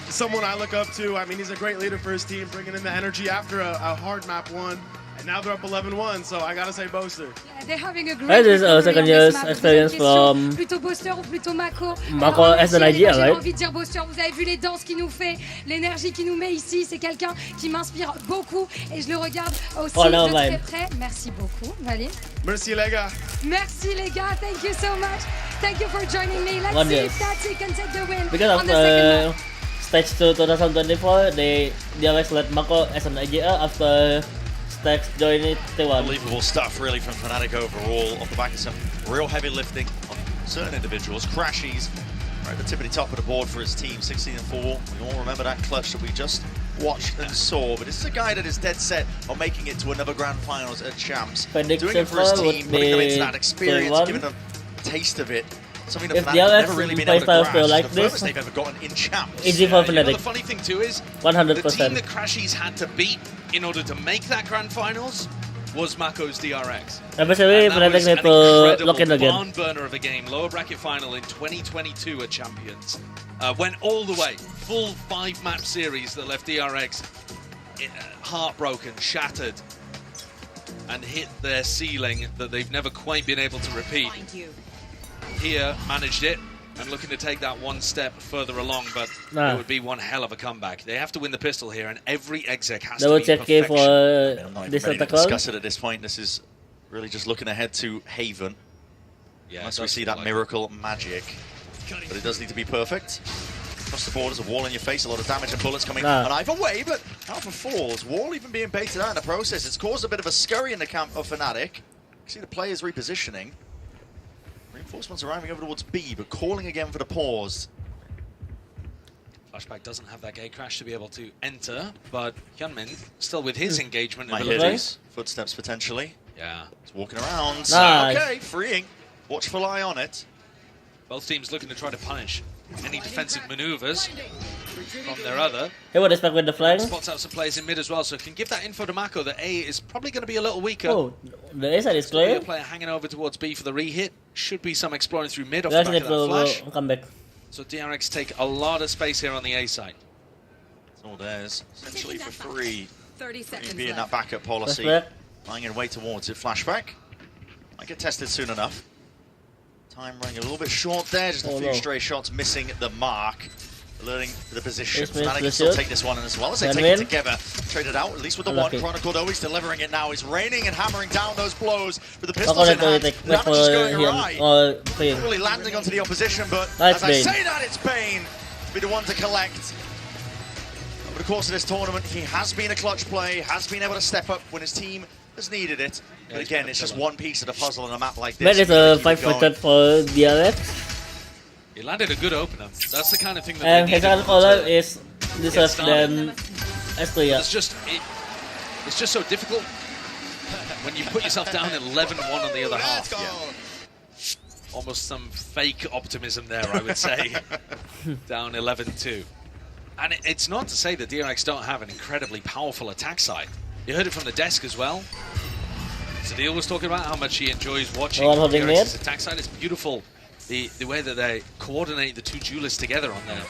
Someone I look up to. I mean, he's a great leader for his team, bringing in the energy after a hard map 1. And now they're up 11-1, so I gotta say Boaster. Yeah, they're having a great second year's experience from plutôt Boaster ou plutôt Mako. Mako as an idea, J'ai right? envie de dire Boaster, vous avez vu les danses qu'il nous fait, l'énergie qu'il nous met ici, c'est quelqu'un qui m'inspire beaucoup et je le regarde aussi de très près. Merci beaucoup, Valine. Merci les gars. Merci les gars, thank you so much. Thank you for joining me. Let's see if Tati can take the win because on the second map. Stage 2 2024, they DRX let Mako as an idea after Stacks joined it. Unbelievable stuff, really, from Fnatic overall, off the back of some real heavy lifting on certain individuals. Crashies right at the tippity top of the board for his team, 16-4. We all remember that clutch that we just watched and saw, but this is a guy that is dead set on making it to another grand finals at Champs. Doing it for his team, putting them into that experience, giving them a taste of it. Something that Fnatic have never really been able to grasp. Like the furthest they've ever gotten in Champs. Easy for Fnatic. You know, the funny thing too is, 100%. the team that Crashies had to beat in order to make that grand finals was Mako's DRX. Especially Fnatic need to lock in again. Barn burner of a game, lower bracket final in 2022 at Champions. Went all the way, full 5-map series that left DRX heartbroken, shattered, and hit their ceiling that they've never quite been able to repeat. Here, managed it, and looking to take that 1 step further along, but it would be one hell of a comeback. They have to win the pistol here, and every exec has to be perfection. I'm not even ready to discuss it at this point. This is really just looking ahead to Haven. Yeah, unless we see that miracle magic. But it does need to be perfect. Across the board, there's a wall in your face, a lot of damage and bullets coming on either way, but Alpha falls. Wall even being baited out in the process. It's caused a bit of a scurry in the camp of Fnatic. You see the players repositioning. Reinforcements arriving over towards B, but calling again for the pause. Flashback doesn't have that gate crash to be able to enter, but Hyunmin still with his engagement Might abilities. Footsteps potentially. Yeah. He's walking around. Nice. Okay, freeing. Watchful eye on it. Both teams looking to try to punish any defensive maneuvers. from their other. He would expect with the flank. Spots out some players in mid as well, so can give that info to Mako that A is probably going to be a little weaker. Oh, the A side is clear. Player hanging over towards B for the re-hit. Should be some exploring through mid off the back of that flash. Come back. So DRX take a lot of space here on the A side. It's all theirs, essentially for free. 30 seconds Being left. that backup policy, lying in way towards it. Flashback might get tested soon enough. Time running a little bit short there, just a few stray shots missing the mark. Alerting the position. Fnatic can still take this one, and as well as they take it together, traded out, at least with the one. Chronicle though, he's delivering it now. He's raining and hammering down those blows with the pistols in hand. Damage is going awry. Not really landing onto the opposition, but as I say that, it's Bane to be the one to collect. Over the course of this tournament, he has been a clutch play, has been able to step up when his team has needed it. But again, it's just one piece of the puzzle on a map like this. That is a 5-footed for DRX. He landed a good opener. That's the kind of thing that and his other color is deserved than Astria. It's just so difficult when you put yourself down 11-1 on the other half. Yeah. Almost some fake optimism there, I would say. Down 11-2. And it's not to say that DRX don't have an incredibly powerful attack side. You heard it from the desk as well. Sadil was talking about how much he enjoys watching DRX's attack side. It's beautiful. The way that they coordinate the two duelists together on their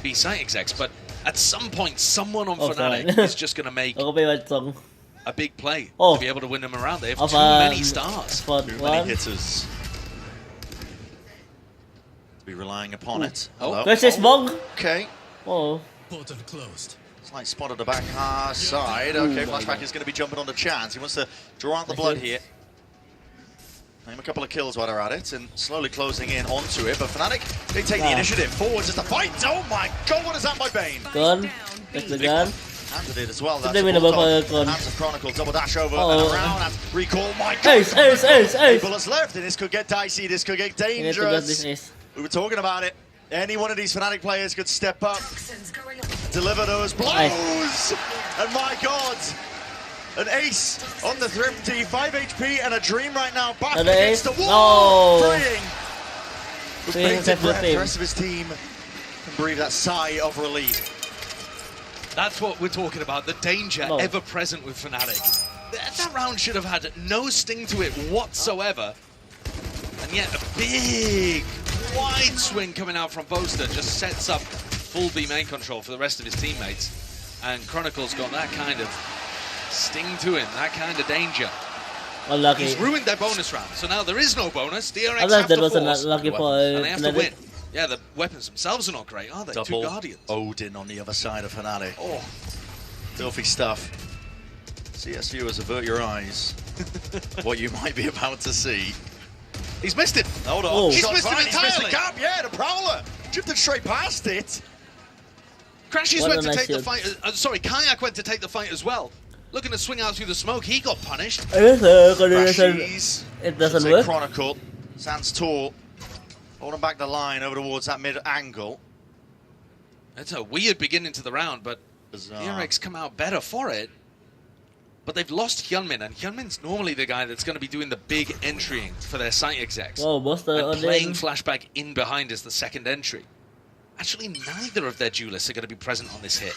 B site execs, but at some point, someone on Fnatic is just going to make a big play to be able to win them around. They have too many stars. Too many hitters. To be relying upon it. Okay. Oh. Portal closed. Slight spot at the back side. Okay, Flashback is going to be jumping on the chance. He wants to draw out the blood here. Name a couple of kills while they're at it, and slowly closing in onto it. But Fnatic, they take the initiative. Forwards is the fight. Oh my god, what is that by Bane? Gun. That's the gun. Handed it as well. That's hands of Chronicle. Double dash over and around. And recall. My god. Ace. Bullets left, and this could get dicey. This could get dangerous. We were talking about it. Any one of these Fnatic players could step up, deliver those blows. And my god. An ace on the Thrifty, 5 HP and a dream right now, back against the wall, freeing. With bated breath, the rest of his team can breathe that sigh of relief. That's what we're talking about, the danger ever present with Fnatic. That round should have had no sting to it whatsoever, and yet a big, wide swing coming out from Boaster just sets up full B main control for the rest of his teammates, and Chronicle's got that kind of sting to him, that kind of danger. Unlucky. He's ruined their bonus round, so now there is no bonus. DRX have to force, and they have to win. Yeah, the weapons themselves are not great, are they? Double Two Guardians. Odin on the other side of Fnatic. Oh, filthy stuff. CS viewers, avert your eyes. What you might be about to see. He's missed it. Hold on. He's missed it entirely. He's missed the gap. Yeah, the Prowler. Drifted straight past it. Crashes went to take the fight. Sorry, Kayak went to take the fight as well. Looking to swing out through the smoke, he got punished. It doesn't work. Chronicle stands tall, holding back the line over towards that mid angle. It's a weird beginning to the round, but DRX come out better for it. But they've lost Hyunmin, and Hyunmin's normally the guy that's going to be doing the big entrying for their site execs. And playing Flashback in behind as the second entry. Actually, neither of their duelists are going to be present on this hit.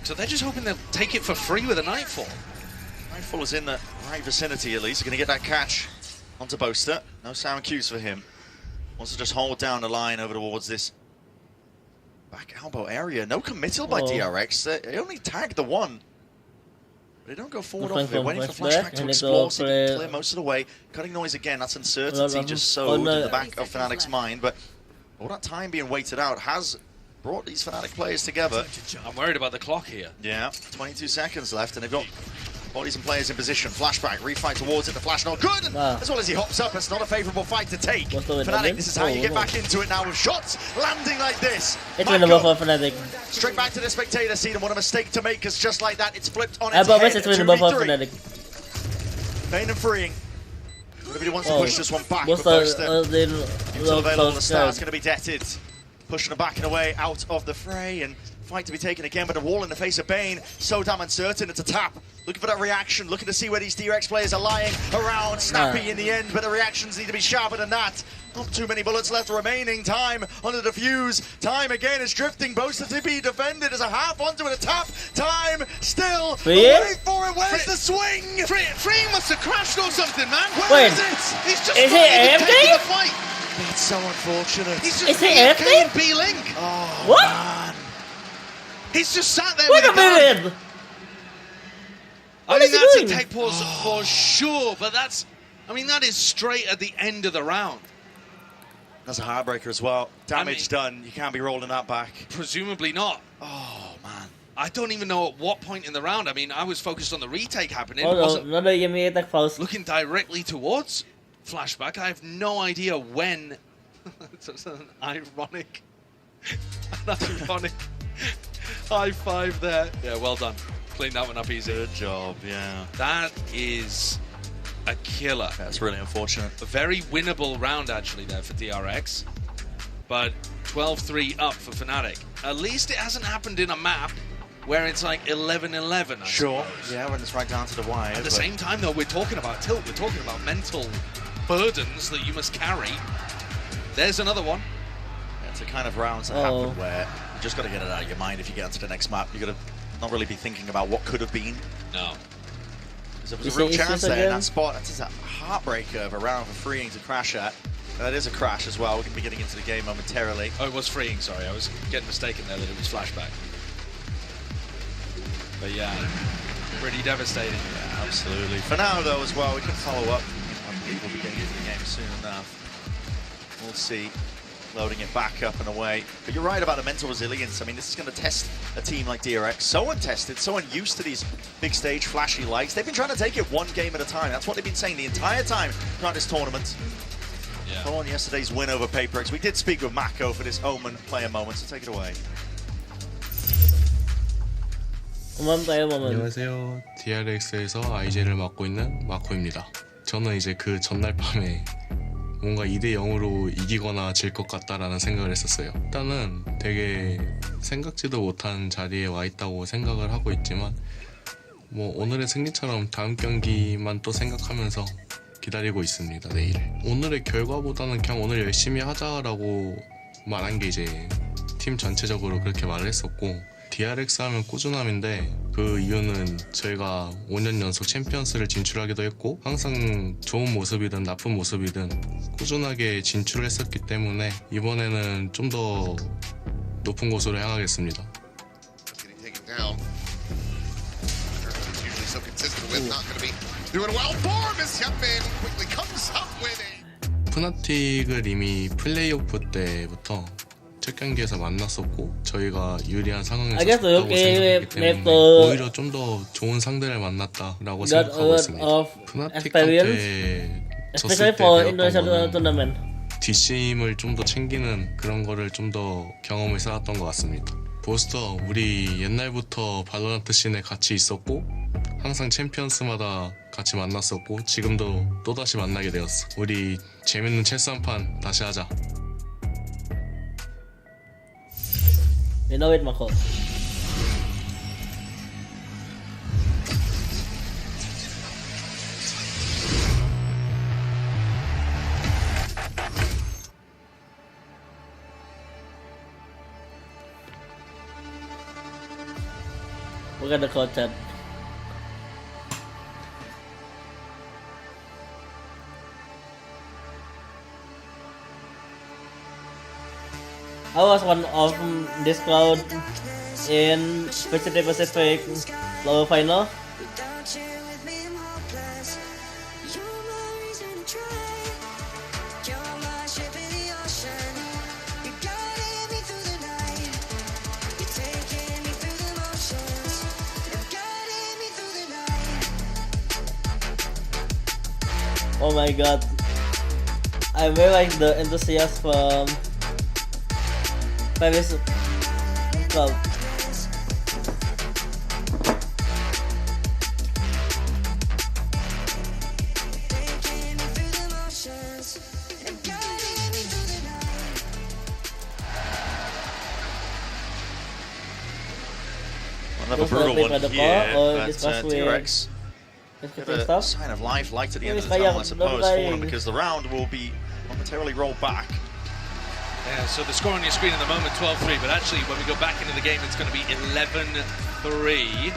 So they're just hoping they'll take it for free with a Nightfall. Nightfall is in the right vicinity at least. They're going to get that catch onto Boaster. No sound cues for him. Wants to just hold down the line over towards this back elbow area. No committal by DRX. They only tag the one. But they don't go forward off of it. Waiting for Flashback to explore, so they can clear most of the way. Cutting noise again. That's uncertainty just sowed in the back of Fnatic's mind. But all that time being waited out has brought these Fnatic players together. I'm worried about the clock here. Yeah, 22 seconds left, and they've got bodies and players in position. Flashback, refight towards it, the flash not good! As well as he hops up, it's not a favourable fight to take. Fnatic, this is how you get back into it now with shots landing like this. It's winnable for Fnatic. Straight back to the spectator seat, and what a mistake to make, because just like that, it's flipped on its head. It's winnable for Fnatic. Bane and freeing. Nobody wants to push this one back, but Boaster, available on the start, is going to be deaded. Pushing them back and away out of the fray, and fight to be taken again, but a wall in the face of Bane, so damn uncertain. It's a tap. Looking for that reaction, looking to see where these DRX players are lying around. Snappy in the end, but the reactions need to be sharper than that. Not too many bullets left remaining. Time on the defuse. Time again is drifting. Both to be defended as a half onto it. A tap. Time still. Wait for it. Where's the swing? Free must have crashed or something, man. Where is it? He's just is it AFK? The fight. It's so unfortunate. He's just is it AFK? B-Link. Oh, what? Man. He's just sat there Wait with a minute. I mean, that's a tech pause for sure, but that's, I mean, that is straight at the end of the round. That's a heartbreaker as well. Damage done. You can't be rolling that back. Presumably not. Oh, man. I don't even know at what point in the round. I mean, I was focused on the retake happening. Another Yumi attack pause. Looking directly towards Flashback. I have no idea when. It's an ironic high five there. Yeah, well done. Clean that one up easy. Good job, yeah. That is a killer. That's really unfortunate. A very winnable round, actually, there for DRX. But 12-3 up for Fnatic. At least it hasn't happened in a map where it's like 11-11, Sure. suppose. Yeah, when it's right down to the wire. At the same time, though, we're talking about tilt. We're talking about mental burdens that you must carry. There's another one. Yeah, it's the kind of rounds that happen where you just got to get it out of your mind if you get onto the next map. You got to not really be thinking about what could have been. No. Because there was a real chance there in that spot. That's a heartbreaker of a round for freeing to crash at. That is a crash as well. We're going to be getting into the game momentarily. Oh, it was freeing, sorry. I was getting mistaken there that it was Flashback. But yeah, pretty devastating. Yeah, absolutely. For now, though, as well, we can follow up. I believe we'll be getting into the game soon enough. We'll see. Loading it back up and away. But you're right about the mental resilience. I mean, this is going to test a team like DRX. So untested, so unused to these big stage flashy lights. They've been trying to take it one game at a time. That's what they've been saying the entire time throughout this tournament. Yeah. Following yesterday's win over PaperX, we did speak with Mako for this Omen player moment, so take it away. 안녕하세요. DRX에서 IJ를 맡고 있는 마코입니다. 저는 이제 그 전날 밤에 뭔가 2대0으로 이기거나 질 것 같다라는 생각을 했었어요. 일단은 되게 생각지도 못한 자리에 와 있다고 생각을 하고 있지만 뭐 오늘의 승리처럼 다음 경기만 또 생각하면서 기다리고 있습니다. 내일. 오늘의 결과보다는 그냥 오늘 열심히 하자라고 말한 게 이제 팀 전체적으로 그렇게 말을 했었고 DRX 하면 꾸준함인데 그 이유는 저희가 5년 연속 챔피언스를 진출하기도 했고 항상 좋은 모습이든 나쁜 모습이든 꾸준하게 진출을 했었기 때문에 이번에는 좀 더 높은 곳으로 향하겠습니다. 푸나틱을 이미 플레이오프 때부터 첫 경기에서 만났었고 저희가 유리한 상황에서 졌다고 생각하기 때문에 오히려 좀 더 좋은 상대를 만났다라고 생각하고 있습니다. 푸나틱한테 졌을 때 배웠던 거는 뒷심을 좀 더 챙기는 그런 거를 좀 더 경험을 쌓았던 것 같습니다. 보스터 우리 옛날부터 발로란트 씬에 같이 있었고 항상 챔피언스마다 같이 만났었고 지금도 또다시 만나게 되었어. 우리 재밌는 체스 한 판 다시 하자. You know it, Mako. Look at the content. I was one of this crowd in Fnatic Pacific lower final. Oh my god, I'm very like the enthusiast from Paris Club. another brutal one here, but DRX got a sign of life light at the end of the tunnel, I suppose, for them, because the round will be momentarily rolled back. Yeah, so the score on your screen at the moment, 12-3, but actually when we go back into the game, it's going to be 11-3.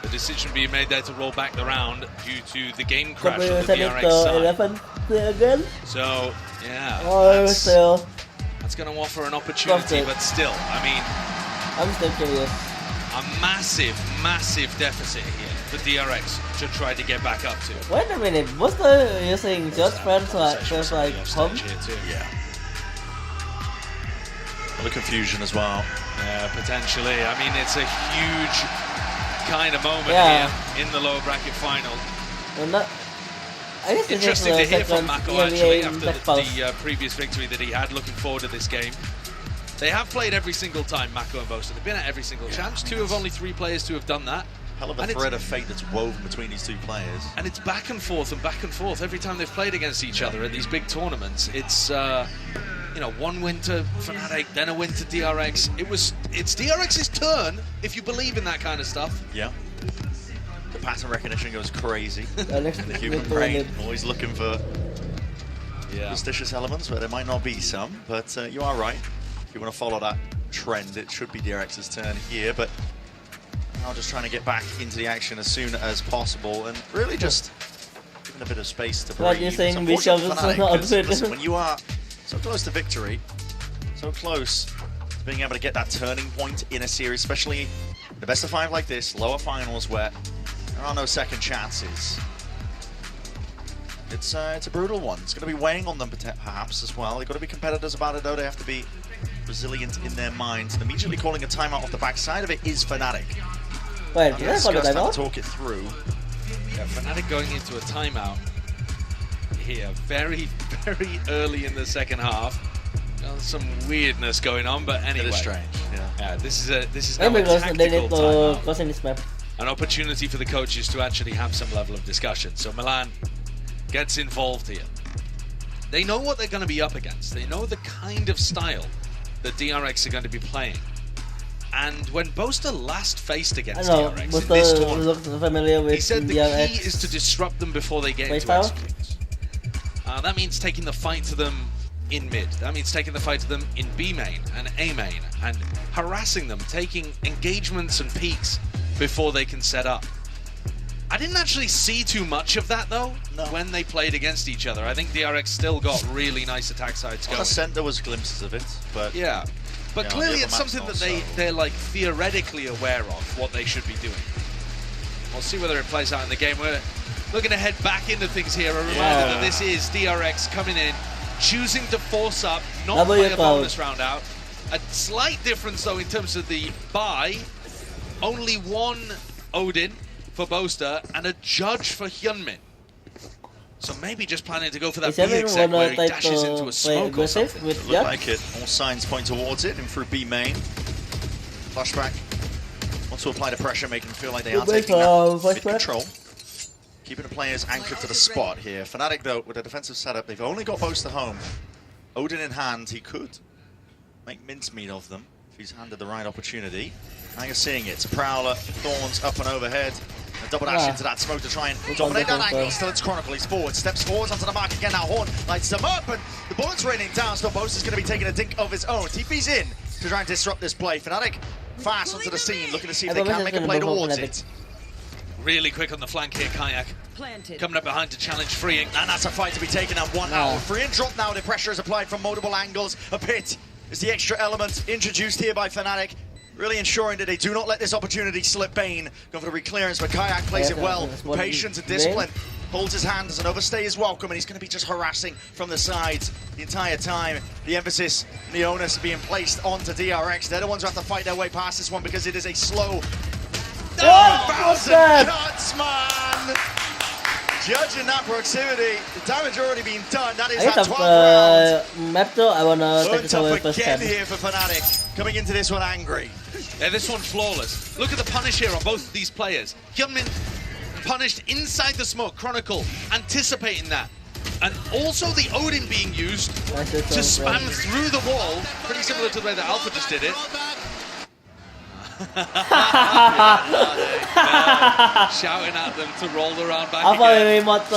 The decision being made there to roll back the round due to the game crash on the DRX side. Again? So, yeah, that's going to offer an opportunity, but still, I mean, I'm still curious. A massive, massive deficit here for DRX to try to get back up to. Wait a minute, was the using just friends like home? Yeah. A lot of confusion as well. Yeah, potentially. I mean, it's a huge kind of moment here in the lower bracket final. Interesting to hear from Mako actually after the previous victory that he had. Looking forward to this game. They have played every single time, Mako and Boaster. They've been at every single chance. Two of only 3 players to have done that. Hell of a thread of fate that's woven between these 2 players. And it's back and forth every time they've played against each other at these big tournaments. It's you know, one win to Fnatic, then a win to DRX. It's DRX's turn if you believe in that kind of stuff. Yeah. The pattern recognition goes crazy. The human brain always looking for superstitious elements where there might not be some. But you are right. If you want to follow that trend, it should be DRX's turn here. But now just trying to get back into the action as soon as possible and really just giving a bit of space to breathe. What are you saying, Bishop? Listen, when you are so close to victory, so close to being able to get that turning point in a series, especially the best of 5 like this, lower finals where there are no second chances. It's a brutal one. It's going to be weighing on them perhaps as well. They've got to be competitors about it though. They have to be resilient in their minds. And immediately calling a timeout off the backside of it is Fnatic. Wait, to talk it through. Yeah, Fnatic going into a timeout here very, very early in the second half. Some weirdness going on, but anyway. It is strange. Yeah, this is now a tactical timeout. An opportunity for the coaches to actually have some level of discussion. So Milan gets involved here. They know what they're going to be up against. They know the kind of style that DRX are going to be playing. And when Boaster last faced against DRX in this tournament, he said the key is to disrupt them before they get into exploits. That means taking the fight to them in mid. That means taking the fight to them in B main and A main and harassing them, taking engagements and peaks before they can set up. I didn't actually see too much of that though when they played against each other. I think DRX still got really nice attack sides going. On the center there was glimpses of it, but yeah. But clearly it's something that they're like theoretically aware of what they should be doing. We'll see whether it plays out in the game. We're looking to head back into things here. A reminder that this is DRX coming in, choosing to force up, not play a bonus round out. A slight difference though in terms of the buy. Only 1 Odin for Boaster and a Judge for Hyunmin. So maybe just planning to go for that B exec where he dashes into a smoke or something. It looked like it. All signs point towards it and through B main. Flashback. Want to apply the pressure, making them feel like they are taking that mid control. Keeping the players anchored to the spot here. Fnatic though, with a defensive setup, they've only got Boaster home. Odin in hand, he could make mincemeat of them if he's handed the right opportunity. Now you're seeing it. Prowler, Thorns up and overhead. A double dash into that smoke to try and dominate that angle. Still it's Chronicle. He's forward. Steps forwards onto the mark again. Now Horn lights them up. And the bullets raining down. Still Boaster's going to be taking a dink of his own. TP's in to try and disrupt this play. Fnatic fast onto the scene. Looking to see if they can make a play towards it. Really quick on the flank here, Kayak. Coming up behind to challenge Freeing. And that's a fight to be taken at 1 hour. Freeing dropped now. The pressure is applied from multiple angles. A pit is the extra element introduced here by Fnatic. Really ensuring that they do not let this opportunity slip. Bane going for the re-clearance, but Kayak plays it well. Patience and discipline. Holds his hand as an overstay is welcome, and he's going to be just harassing from the sides the entire time. The emphasis and the onus being placed onto DRX. They're the ones who have to fight their way past this one because it is a slow 1,000 cuts, man! Judging that proximity, the damage already been done. That is that 12 round. I wanna take it away first again here for Fnatic, coming into this one angry. Yeah, this one's flawless. Look at the punish here on both of these players. Hyunmin punished inside the smoke. Chronicle anticipating that. And also the Odin being used to spam through the wall. Pretty similar to the way that Alpha just did it. Shouting at them to roll around back Alpha again. remote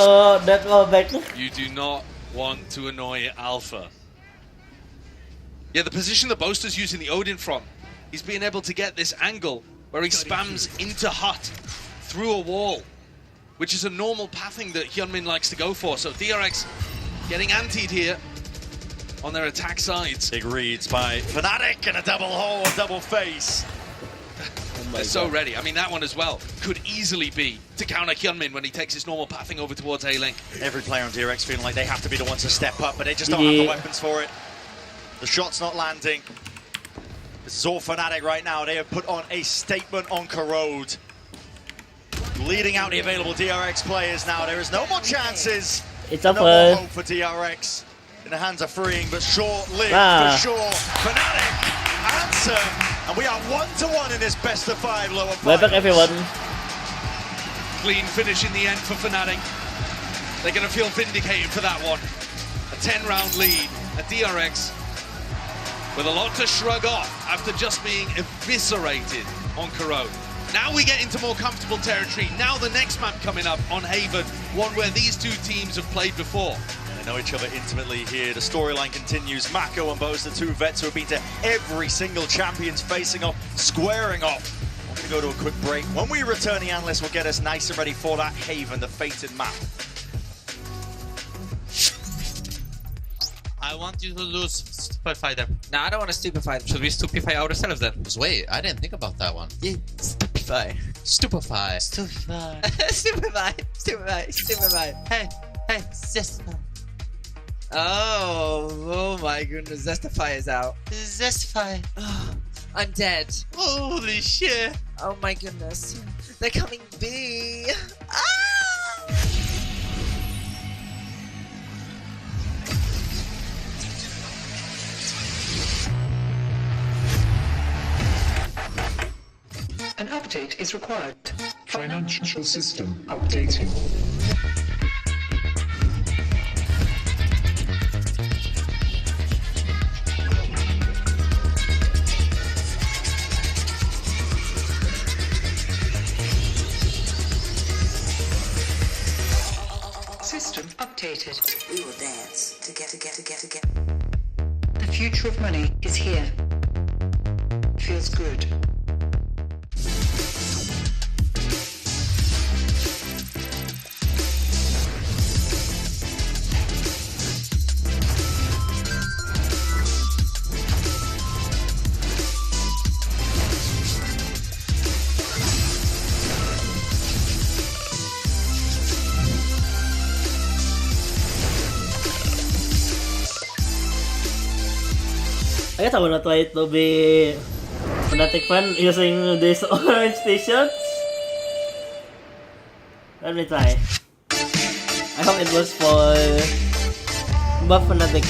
that roll back. You do not want to annoy Alpha. Yeah, the position the Boaster's using the Odin from, he's being able to get this angle where he spams into Hut through a wall, which is a normal pathing that Hyunmin likes to go for. So DRX getting antied here on their attack sides. Big reads by Fnatic and a double hole, double face. They're so ready. I mean, that one as well could easily be to counter Hyunmin when he takes his normal pathing over towards A-Link. Every player on DRX feeling like they have to be the ones to step up, but they just don't have the weapons for it. The shot's not landing. This is all Fnatic right now. They have put on a statement on Corrode. Leading out the available DRX players now. There is no more chances. It's no more hope for DRX. In the hands of freeing, but short-lived for sure. Fnatic answer, and we are 1-1 in this best of 5 lower finals. Welcome everyone. Clean finish in the end for Fnatic. They're going to feel vindicated for that one. A 10-round lead, a DRX with a lot to shrug off after just being eviscerated on Corrode. Now we get into more comfortable territory. Now the next map coming up on Haven, one where these two teams have played before. They know each other intimately here. The storyline continues. Mako and Bo's, the two vets who have been to every single Champions facing off, squaring off. We're going to go to a quick break. When we return, the analyst will get us nice and ready for that Haven, the fated map. I want you to lose, stupefy them. No, I don't want to stupefy them. Should we stupefy ourselves then? Just wait, I didn't think about that one. Yeah, stupefy. Stupefy. Stupefy. Stupefy. Stupefy. Stupefy. Hey, Zestify. Oh my goodness, Zestify is out. Zestify. Oh, I'm dead. Holy shit. Oh my goodness. They're coming B. Ah! An update is required. Financial system updating. System updated. We will dance together. The future of money is here. Feels good. I guess I wanna try to be Fnatic fan using these orange t-shirts. Let me try. I hope it was for buff Fnatic.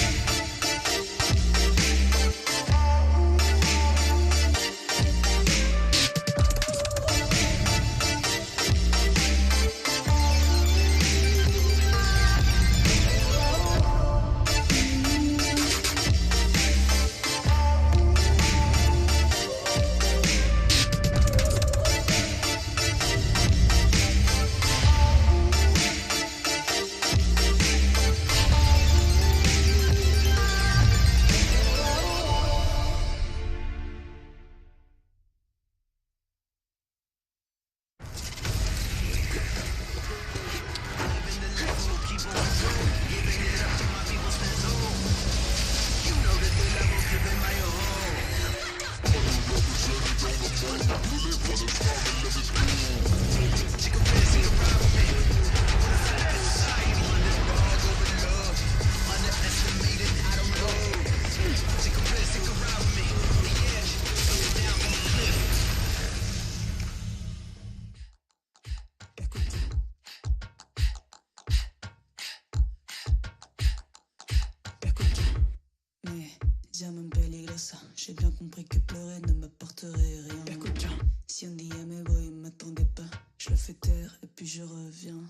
Diamant peligrosa, j'ai bien compris que pleurer ne m'apporterait rien. Écoute bien, si on dit à mes boys, m'attendez pas, je le fais taire et puis je reviens.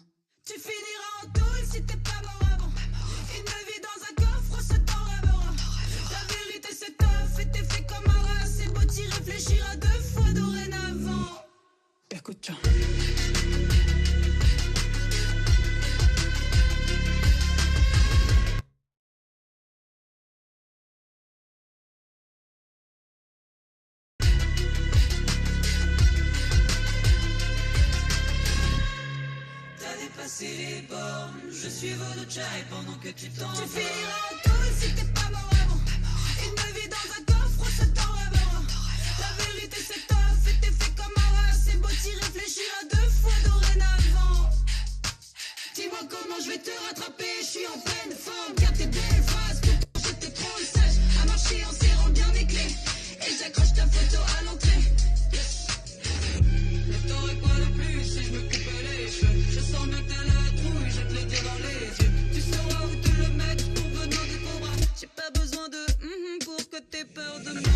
Tu finiras en tôle si t'es pas mort avant. Une vie dans un coffre, ce t'en rêvera. La vérité c'est tough et t'es fait comme un rat, c'est beau d'y réfléchir à deux fois d'oreille. Escucha. Dépassé les bornes, je suis votre chai pendant que tu t'en vas. Tu finiras en tôle si t'es pas mort avant. Une vie dans un coffre, c'est ton rêve. La vérité c'est tough et t'es fait comme un rat. C'est beau t'y réfléchir à 2 fois dorénavant. Dis-moi comment je vais te rattraper, je suis en pleine forme. Car tes belles phrases, tout ton jeu t'es trop sage. À marcher en serrant bien les clés. Et j'accroche ta photo à l'entrée. Ne t'aurais quoi de plus si je me coupais les cheveux. Je sens bien que t'as la trouille, je te le dis dans les yeux. Tu sauras où te le mettre pour venir des gros bras. J'ai pas besoin de pour que t'aies peur de moi.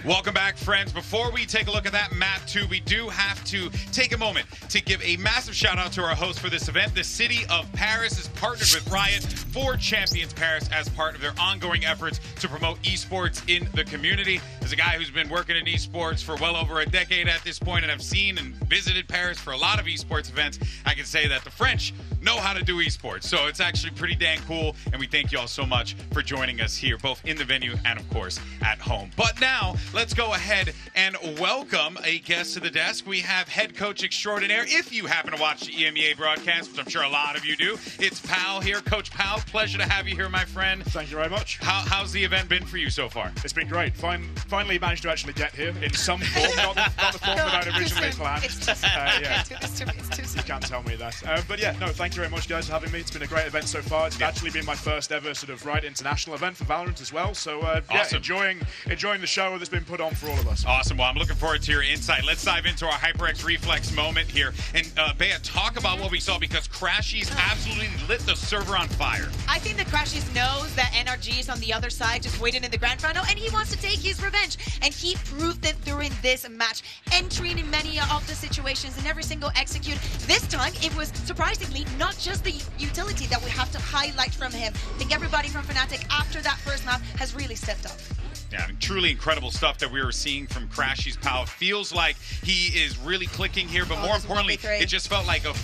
Welcome back, friends. Before we take a look at that map 2, we do have to take a moment to give a massive shout out to our host for this event. The city of Paris is partnered with Riot for Champions Paris as part of their ongoing efforts to promote esports in the community. As a guy who's been working in esports for well over a decade at this point, and I've seen and visited Paris for a lot of esports events, I can say that the French know how to do esports. So it's actually pretty dang cool, and we thank you all so much for joining us here, both in the venue and, of course, at home. But now, let's go ahead and welcome a guest to the desk. We have head coach extraordinaire, if you happen to watch the EMEA broadcast, which I'm sure a lot of you do. It's Pal here. Coach Pal, pleasure to have you here, my friend. Thank you very much. How's the event been for you so far? It's been great. Finally managed to actually get here in some form, not the form that I'd originally planned. It's too soon. Yeah. It's too soon. You can't tell me that. But yeah, no, thank you very much, guys, for having me. It's been a great event so far. It's actually been my first ever sort of international event for Valorant as well. So yeah, enjoying the show that's been put on for all of us. Awesome. Well, I'm looking forward to your insight. Let's dive into our HyperX Reflex moment here. And Bea, talk about what we saw, because Crashies absolutely lit the server on fire. I think that Crashies knows that NRG is on the other side, just waiting in the grand final, and he wants to take his revenge. And he proved it during this match, entering in many of the situations in every single execute. This time, it was surprisingly not just the utility that we have to highlight from him. I think everybody from Fnatic, after that first map, has really stepped up. Yeah, truly incredible stuff that we were seeing from Crashies Pal. Feels like he is really clicking here, but more importantly, it just felt like a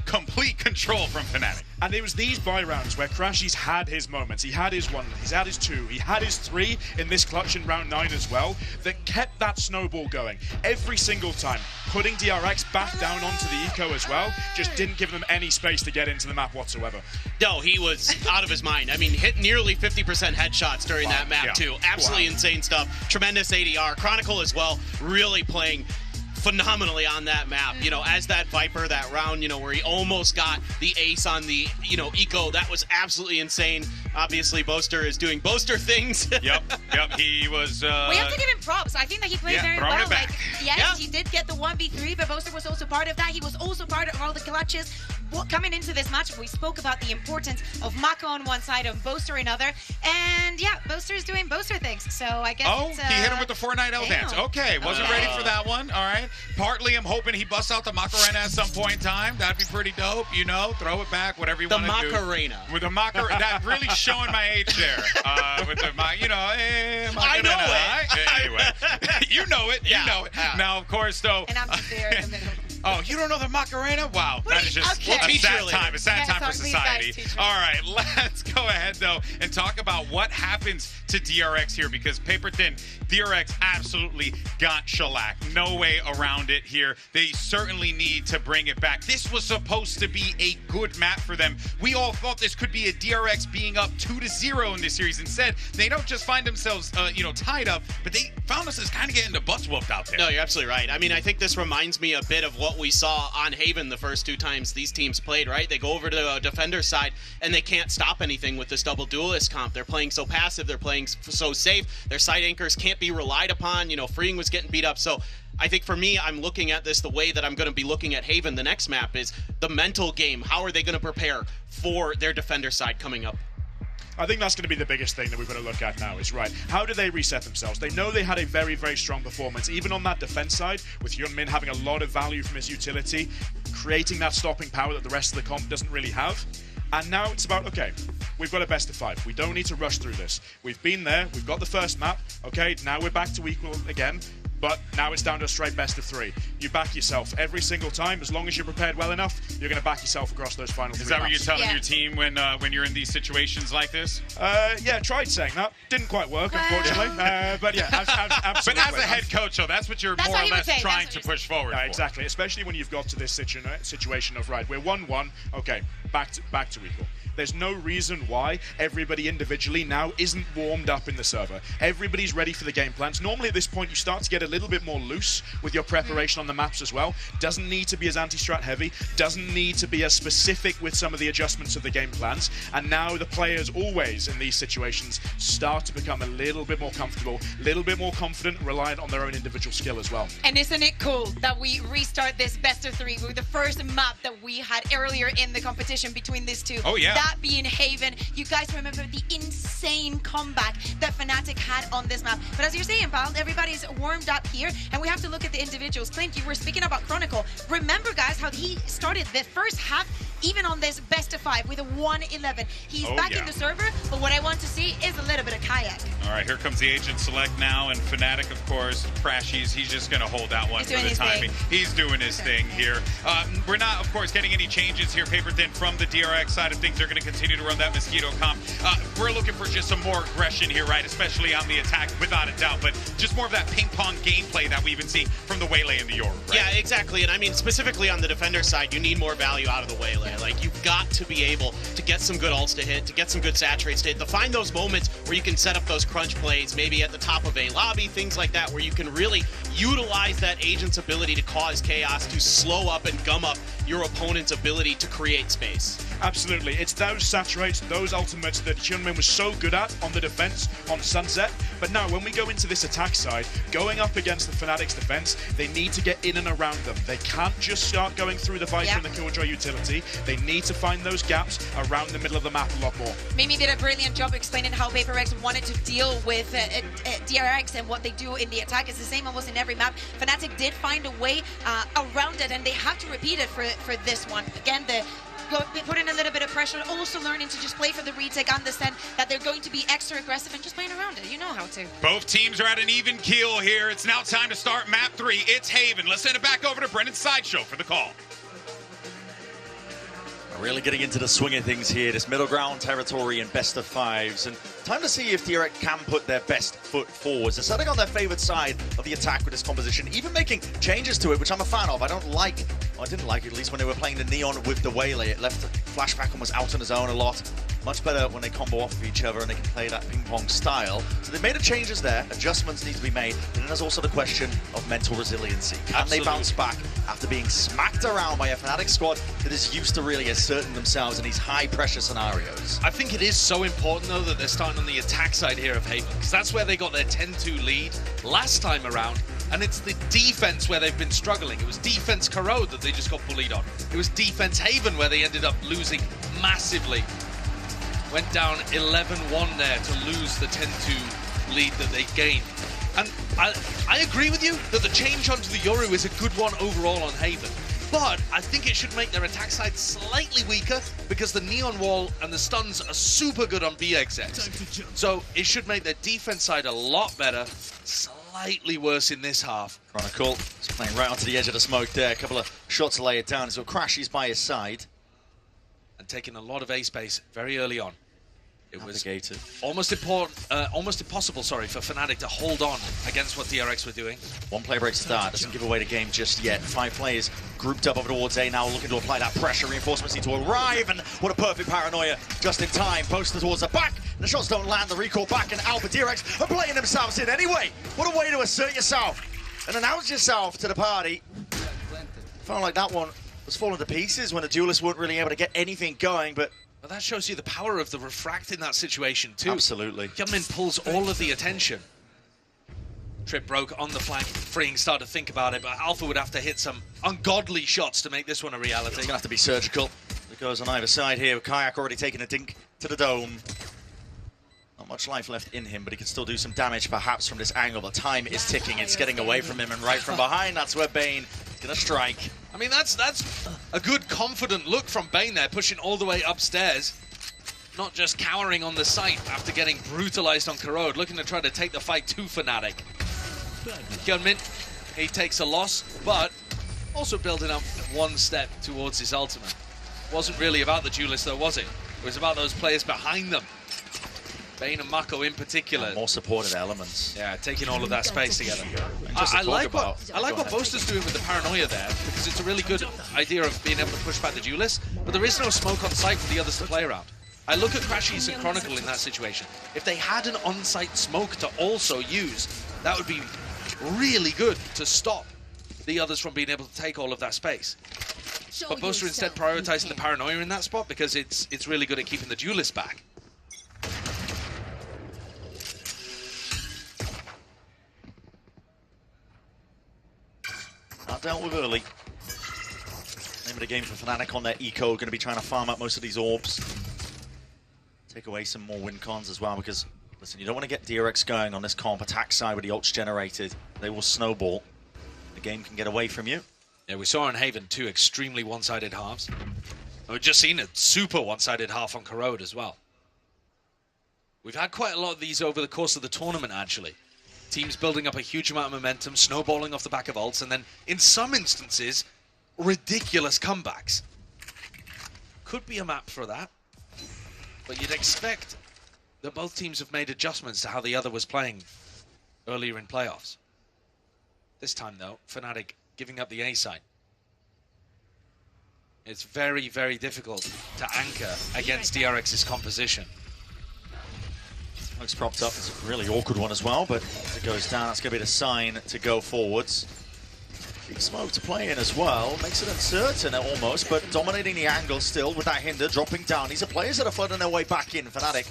complete control from Fnatic. And it was these buy rounds where Crashies had his moments. He had his 1, he's had his 2, he had his 3 in this clutch in round 9 as well, that kept that snowball going every single time. Putting DRX back down onto the eco as well, just didn't give them any space to get into the map whatsoever. No, he was out of his mind. I mean, hit nearly 50% headshots during that map too. Absolutely insane stuff. Tremendous ADR. Chronicle as well, really playing phenomenally on that map. You know, as that Viper, that round, you know, where he almost got the ace on the, you know, eco, that was absolutely insane. Obviously, Boaster is doing Boaster things. Yep, he was... we have to give him props. I think that he played very well. Like, yes, he did get the 1v3, but Boaster was also part of that. He was also part of all the clutches. Coming into this match, we spoke about the importance of Mako on one side and Boaster another. And yeah, Boaster is doing Boaster things. So I guess he hit him with the Fortnite L dance. Okay, wasn't ready for that one. All right. Partly, I'm hoping he busts out the Macarena at some point in time. That'd be pretty dope. You know, throw it back, whatever you want to do. The Macarena. With the Macarena. That really showing my age there. With the, you know, Macarena. I know it. Anyway, you know it. You know it. Now, of course, though. And I'm just there in the middle. Oh, you don't know the Macarena? Wow, that is just okay. a sad time. A sad time for sorry, please, guys, society. teach me. All right, let's go ahead though and talk about what happens to DRX here, because paper thin, DRX absolutely got shellacked. No way around it here. They certainly need to bring it back. This was supposed to be a good map for them. We all thought this could be a DRX being up 2-0 in this series. Instead, they don't just find themselves, tied up, but they found themselves kind of getting the butts whooped out there. No, you're absolutely right. I mean, I think this reminds me a bit of what we saw on Haven the first 2 times these teams played, right? They go over to the defender side, and they can't stop anything with this double duelist comp. They're playing so passive, they're playing so safe, their side anchors can't be relied upon. Freeing was getting beat up, so I think for me, I'm looking at this the way that I'm going to be looking at Haven the next map is the mental game. How are they going to prepare for their defender side coming up? I think that's going to be the biggest thing that we've got to look at now is, right, how do they reset themselves? They know they had a very, very strong performance, even on that defense side, with Hyunmin having a lot of value from his utility, creating that stopping power that the rest of the comp doesn't really have. And now it's about, okay, we've got a best of 5. We don't need to rush through this. We've been there, we've got the first map, okay, now we're back to equal again. But now it's down to a straight best of 3. You back yourself every single time. As long as you're prepared well enough, you're going to back yourself across those final 3 Is that what you're maps. telling your team when you're in these situations like this? Yeah, tried saying that. Didn't quite work, unfortunately. But yeah, absolutely. But as a head coach, though, that's what you're more or less trying to push forward for. Exactly, especially when you've got to this situation of, right, we're 1-1, okay, back to equal. There's no reason why everybody individually now isn't warmed up in the server. Everybody's ready for the game plans. Normally at this point you start to get a little bit more loose with your preparation on the maps as well. Doesn't need to be as anti-strat heavy, doesn't need to be as specific with some of the adjustments of the game plans. And now the players always in these situations start to become a little bit more comfortable, a little bit more confident, reliant on their own individual skill as well. And isn't it cool that we restart this best of 3 with the first map that we had earlier in the competition between these two? Oh yeah. That being Haven. You guys remember the insane comeback that Fnatic had on this map. But as you're saying, pal, everybody's warmed up here, and we have to look at the individuals. Clint, you were speaking about Chronicle. Remember, guys, how he started the first half, even on this best of 5, with a 1-11. He's back in the server, but what I want to see is a little bit of kayak. All right, here comes the agent select now, and Fnatic, of course, Crashies, he's just going to hold that one for the time. He's doing his thing here. We're not, of course, getting any changes here, paper thin, from the DRX side of things. They're going to continue to run that Mosquito comp. We're looking for just some more aggression here, right, especially on the attack, without a doubt, but just more of that ping-pong gameplay that we've been seeing from the Waylay and the Yoru, right? Yeah, exactly, and I mean, specifically on the defender side, you need more value out of the Waylay. Like, you've got to be able to get some good ults to hit, to get some good saturates to hit, to find those moments where you can set up those crunch plays, maybe at the top of a lobby, things like that, where you can really utilize that agent's ability to cause chaos, to slow up and gum up your opponent's ability to create space. Absolutely. It's those saturates, those ultimates that Hyunmin was so good at on the defense on Sunset. But now when we go into this attack side, going up against the Fnatic's defense, they need to get in and around them. They can't just start going through the Viper and the Killjoy utility. They need to find those gaps around the middle of the map a lot more. Mimi did a brilliant job explaining how VaporX wanted to deal with DRX and what they do in the attack. It's the same almost in every map. Fnatic did find a way around it, and they have to repeat it for this one. Again, put in a little bit of pressure, also learning to just play for the retake, understand that they're going to be extra aggressive and just playing around it. You know how to. Both teams are at an even keel here. It's now time to start map 3. It's Haven. Let's send it back over to Brendan Sideshow for the call. Really getting into the swing of things here, this middle ground territory and best of 5s, and time to see if DRX can put their best foot forward. They're setting on their favorite side of the attack with this composition, even making changes to it, which I'm a fan of. I didn't like it, at least when they were playing the Neon with the Waylay. It left Flashback almost out on his own a lot. Much better when they combo off of each other and they can play that ping-pong style. So they've made the changes there. Adjustments need to be made. And then there's also the question of mental resiliency. Can they bounce back after being smacked around by a Fnatic squad that is used to really asserting themselves in these high-pressure scenarios? I think it is so important, though, that they're starting on the attack side here of Haven, because that's where they got their 10-2 lead last time around. And it's the defense where they've been struggling. It was defense Corrode that they just got bullied on. It was defense Haven where they ended up losing massively. Went down 11-1 there to lose the 10-2 lead that they gained. And I agree with you that the change onto the Yoru is a good one overall on Haven. But I think it should make their attack side slightly weaker because the Neon Wall and the stuns are super good on BXX. So it should make their defense side a lot better, slightly slightly worse in this half. Chronicle is playing right onto the edge of the smoke there. A couple of shots to lay it down. So Crashy's by his side. And taking a lot of A space very early on. It was Navigated. almost impossible, for Fnatic to hold on against what DRX were doing. One play break start, doesn't give away the game just yet. 5 players grouped up over towards A now, looking to apply that pressure. Reinforcements need to arrive, and what a perfect paranoia just in time. Posted towards the back, the shots don't land, the recall back, and Alpha DRX are playing themselves in anyway. What a way to assert yourself and announce yourself to the party. Felt like that one was falling to pieces when the duelists weren't really able to get anything going, but Well, that shows you the power of the refract in that situation too. Absolutely. Hyunmin pulls all of the attention. Trip broke on the flank. Freeing started to think about it, but Alpha would have to hit some ungodly shots to make this one a reality. It's going to have to be surgical. It goes on either side here. Kayak already taking a dink to the dome. Not much life left in him, but he can still do some damage perhaps from this angle. But time is ticking. It's getting away from him, and right from behind, that's where Bane is going to strike. I mean, that's a good, confident look from Bane there, pushing all the way upstairs. Not just cowering on the site after getting brutalized on Corrode, looking to try to take the fight to Fnatic. Hyunmin, he takes a loss, but also building up one step towards his ultimate. Wasn't really about the duelists though, was it? It was about those players behind them. Bane and Mako in particular. More supportive elements. Yeah, taking all of that space together. I like what Boaster's doing with the paranoia there, because it's a really good idea of being able to push back the duelists, but there is no smoke on site for the others to play around. I look at Crashies and Chronicle in that situation. If they had an on-site smoke to also use, that would be really good to stop the others from being able to take all of that space. But Boaster instead prioritizing the paranoia in that spot because it's really good at keeping the duelists back. Not dealt with early. Name of the game for Fnatic on their eco. Going to be trying to farm up most of these orbs. Take away some more win cons as well, because, listen, you don't want to get DRX going on this comp attack side with the ults generated. They will snowball. The game can get away from you. Yeah, we saw on Haven 2 extremely one-sided halves. We've just seen a super one-sided half on Corrode as well. We've had quite a lot of these over the course of the tournament, actually. Teams building up a huge amount of momentum, snowballing off the back of ults, and then, in some instances, ridiculous comebacks. Could be a map for that, but you'd expect that both teams have made adjustments to how the other was playing earlier in playoffs. This time, though, Fnatic giving up the A side. It's very, very difficult to anchor against DRX's composition. Looks propped up. It's a really awkward one as well, but as it goes down, that's going to be the sign to go forwards. Big smoke to play in as well. Makes it uncertain almost, but dominating the angle still with that hinder dropping down. These are players that are flooding their way back in. Fnatic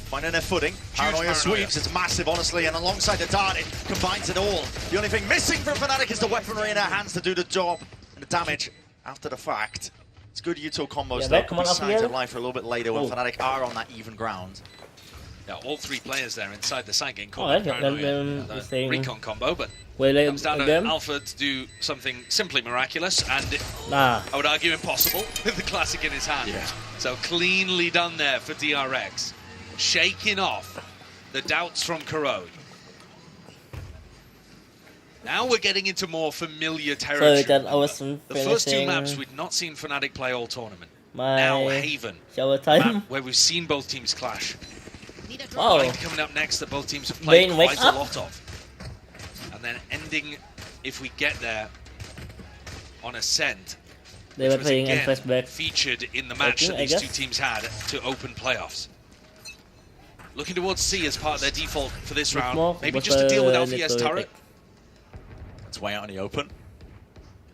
finding their footing. Paranoia sweeps. It's massive, honestly, and alongside the dart, it combines it all. The only thing missing from Fnatic is the weaponry in their hands to do the job and the damage after the fact. It's good util combos though. Could be signs of life for a little bit later when Fnatic are on that even ground. Yeah, all three players there inside the side getting caught recon combo, but comes down to Alpha to do something simply miraculous, and I would argue impossible with the classic in his hand. Yeah. So cleanly done there for DRX, shaking off the doubts from Corrode. Now we're getting into more familiar territory. The first two maps we'd not seen Fnatic play all tournament. Now Haven, where we've seen both teams clash. Coming up next that both teams have played quite a lot of. And then ending, if we get there, on Ascent, they were playing again featured in the match that these two teams had to open playoffs. Looking towards C as part of their default for this round. Maybe just to deal with LPS turret. It's way out in the open.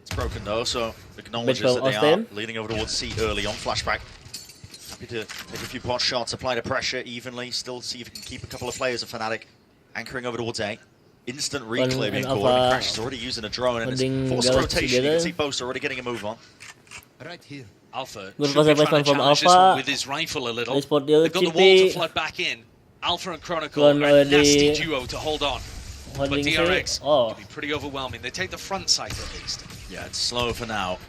It's broken though, so acknowledges that they are leaning over towards C early on. Flashback. Happy to take a few pot shots, apply the pressure evenly, still see if he can keep a couple of players of Fnatic anchoring over towards A. Instant reclear being called, and Crash is already using a drone, and it's forced rotation. You can see Boaster already getting a move on. Right here. Alpha should be trying to challenge this one with his rifle a little. They've got the wall to flood back in. Alpha and Chronicle are a nasty duo to hold on. But DRX can be pretty overwhelming. They take the front site at least. Yeah, it's slow for now.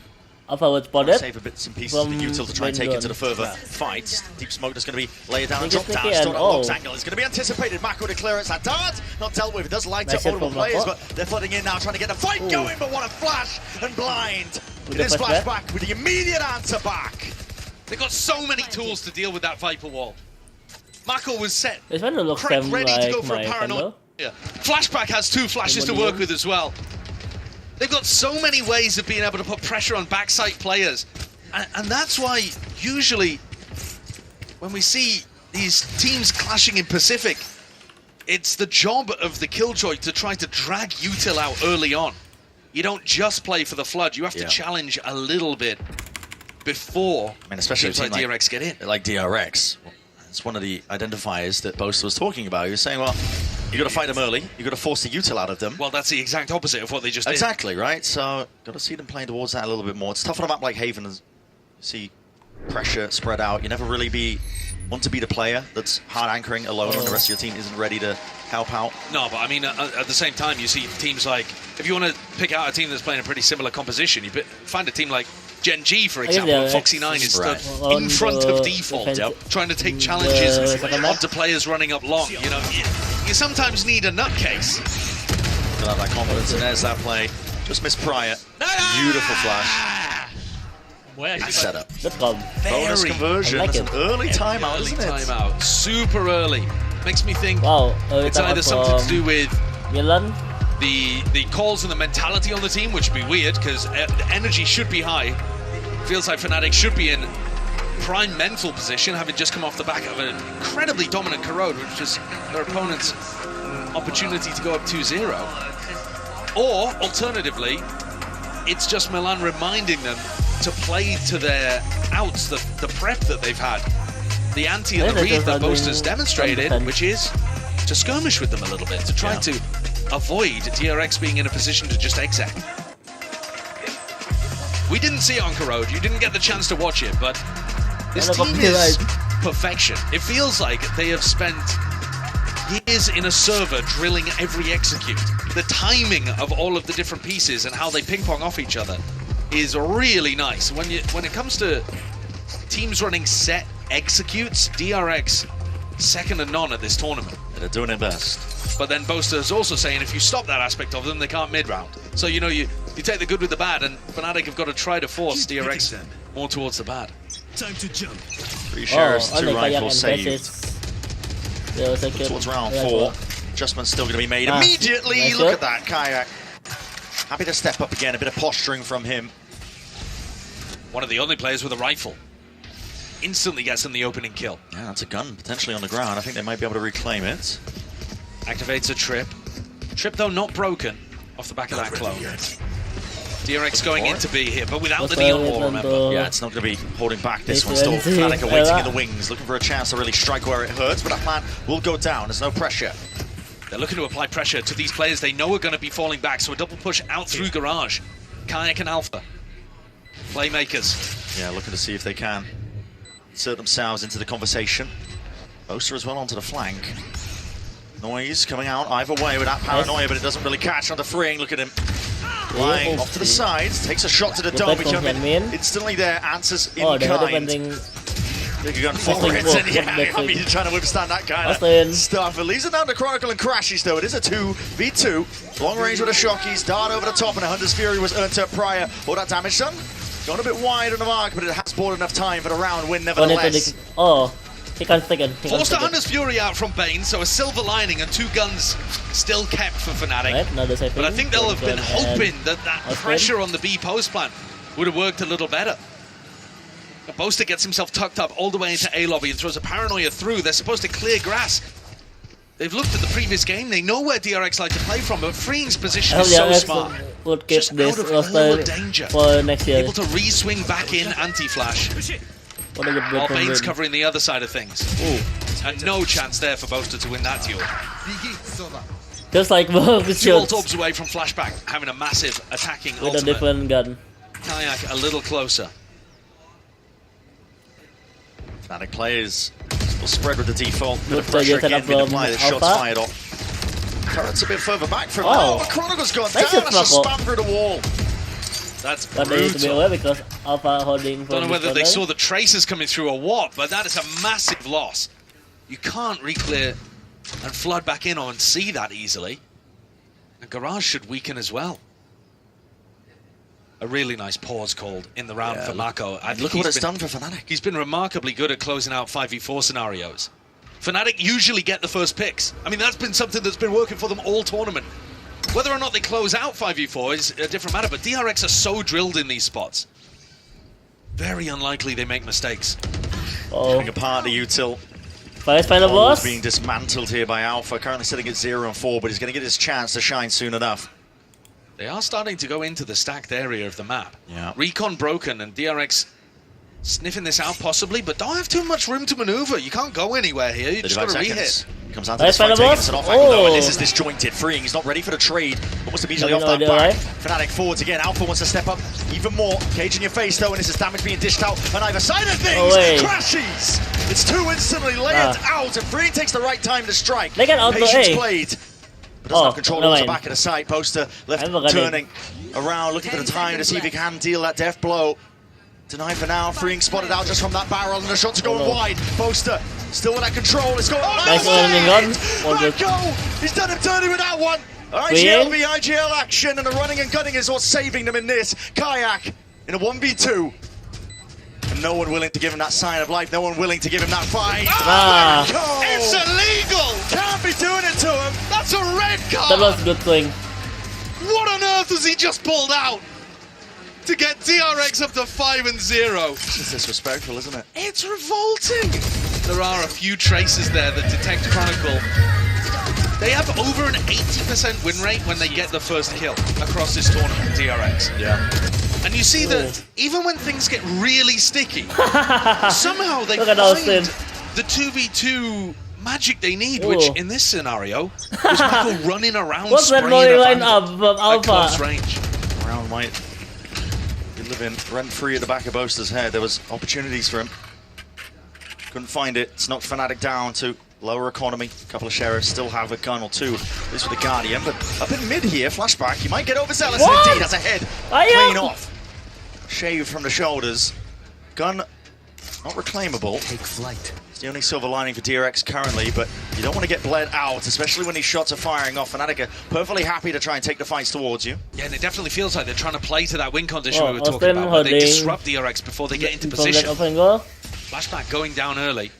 Alpha was spotted. Save a bits and pieces for Util to try and take into the further fight. Deep smoke is going to be laid down and dropped down. Still Log's angle is going to be anticipated. Mako to clear it. That dart not dealt with. It does light up multiple players, but they're flooding in now, trying to get the fight going. But what a flash and blind! It is flashback with the immediate answer back. They've got so many tools to deal with that Viper wall. Mako was set, ready like to go for a paranoia. Flashback has 2 flashes to work with as well. They've got so many ways of being able to put pressure on backside players. And that's why usually when we see these teams clashing in Pacific, it's the job of the Killjoy to try to drag Util out early on. You don't just play for the flood, you have to challenge a little bit before especially teams like DRX get in. Like DRX. It's one of the identifiers that Boast was talking about. He was saying, well, you got to fight them early. You got to force the Util out of them. Well, that's the exact opposite of what they just did. Exactly, right? So, got to see them playing towards that a little bit more. It's tough on a map like Haven. You see pressure spread out. You never really want to be the player that's hard anchoring alone when the rest of your team isn't ready to help out. No, but I mean, at the same time, you see teams like, if you want to pick out a team that's playing a pretty similar composition, you find a team like Gen G, for example, and Foxy9 is stood in front of default, trying to take challenges onto players running up long. You know, you sometimes need a nutcase. Don't have that confidence, and there's that play. Just missed Prior. Beautiful flash. Nice setup. Bonus conversion. That's an early timeout, isn't it? Timeout. Super early. Makes me think it's either something to do with Milan. The calls and the mentality on the team, which would be weird because the energy should be high. Feels like Fnatic should be in prime mental position, having just come off the back of an incredibly dominant Corrode, which was their opponent's opportunity to go up 2-0. Or, alternatively, it's just Milan reminding them to play to their outs, the prep that they've had. The ante and the read that Boast has demonstrated, which is to skirmish with them a little bit, to try to avoid DRX being in a position to just exec. We didn't see it on Corrode, you didn't get the chance to watch it, but this team is perfection. It feels like they have spent years in a server drilling every execute. The timing of all of the different pieces and how they ping-pong off each other is really nice. When it comes to teams running set executes, DRX second to none at this tournament. They're doing it best. But then Boaster is also saying if you stop that aspect of them, they can't mid-round. So, you know, you take the good with the bad, and Fnatic have got to try to force DRX more towards the bad. Time to jump. 3 shares, 2 rifles saved. Towards round 4. Adjustment's still going to be made immediately. Look at that, Kayak. Happy to step up again, a bit of posturing from him. One of the only players with a rifle. Instantly gets them the opening kill. Yeah, that's a gun potentially on the ground. I think they might be able to reclaim it. Activates a trip. Trip, though, not broken off the back of that clone. DRX going into B here, but without the neon wall, remember. Yeah, it's not going to be holding back this one. Still, Fnatic are waiting in the wings, looking for a chance to really strike where it hurts, but that plan will go down. There's no pressure. They're looking to apply pressure to these players they know are going to be falling back, so a double push out through Garage. Kayak and Alpha. Playmakers. Yeah, looking to see if they can insert themselves into the conversation. Boaster as well onto the flank. Noise coming out either way with that paranoia, but it doesn't really catch on the freeing. Look at him. Flying off to the sides, takes a shot to the dome, instantly there, answers in kind. Big gun forward, and yeah, I mean, you're trying to withstand that kind of stuff. It leaves it down to Chronicle and Crashies, though. It is a 2v2. Long range with a Shockies, dart over the top, and a Hunter's Fury was earned to Prior. All that damage done. Gone a bit wide on the mark, but it has bought enough time for the round win, nevertheless. He can't second. Forced a Hunter's Fury out from Bane, so a silver lining and 2 guns still kept for Fnatic. But I think they'll have been hoping that pressure on the B post plan would have worked a little better. Boaster gets himself tucked up all the way into A lobby and throws a paranoia through. They're supposed to clear grass. They've looked at the previous game. They know where DRX like to play from, but Freeing's position is so smart. Just out of all the danger. For next year. Able to re-swing back in anti-flash. While Bane's covering the other side of things. Ooh. And no chance there for Boaster to win that duel. Just like Dual orbs away from Flashback, having a massive attacking with a different gun. Kayak a little closer. Fnatic players will spread with the default. Bit of pressure again, mid-apply, the shots fired off. Turret's a bit further back from but Chronicle's gone down, that's a spam through the wall. That's But they need to be brutal. aware because Alpha holding. Don't know whether they saw the traces coming through or what, but that is a massive loss. You can't re-clear and flood back in and see that easily. And Garage should weaken as well. A really nice pause called in the round for Mako. Look what it's done for Fnatic. He's been remarkably good at closing out 5v4 scenarios. Fnatic usually get the first picks. I mean, that's been something that's been working for them all tournament. Whether or not they close out 5v4 is a different matter, but DRX are so drilled in these spots. Very unlikely they make mistakes. Coming apart the util. First final boss. Being dismantled here by Alpha, currently sitting at 0-4, but he's going to get his chance to shine soon enough. They are starting to go into the stacked area of the map. Yeah. Recon broken and DRX sniffing this out possibly, but don't have too much room to maneuver. You can't go anywhere here. You just got to re-hit. Comes down to this fight, taking us an off angle though, and this is disjointed. Freeing, he's not ready for the trade. Almost immediately off that back. Fnatic forwards again. Alpha wants to step up even more. Cage in your face though, and this is damage being dished out on either side of things. Crashes! It's too instantly layered out, and Freeing takes the right time to strike. They can auto Patience A. played. But doesn't have control over the back of the site. Poster left turning around, looking for the time to see if he can deal that death blow. Denied for now. Freeing spotted out just from that barrel, and the shots are going wide. Poster still with that control. It's going Mako! He's done him dirty with that one. IGL v IGL action, and the running and gunning is what's saving them in this. Kayak in a 1v2. And no one willing to give him that sign of life. No one willing to give him that fight. It's illegal! Can't be doing it to him. That's a red card! That was a good thing. What on earth has he just pulled out? To get DRX up to 5-0. It's disrespectful, isn't it? It's revolting. There are a few traces there that detect Chronicle. They have over an 80% win rate when they get the first kill across this tournament, DRX. Yeah. And you see that even when things get really sticky, somehow they Look at find the 2v2 magic they need, which in this scenario was Mako running around spraying a bandit at close range. Brown might be living rent-free at the back of Boaster's head. There was opportunities for him. Couldn't find it. It's knocked Fnatic down to lower economy. A couple of sheriffs still have a gun or two. This with the Guardian, but up in mid here, flashback. He might get overzealous. Indeed, that's a head. Clean off. Shave from the shoulders. Gun not reclaimable. Take flight. It's the only silver lining for DRX currently, but you don't want to get bled out, especially when these shots are firing off. Fnatic are perfectly happy to try and take the fights towards you. Yeah, and it definitely feels like they're trying to play to that win condition we were talking about, where they disrupt DRX before they get into position. Flashback going down early.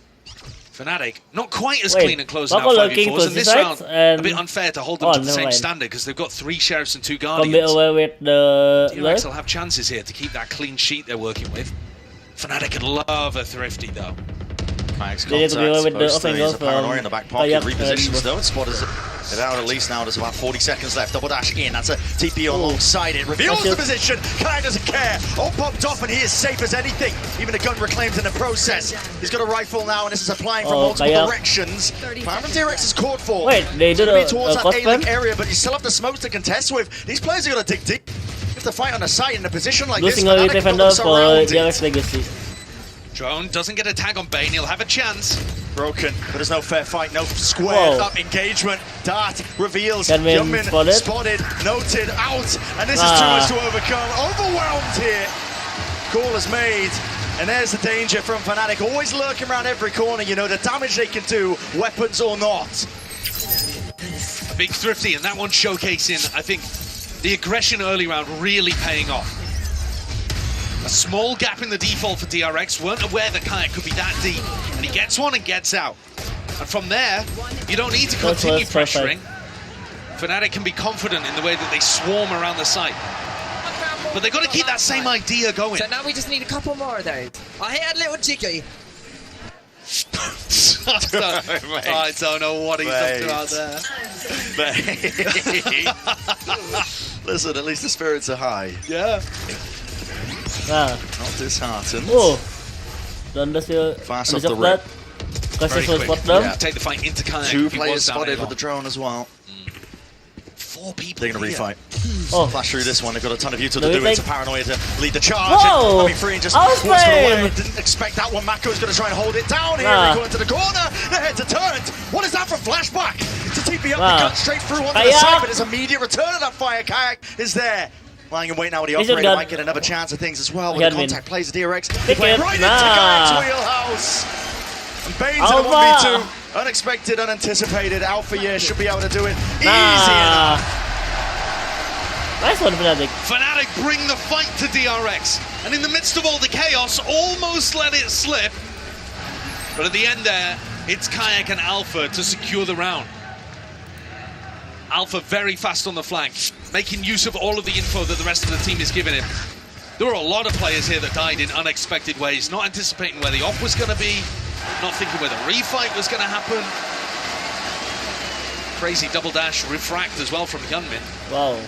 Fnatic, not quite as clean and closing out 5v4s, and this round, a bit unfair to hold them to the same standard because they've got 3 sheriffs and 2 guardians. With the DRX will have chances here to keep that clean sheet they're working with. Fnatic could love a Thrifty though. Max contact, he's a paranoia in the back pocket, repositions though, and spotters it out at least now. There's about 40 seconds left, double dash in, that's a TP alongside it, reveals the position, Kai doesn't care, all popped off and he is safe as anything, even the gun reclaimed in the process. He's got a rifle now and this is applying from multiple directions. Plan from DRX is caught for. Wait, they did towards that A-link area, but you still have the smokes to contest with. These players are going to dig deep. If they fight on the site in a position like this, losing a defender for DRX Legacy. Drone doesn't get a tag on Bane, he'll have a chance. Broken, but there's no fair fight, no squared up engagement. Dart reveals, Youngmin spotted, noted, out, and this is too much to overcome. Overwhelmed here. Call is made, and there's the danger from Fnatic. Always lurking around every corner, you know, the damage they can do, weapons or not. A big Thrifty, and that one showcasing, I think, the aggression early round really paying off. A small gap in the default for DRX, weren't aware that Kayak could be that deep, and he gets one and gets out. And from there, you don't need to continue pressuring. Fnatic can be confident in the way that they swarm around the site. But they've got to keep that same idea going. So now we just need a couple more though. I hit a little jiggy. I don't know what he's up to out there. Listen, at least the spirits are high. Yeah. Not disheartened. Fast off the rip. Take the fight into Kayak. 2 players spotted with the drone as well. 4 people. They're going to refight. Oh. Flash through this one. They've got a ton of util to do it. It's a paranoia to lead the charge. Whoa! I mean, Free just walks away. Didn't expect that one. Mako is going to try and hold it down here. They go into the corner. The heads are turned. What is that from Flashback? To TP up the gun straight through onto the side, but his immediate return of that fire. Kayak is there. Lying in wait now with the operator might get another chance of things as well. When the contact plays the DRX, they play right into Guy's wheelhouse. And Bane's in a 1v2. Unexpected, unanticipated. Alpha Year should be able to do it easy enough. Nice one, Fnatic. Fnatic bring the fight to DRX. And in the midst of all the chaos, almost let it slip. But at the end there, it's Kayak and Alpha to secure the round. Alpha very fast on the flank, making use of all of the info that the rest of the team is giving him. There were a lot of players here that died in unexpected ways, not anticipating where the off was going to be, not thinking where the refight was going to happen. Crazy double dash refract as well from Gunmin. Wow.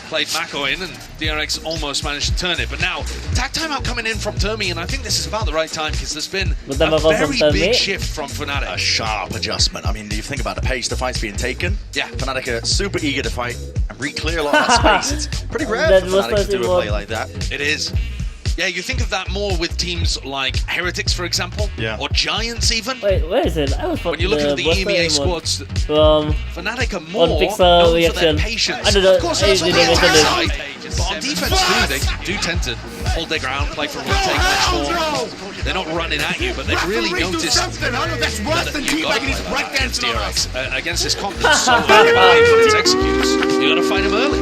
Played Mako in and DRX almost managed to turn it. But now, tag timeout coming in from Termi, and I think this is about the right time because there's been a very big shift from Fnatic. A sharp adjustment. I mean, you think about the pace the fight's being taken. Yeah. Fnatic are super eager to fight and re-clear a lot of that space. It's pretty rare for Fnatic to do a play like that. It is. Yeah, you think of that more with teams like Heretics, for example, or Giants even. Wait, where is it? I was when you look at the EMEA squads, from Fnatic are more Pixel known reaction. for their patience. I don't know. Of course, that's on the attack side, but on defense too, they do tend to hold their ground, play for a retake much more. They're not running at you, but they've really noticed that you've got to play against DRX. Against this comp that's so high when it executes, you got to fight him early.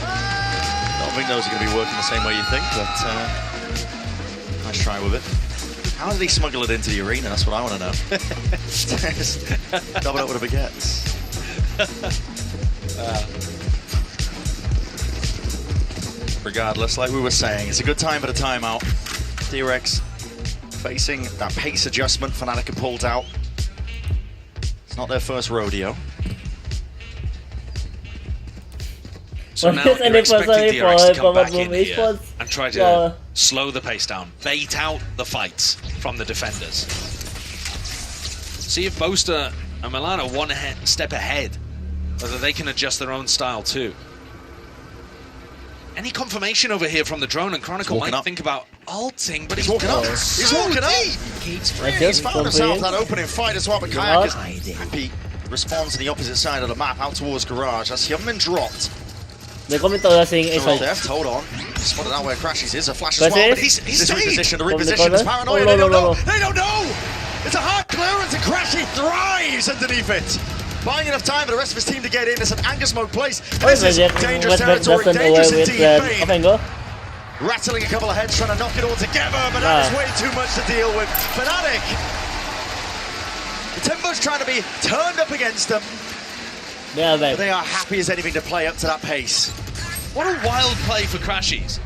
I don't think those are going to be working the same way you think, but nice try with it. How did he smuggle it into the arena? That's what I want to know. Double up with a baguette. Regardless, like we were saying, it's a good time for the timeout. DRX facing that pace adjustment Fnatic have pulled out. It's not their first rodeo. So now you're expecting DRX to come back in here and try to slow the pace down, bait out the fights from the defenders. See if Boaster and Milan are one step ahead, whether they can adjust their own style too. Any confirmation over here from the drone, and Chronicle might think about ulting, but he's walking up. He's walking up. He's found himself that opening fight as well, but Kayak is happy. Responds to the opposite side of the map, out towards Garage. As Hyunmin dropped. They come into the thing. Hold on. Spotted out where Crashies is. A flash as well. But he's repositioned. The reposition is paranoid. They don't know. They don't know. It's a hard clearance, and Crashy thrives underneath it. Buying enough time for the rest of his team to get in. It's an anger smoke place. This is dangerous territory. Dangerous indeed. Rattling a couple of heads, trying to knock it all together, but that is way too much to deal with. Fnatic. The tempo's trying to be turned up against them. But they are happy as anything to play up to that pace. What a wild play for Crashies.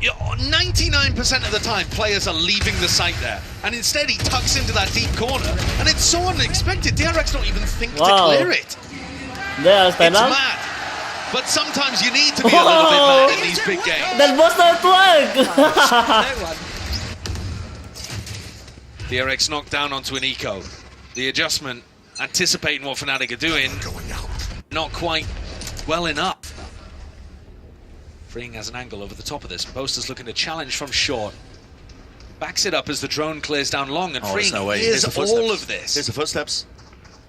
99% of the time, players are leaving the site there, and instead he tucks into that deep corner, and it's so unexpected. DRX don't even think to clear it. It's mad. But sometimes you need to be a little bit mad in these big games. That was not work. DRX knocked down onto an eco. The adjustment, anticipating what Fnatic are doing, not quite well enough. Freeing has an angle over the top of this. Boaster's looking to challenge from short. Backs it up as the drone clears down long, and Freeing hears all of this. Here's the footsteps.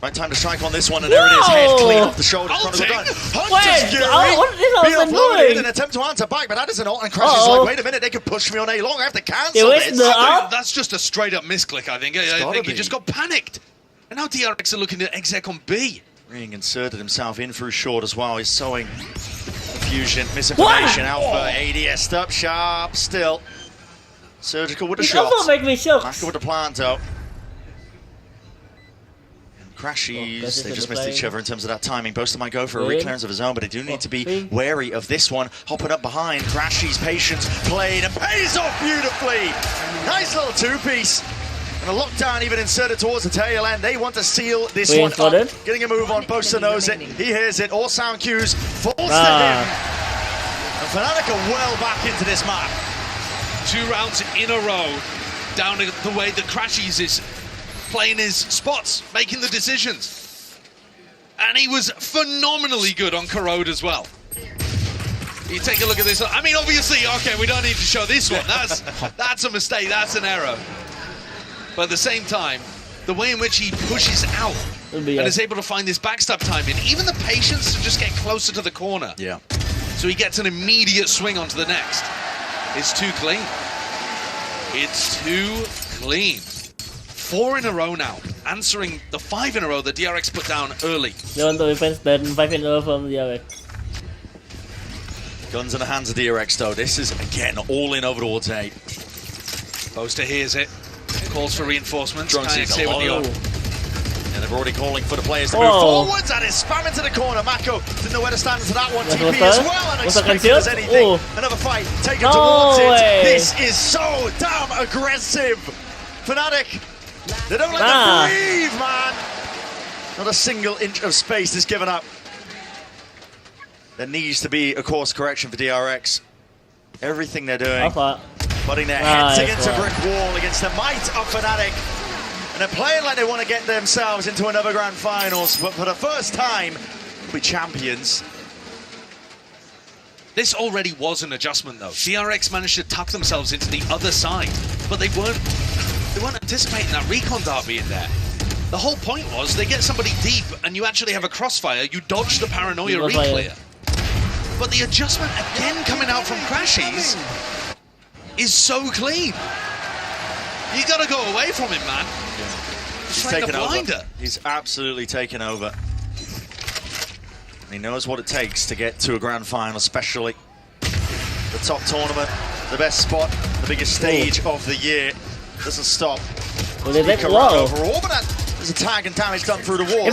Right time to strike on this one, and there it is. Head clean off the shoulder. Hunter's Fury. Being in an attempt to answer back, but that isn't all. And Crashies like, wait a minute, they could push me on A long. I have to cancel this. That's just a straight up misclick, I think. I think he just got panicked. And now DRX are looking to exec on B. Freeing inserted himself in through short as well. He's sowing confusion, misinformation. Alpha, ADS up sharp still. Surgical with a shot. Also make me shocked. Maka with the planto. And Crashies, they just missed each other in terms of that timing. Boaster might go for a reclearance of his own, but they do need to be wary of this one. Hopping up behind. Crashies' patience played and pays off beautifully. Nice little two-piece. And a lockdown even inserted towards the tail end. They want to seal this one up. Getting a move on, Boaster knows it. He hears it. All sound cues falls to him. And Fnatic are well back into this map. 2 rounds in a row, down to the way that Crashies is playing his spots, making the decisions. And he was phenomenally good on Corrode as well. You take a look at this. I mean, obviously, okay, we don't need to show this one. That's a mistake. That's an error. But at the same time, the way in which he pushes out and is able to find this backstab timing, even the patience to just get closer to the corner. Yeah. So he gets an immediate swing onto the next. It's too clean. It's too clean. 4 in a row now, answering the 5 in a row that DRX put down early. They want to defense then 5 in a row from DRX. Guns in the hands of DRX though. This is again all in over towards A. Boaster hears it, calls for reinforcements. Drone sees a lot. And they're already calling for the players to Whoa. move forwards, and it's spam into the corner. Mako didn't know where to stand into that one. TP as well, and expected as anything. Another fight taken towards it. This is so damn aggressive. Fnatic, they don't let them breathe, man. Not a single inch of space is given up. There needs to be a course correction for DRX. Everything they're doing, putting their heads against a brick wall against the might of Fnatic. And they're playing like they want to get themselves into another grand finals, but for the first time, we're champions. This already was an adjustment though. DRX managed to tuck themselves into the other side, but they weren't anticipating that recon dart being there. The whole point was they get somebody deep and you actually have a crossfire, you dodge the paranoia reclear. But the adjustment again coming out from Crashies is so clean. You gotta go away from him, man. He's taken over. He's absolutely taken over. And he knows what it takes to get to a grand final, especially the top tournament, the best spot, the biggest stage of the year. Doesn't stop. Well, they make overall, but there's a tag and damage done through the wall.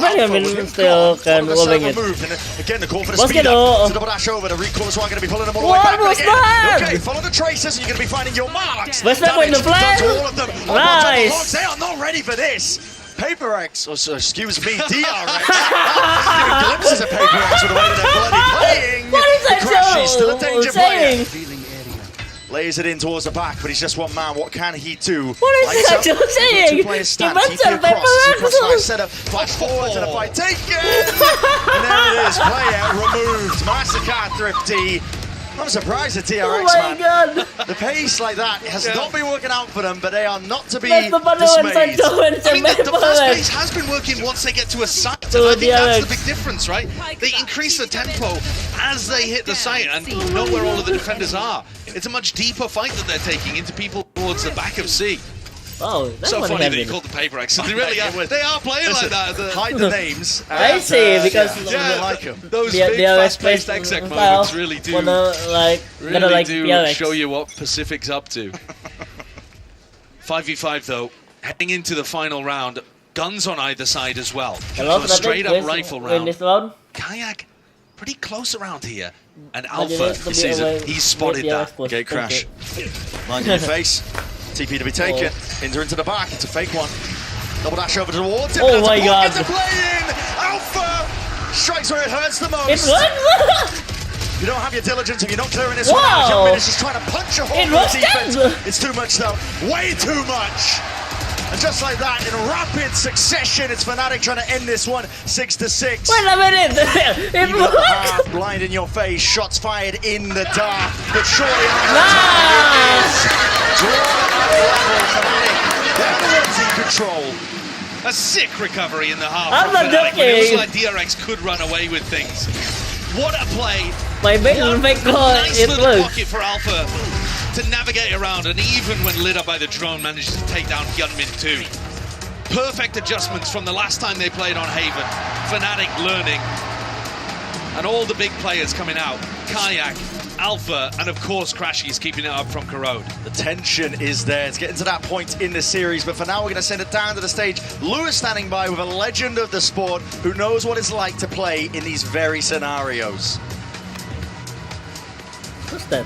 Still can moving it. And again, the call for the speed up. To double dash over. The recall is going to be pulling them all the way back. Again. Okay, follow the traces and you're going to be finding your marks. What's that in the flash? All of them. Nice. They are not ready for this. Paper X, excuse me, DRX. Giving glimpses of Paper X with the way that they're bloody playing. What is that Crashies still a danger player. saying? Lays it in towards the back, but he's just one man. What can he do? What is that you're saying? Two players stand. TP across. Setup. Flash forward to the fight taken. And there it is. Player removed. Massacre30. I'm surprised at DRX, man. God. The pace like that has not been working out for them, but they are not to be I dismayed. mean, the fast pace has been working once they get to a site, and I think that's the big difference, right? They increase the tempo as they hit the site and know where all of the defenders are. It's a much deeper fight that they're taking into people towards the back of C. Oh, that's so funny that you called the Paper X. They really are. They are playing like that. Hide the names. I see, because like them. Those big fast-paced exec moments really do, show you what Pacific's up to. 5v5 though, heading into the final round. Guns on either side as well. So a straight-up rifle round. Kayak pretty close around here. And Alpha, he's spotted that. Gate crash. Line in your face. TP to be taken. Into the back. It's a fake one. Double dash over towards him. Oh my god. Alpha strikes where it hurts the most. It works. You don't have your diligence and you're not clearing this one out. Young Min is just trying to punch a hole in the defense. It's too much though. Way too much. And just like that, in rapid succession, it's Fnatic trying to end this one 6-6. Wait a minute! It worked! Blind in your face, shots fired in the dark, but surely they're the ones in control. A sick recovery in the half. I'm not joking. It was like DRX could run away with things. What a play! My big nice little pocket for Alpha to navigate around, and even when lit up by the drone, manages to take down Hyunmin too. Perfect adjustments from the last time they played on Haven. Fnatic learning, and all the big players coming out. Kayak, Alpha, and of course Crashies keeping it up from Corrode. The tension is there. It's getting to that point in the series, but for now we're going to send it down to the stage. Lewis standing by with a legend of the sport who knows what it's like to play in these very scenarios. What's that?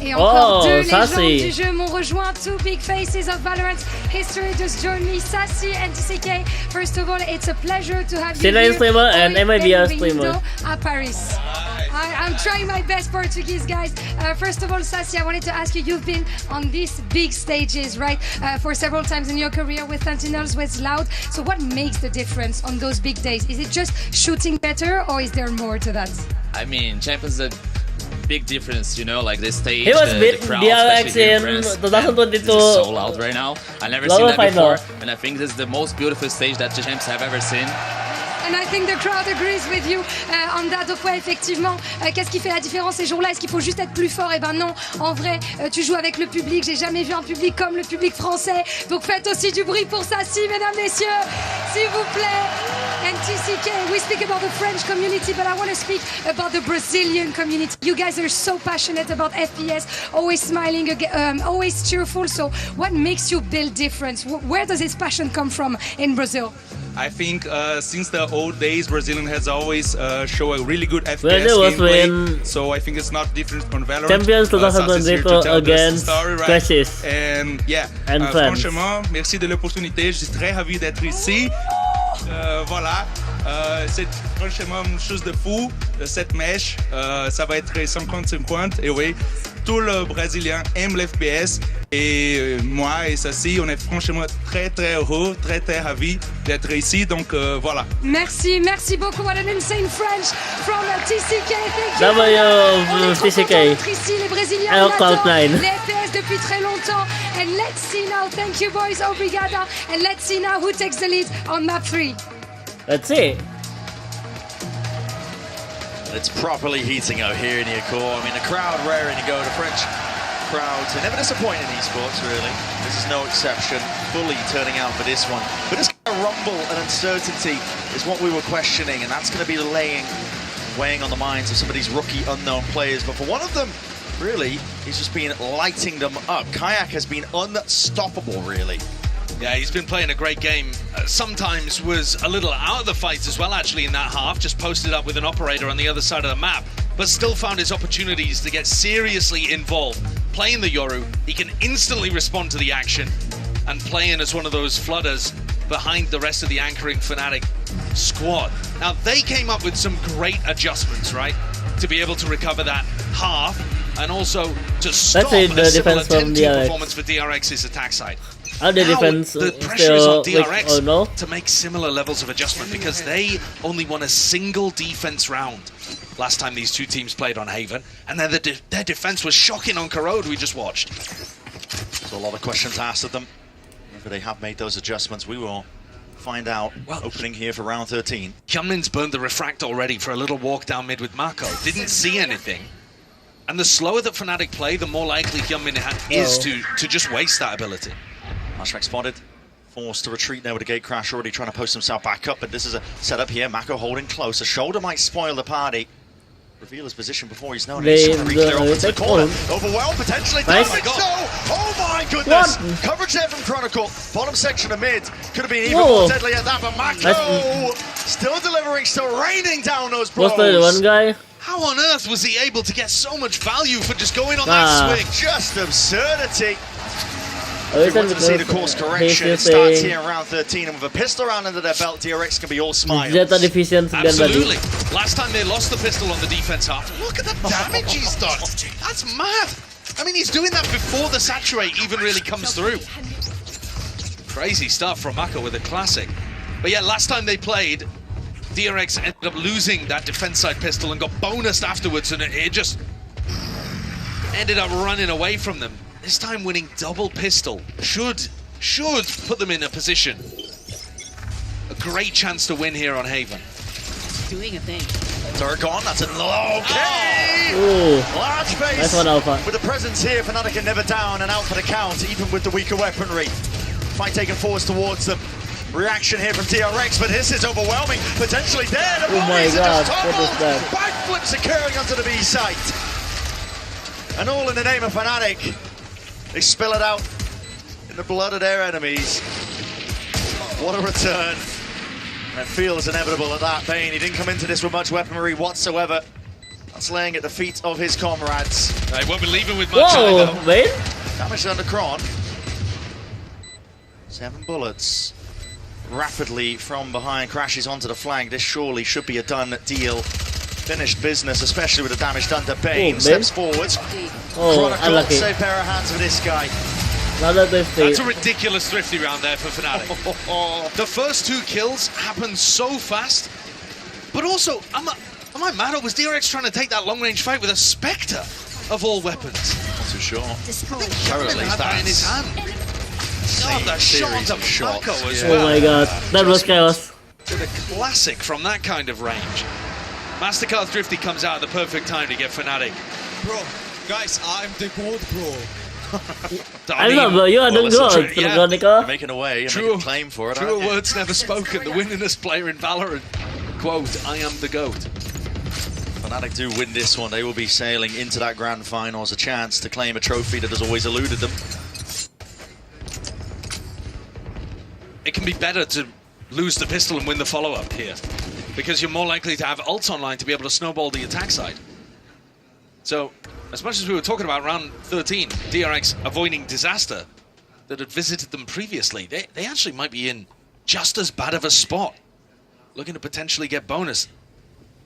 Et encore deux légendes Sassy. du jeu m'ont rejoint. Two big faces of Valorant's history just joined me, Sassy and TCK. First of all, it's a pleasure to have you here. Streamer and MIBR streamer. At Paris. I'm trying my best Portuguese, guys. First of all, Sassy, I wanted to ask you, you've been on these big stages, right, for several times in your career with Sentinels, with Loud. So what makes the difference on those big days? Is it just shooting better, or is there more to that? I mean, Champions big difference, you know, like this stage. He was beat crowd, DRX in France, 2022. This is so loud right now. I've never seen that before, and I think this is the most beautiful stage that the champs have ever seen. And I think the crowd agrees with you on that. Donc ouais, effectivement, qu'est-ce qui fait la différence ces jours-là? Est-ce qu'il faut juste être plus fort? Eh ben non, en vrai, tu joues avec le public. J'ai jamais vu un public comme le public français. Donc faites aussi du bruit pour ça, si, mesdames, messieurs, s'il vous plaît. And TCK, we speak about the French community, but I want to speak about the Brazilian community. You guys are so passionate about FPS, always smiling, always cheerful. So what makes you build difference? Where does this passion come from in Brazil? I think since the old days, Brazilian has always shown a really good FPS gameplay. So I think it's not different on Valorant. Champions 2022 against Crashes. And yeah, franchement, merci de l'opportunité. Je suis très ravi d'être ici. Voilà, c'est franchement une chose de fou. Cette match, ça va être 50-50. Et oui, tout le Brésilien aime l'FPS. Et moi et Sassi, on est franchement très heureux, très ravis d'être ici. Donc voilà. Merci beaucoup. What an insane French from TCK. Thank you. TCK. Ici, les Brésiliens adorent les FPS depuis très longtemps. And let's see now. Thank you, boys. Obrigada. And let's see now who takes the lead on map 3. Let's see. It's properly heating up here in Yako. I mean, the crowd raring to go. The French crowds are never disappointing in esports, really. This is no exception. Fully turning out for this one. But this kind of rumble and uncertainty is what we were questioning, and that's going to be weighing on the minds of some of these rookie unknown players. But for one of them, really, he's just been lighting them up. Kayak has been unstoppable, really. Yeah, he's been playing a great game. Sometimes was a little out of the fight as well, actually, in that half. Just posted up with an operator on the other side of the map, but still found his opportunities to get seriously involved. Playing the Yoru, he can instantly respond to the action, and playing as one of those flooders behind the rest of the anchoring Fnatic squad. Now, they came up with some great adjustments, right? To be able to recover that half, and also to stop a similar 10-2 performance for DRX's attack side. How the defense the pressure is on DRX like, oh no? to make similar levels of adjustment, because they only won a single defense round last time these two teams played on Haven, and then their defense was shocking on Corrode, we just watched. So a lot of questions asked of them. Whether they have made those adjustments, we will find out. Opening here for round 13. Hyunmin's burned the refract already for a little walk down mid with Mako. Didn't see anything. And the slower that Fnatic play, the more likely Hyunmin is to just waste that ability. Flashback spotted, forced to retreat there with a gate crash, already trying to post himself back up, but this is a setup here. Mako holding close, a shoulder might spoil the party. Reveal his position before he's known. He's trying to re-clear over to the corner. Overwhelmed, potentially. Nice. Oh my goodness! Coverage there from Chronicle. Bottom section of mid. Could have been even more deadly at that, but Mako still delivering, still raining down those blows. What's the one guy? How on earth was he able to get so much value for just going on that swing? Just absurdity. If you want to see the course correction, it starts here in round 13, and with a pistol round under their belt, DRX can be all smiles. Absolutely. Last time they lost the pistol on the defense half. Look at the damage he's done. That's mad. I mean, he's doing that before the saturate even really comes through. Crazy stuff from Mako with a classic. But yeah, last time they played, DRX ended up losing that defense side pistol and got bonused afterwards, and it just ended up running away from them. This time winning double pistol should put them in a position. A great chance to win here on Haven. Doing a thing. Turret gone, that's an okay! Large face nice one, Alpha. With the presence here, Fnatic are never down and out for the count, even with the weaker weaponry. Fight taken forwards towards them. Reaction here from DRX, but this is overwhelming. Potentially dead. Oh my god, what is that? Backflips occurring onto the B site. And all in the name of Fnatic. They spill it out in the blood of their enemies. What a return. And it feels inevitable at that. Bane, he didn't come into this with much weaponry whatsoever. That's laying at the feet of his comrades. They won't be leaving with much either. Bane? Damage under Kron. 7 bullets. Rapidly from behind, crashes onto the flank. This surely should be a done deal. Finished business, especially with the damage done to Bane. Steps forwards. Chronicle, safe pair of hands for this guy. That's a ridiculous thrifty round there for Fnatic. The first 2 kills happened so fast, but also I'm What might matter was DRX trying to take that long-range fight with a Spectre of all weapons. Not too sure. Apparently had that in his hand. Oh, the shot of Paco as well. Oh my god, that was chaos. With a classic from that kind of range. Mastercard's Drifty comes out at the perfect time to get Fnatic. Bro, guys, I'm the gold bro. I love you are the gold, yeah. Making a way, and True, making a claim for it. Truer words never spoken. The winningest player in Valorant. Quote, I am the GOAT. Fnatic do win this one. They will be sailing into that grand finals, a chance to claim a trophy that has always eluded them. It can be better to lose the pistol and win the follow-up here, because you're more likely to have ults online to be able to snowball the attack side. So, as much as we were talking about round 13, DRX avoiding disaster that had visited them previously, they actually might be in just as bad of a spot, looking to potentially get bonus.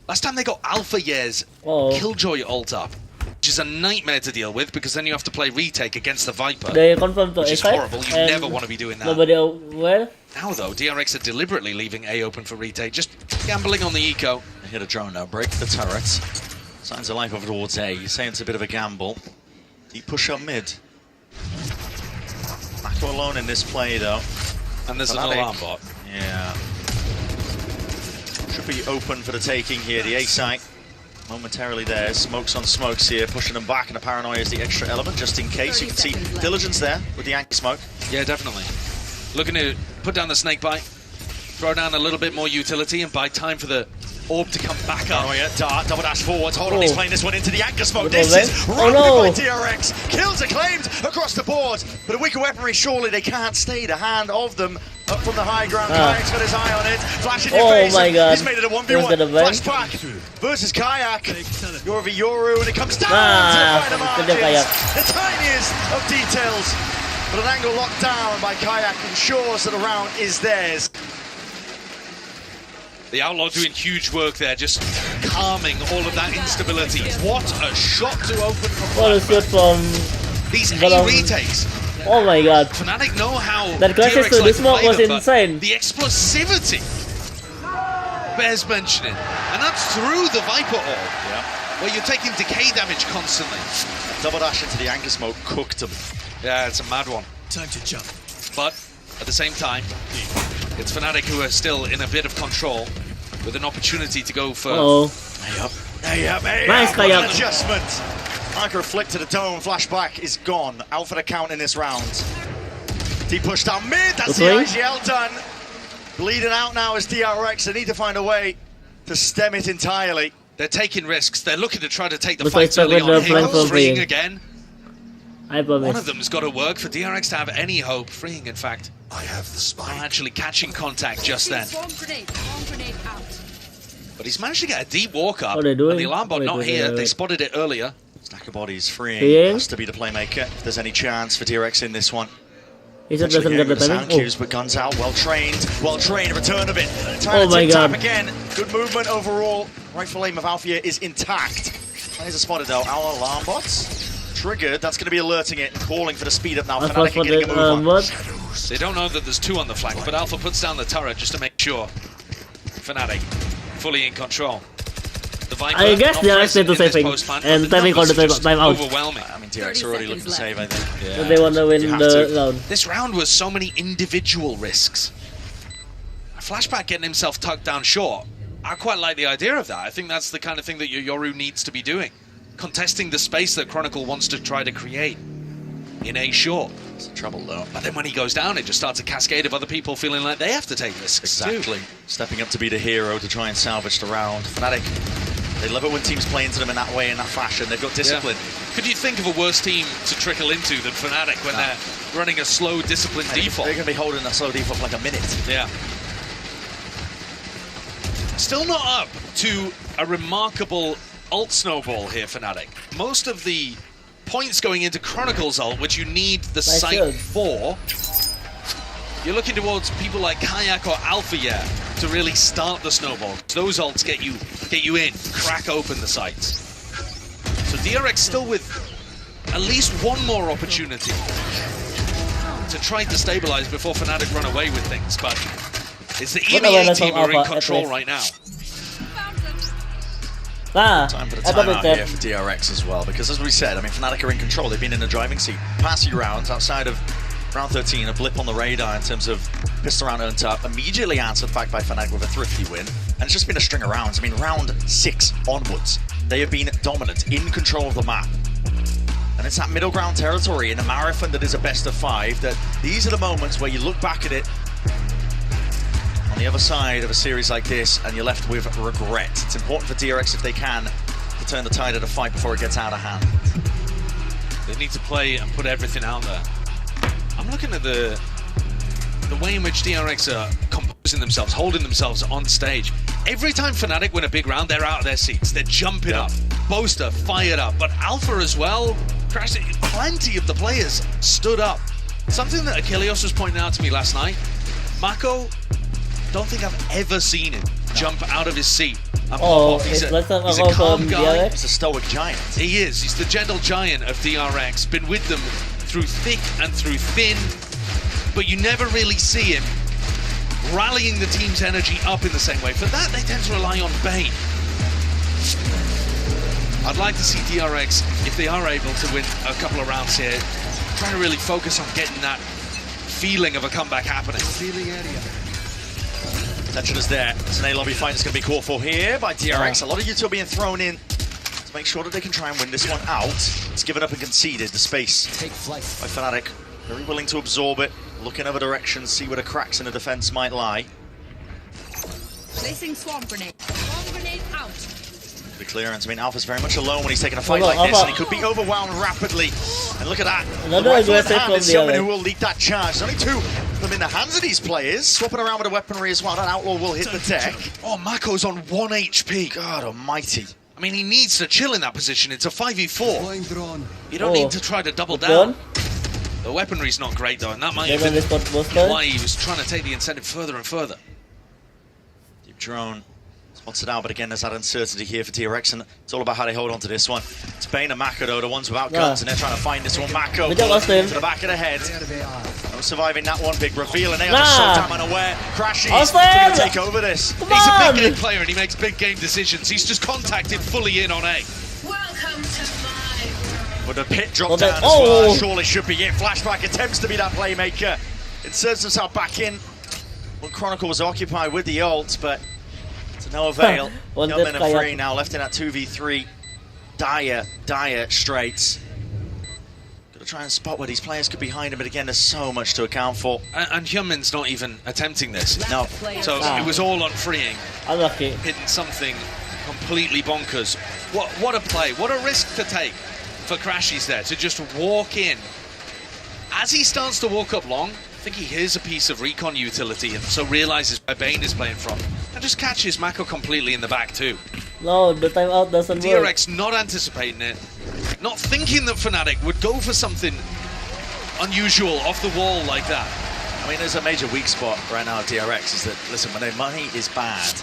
Last time they got Alpha Year's Killjoy ult up, which is a nightmare to deal with, because then you have to play retake against the Viper, they confirmed which is horrible. You never want to be doing that. Nobody aware? Now though, DRX are deliberately leaving A open for retake, just gambling on the eco. They hit a drone now, break the turret. Signs of life over towards A. You're saying it's a bit of a gamble. Deep push up mid. Paco alone in this play though. And there's an alarm bot. Yeah. Should be open for the taking here. The A site momentarily there. Smokes on smokes here, pushing them back, and the paranoia is the extra element just in case. You can see Diligence there with the anti-smoke. Yeah, definitely. Looking to put down the snake bite, throw down a little bit more utility, and buy time for the orb to come back up. Oh yeah, Dart, double dash forwards. Hold on, he's playing this one into the anchor smoke. This is rapid by DRX. Kills are claimed across the board, but a weaker weaponry, surely they can't stay the hand of them. Up from the high ground, Kayak's got his eye on it. Flash in your face. My god. He's made it a 1v1. Flashback versus Kayak. Yoru v Yoru, and it comes down to the margins. The tiniest of details, but an angle locked down by Kayak ensures that the round is theirs. The Outlaw doing huge work there, just calming all of that instability. What a shot to open from What a shot from these 8 retakes. Oh my god. Fnatic know how that crashes to the smoke was insane. The explosivity bears mentioning. And that's through the Viper orb, where you're taking decay damage constantly. Double dash into the anchor smoke cooked him. Yeah, it's a mad one. Time to jump. But at the same time, it's Fnatic who are still in a bit of control, with an opportunity to go for... Nice Kayak. Adjustment. Micro flick to the dome, flashback is gone. Out for the count in this round. Deep push down mid, that's the IGL done. Bleeding out now is DRX. They need to find a way to stem it entirely. They're taking risks. They're looking to try to take the fight early on. Here goes freeing again. One of them's got to work for DRX to have any hope. Freeing, in fact. I have the spike. Not actually catching contact just then. But he's managed to get a deep walk up. And the alarm bot not here. They spotted it earlier. Stack of bodies freeing. Has to be the playmaker if there's any chance for DRX in this one. He just doesn't get the sound cues, but guns out. Well trained, return of it. Oh my god. Again. Good movement overall. Rightful aim of Alfia is intact. Players are spotted though. Our alarm bots triggered. That's going to be alerting it and calling for the speed up now. Fnatic are getting a move on. They don't know that there's 2 on the flank, but Alpha puts down the turret just to make sure. Fnatic fully in control. The Viper, I guess they are actually to save things and timing on the time out. Overwhelming. I mean, DRX are already looking to save, I think. Yeah. They want to win the round. This round was so many individual risks. Flashback getting himself tucked down short. I quite like the idea of that. I think that's the kind of thing that Yoru needs to be doing. Contesting the space that Chronicle wants to try to create in A short. It's the trouble though. But then when he goes down, it just starts a cascade of other people feeling like they have to take risks. Exactly. Stepping up to be the hero to try and salvage the round. Fnatic, they love it when teams play into them in that way, in that fashion. They've got discipline. Yeah. Could you think of a worse team to trickle into than Fnatic when they're running a slow, disciplined default? They're going to be holding a slow default for like a minute. Yeah. Still not up to a remarkable ult snowball here, Fnatic. Most of the points going into Chronicle's ult, which you need the site for, you're looking towards people like Kayak or Alpha to really start the snowball. Those ults get you in, crack open the sites. So DRX still with at least one more opportunity to try to stabilize before Fnatic run away with things, but it's the EMEA team who are in control right now. Time for the timeout here for DRX as well, because as we said, I mean, Fnatic are in control. They've been in the driving seat past few rounds outside of round 13, a blip on the radar in terms of pistol round earned up, immediately answered back by Fnatic with a thrifty win. And it's just been a string of rounds. I mean, round 6 onwards, they have been dominant, in control of the map. And it's that middle ground territory in a marathon that is a best of 5, that these are the moments where you look back at it on the other side of a series like this and you're left with regret. It's important for DRX, if they can, to turn the tide of the fight before it gets out of hand. They need to play and put everything out there. I'm looking at the way in which DRX are composing themselves, holding themselves on stage. Every time Fnatic win a big round, they're out of their seats. They're jumping up. Boaster fired up, but Alpha as well. Plenty of the players stood up. Something that Achilles was pointing out to me last night. Mako, don't think I've ever seen him jump out of his seat. He's a calm guy. He's a stoic giant. He is. He's the gentle giant of DRX. Been with them through thick and through thin, but you never really see him rallying the team's energy up in the same way. For that, they tend to rely on Bane. I'd like to see DRX, if they are able to win a couple of rounds here, trying to really focus on getting that feeling of a comeback happening. Tension is there. It's an A-lobby fight that's going to be called for here by DRX. A lot of util being thrown in to make sure that they can try and win this one out. It's given up and conceded the space by Fnatic. Very willing to absorb it, look in other directions, see where the cracks in the defense might lie. Placing swarm grenade. Swarm grenade out. The clearance. I mean, Alpha's very much alone when he's taking a fight like this, and he could be overwhelmed rapidly. And look at that. Another aggressive from the other. Who will lead that charge. There's only 2 of them in the hands of these players. Swapping around with the weaponry as well. That Outlaw will hit the deck. Oh, Mako's on 1 HP. God almighty. I mean, he needs to chill in that position. It's a 5v4. You don't need to try to double down. The weaponry's not great though, and that might have been why he was trying to take the incentive further and further. Deep drone spots it out, but again, there's that uncertainty here for DRX, and it's all about how they hold on to this one. It's Bane and Mako though, the ones without guns, and they're trying to find this one. Mako to the back of the head. No surviving that one. Big reveal, and they are just so damn unaware. Crashy, he's going to take over this. He's a big game player, and he makes big game decisions. He's just contacted fully in on A. Welcome to With a pit drop down as well, surely should be it. Flashback attempts to be that playmaker. Inserts himself back in when Chronicle was occupied with the ult, but to no avail. Youngman and Free now left in that 2v3. Dire straits. Gotta try and spot where these players could be behind him, but again, there's so much to account for. And Hyunmin's not even attempting this. No. So it was all on Freeing. Unlucky. Hitting something completely bonkers. What a play. What a risk to take for Crashies there, to just walk in. As he starts to walk up long, I think he hears a piece of recon utility and so realizes where Bane is playing from, and just catches Mako completely in the back too. No, the timeout doesn't work. DRX not anticipating it, not thinking that Fnatic would go for something unusual off the wall like that. I mean, there's a major weak spot right now at DRX, is that, listen, when their money is bad,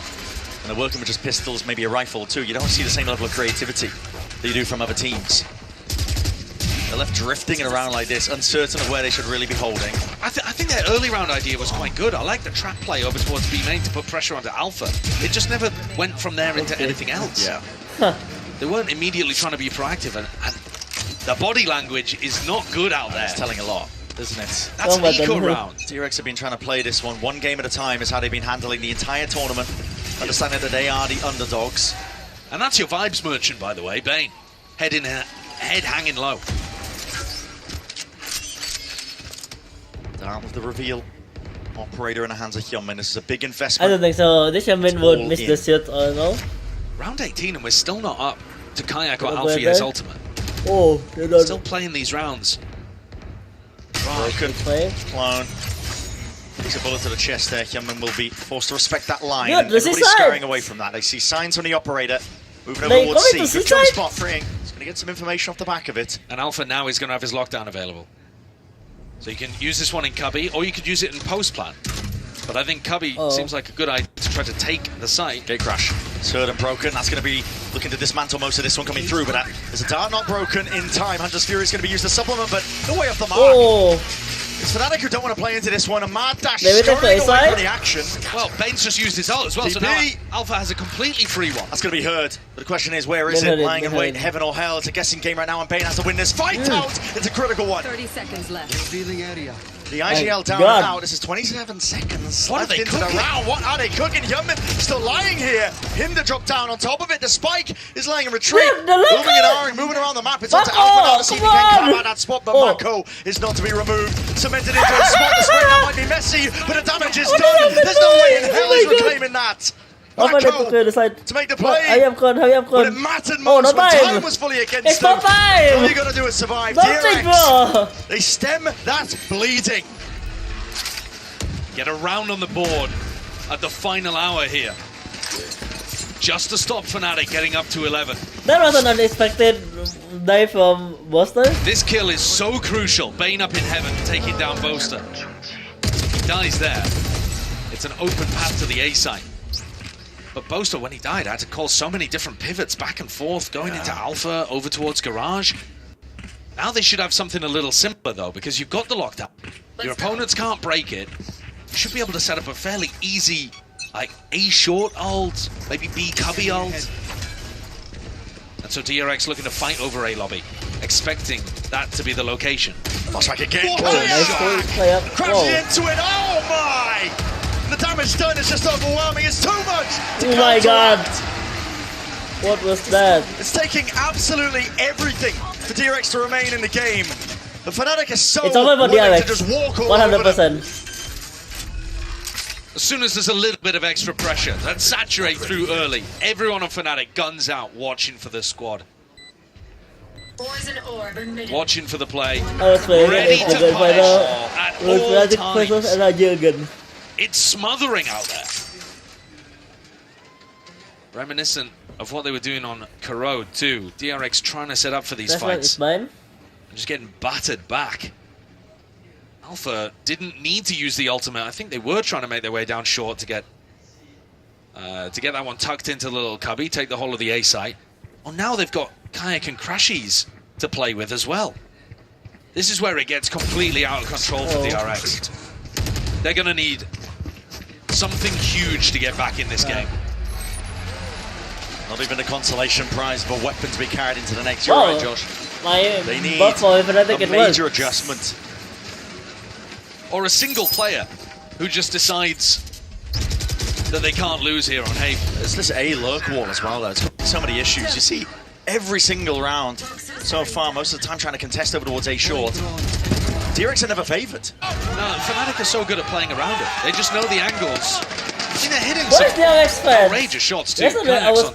and they're working with just pistols, maybe a rifle or 2, you don't see the same level of creativity that you do from other teams. They're left drifting around like this, uncertain of where they should really be holding. I think their early round idea was quite good. I like the trap play over towards B main to put pressure onto Alpha. It just never went from there into anything else. Yeah. They weren't immediately trying to be proactive, and the body language is not good out there. It's telling a lot, isn't it? That's an eco round. DRX have been trying to play this one game at a time, is how they've been handling the entire tournament, understanding that they are the underdogs. And that's your vibes merchant, by the way, Bane. Head hanging low. Down with the reveal. Operator in the hands of Hyunmin. This is a big investment. I don't think so. This Hyunmin would miss the shot or no. Round 18 and we're still not up to Kayak or Alfia's ultimate. Oh, they're still playing these rounds. Broken. Clone. Takes a bullet to the chest there. Hyunmin will be forced to respect that line. Yeah, everybody's scurrying away from that. They see signs from the operator. Moving over towards C. Good jump spot Freeing. He's going to get some information off the back of it. And Alpha now is going to have his lockdown available. So you can use this one in Cubby, or you could use it in post-plan. But I think Cubby seems like a good idea to try to take the site. Gate crash. It's hurt and broken. That's going to be looking to dismantle most of this one coming through. But there's a dart not broken in time. Hunter's Fury is going to be used as supplement, but no way off the mark. It's Fnatic who don't want to play into this one. A mad dash Maybe scurrying they away from the action. Well, Bane's just used his ult as well, so now Alpha has a completely free one. That's going to be heard. But the question is, where is it? Lying in wait, heaven or hell. It's a guessing game right now, and Bane has to win this fight out. It's a critical one. 30 seconds left. Revealing area. The IGL down and out. This is 27 seconds What left are they into the cooking? round. What are they cooking? Yunmin still lying here. Him to drop down on top of it. The spike is lying in retreat. Moving and R-ing, moving around the map. It's up to Alpha now to see if he can come out that spot, but Mako is not to be removed. Cemented into a spot. The spray now might be messy, but the damage is done. There's no way in hell he's reclaiming that. Mako to make the play. But it mattered most when time was fully against them. All you got to do is survive. DRX, they stem that bleeding. Get a round on the board at the final hour here. Just to stop Fnatic getting up to 11. That was an unexpected dive from Boaster. This kill is so crucial. Bane up in heaven, taking down Boaster. He dies there. It's an open path to the A site. But Boaster, when he died, had to call so many different pivots back and forth, going into Alpha, over towards Garage. Now they should have something a little simpler, though, because you've got the lockdown. Your opponents can't break it. You should be able to set up a fairly easy, like, A short ult, maybe B cubby ult. And so DRX looking to fight over A lobby, expecting that to be the location. Looks like again. Nice Crashes into it. Oh my! The damage done is just overwhelming. It's too much. Oh my god! What was that? It's taking absolutely everything for DRX to remain in the game. The Fnatic is so It's over for willing DRX. to just walk all over them. 100%. As soon as there's a little bit of extra pressure, that saturate through early. Everyone on Fnatic guns out, watching for the squad. Watching for the play. Ready to punish at all times. It's smothering out there. Reminiscent of what they were doing on Corrode too. DRX trying to set up for these fights. And just getting battered back. Alpha didn't need to use the ultimate. I think they were trying to make their way down short to get that one tucked into the little cubby, take the whole of the A site. Oh, now they've got Kayak and Crashies to play with as well. This is where it gets completely out of control for DRX. They're going to need something huge to get back in this game. Not even a consolation prize for weapon to be carried into the next. You're right, Josh. They need a major adjustment. Or a single player who just decides that they can't lose here on Haven. There's this A lurk wall as well, though. It's got so many issues. You see, every single round so far, most of the time trying to contest over towards A short. DRX are never favoured. No, Fnatic are so good at playing around it. They just know the angles. I mean, they're hitting What some DRX fans? outrageous shots too. Yesterday I was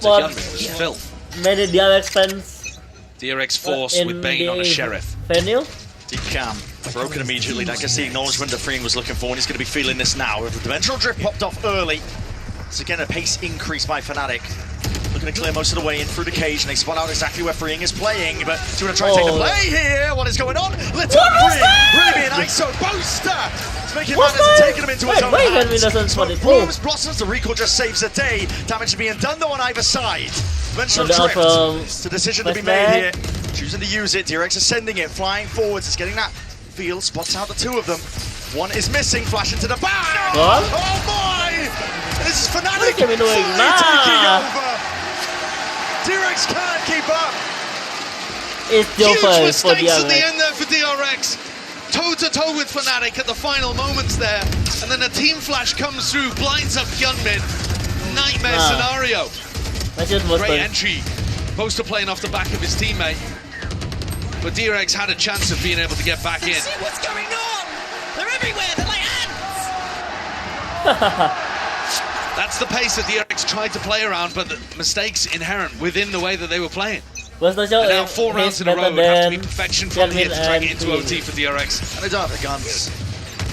filth. Many DRX fans. DRX force with Bane on a Sheriff. Venue? Deep cam. Broken immediately. That gets the acknowledgement that Freeing was looking for, and he's going to be feeling this now. The dimensional drift popped off early. It's again a pace increase by Fnatic. Looking to clear most of the way in through the cage, and they spot out exactly where Freeing is playing. But do you want to try and take the play here? What is going on? Little Freeing really being ISO Boaster. It's making matters and taking him into his own hands. Smoke blooms, blossoms, the recall just saves the day. Damage being done though on either side. Dimensional drift. It's a decision to be made here. Choosing to use it. DRX is sending it, flying forwards. It's getting that field, spots out the two of them. One is missing, flash into the back. What? Oh my! This is Fnatic taking over. DRX can't keep up. It's still Huge first for mistakes at the DRX. end there for DRX. Toe-to-toe with Fnatic at the final moments there. And then a team flash comes through, blinds up Yunmin. Nightmare scenario. Great entry. Boaster playing off the back of his teammate. But DRX had a chance of being able to get back in. See what's going on? They're everywhere. They're like ants. That's the pace that DRX tried to play around, but the mistakes inherent within the way that they were playing. And now 4 rounds in a row would have to be perfection from here to drag it into OT for DRX. And they don't have the guns.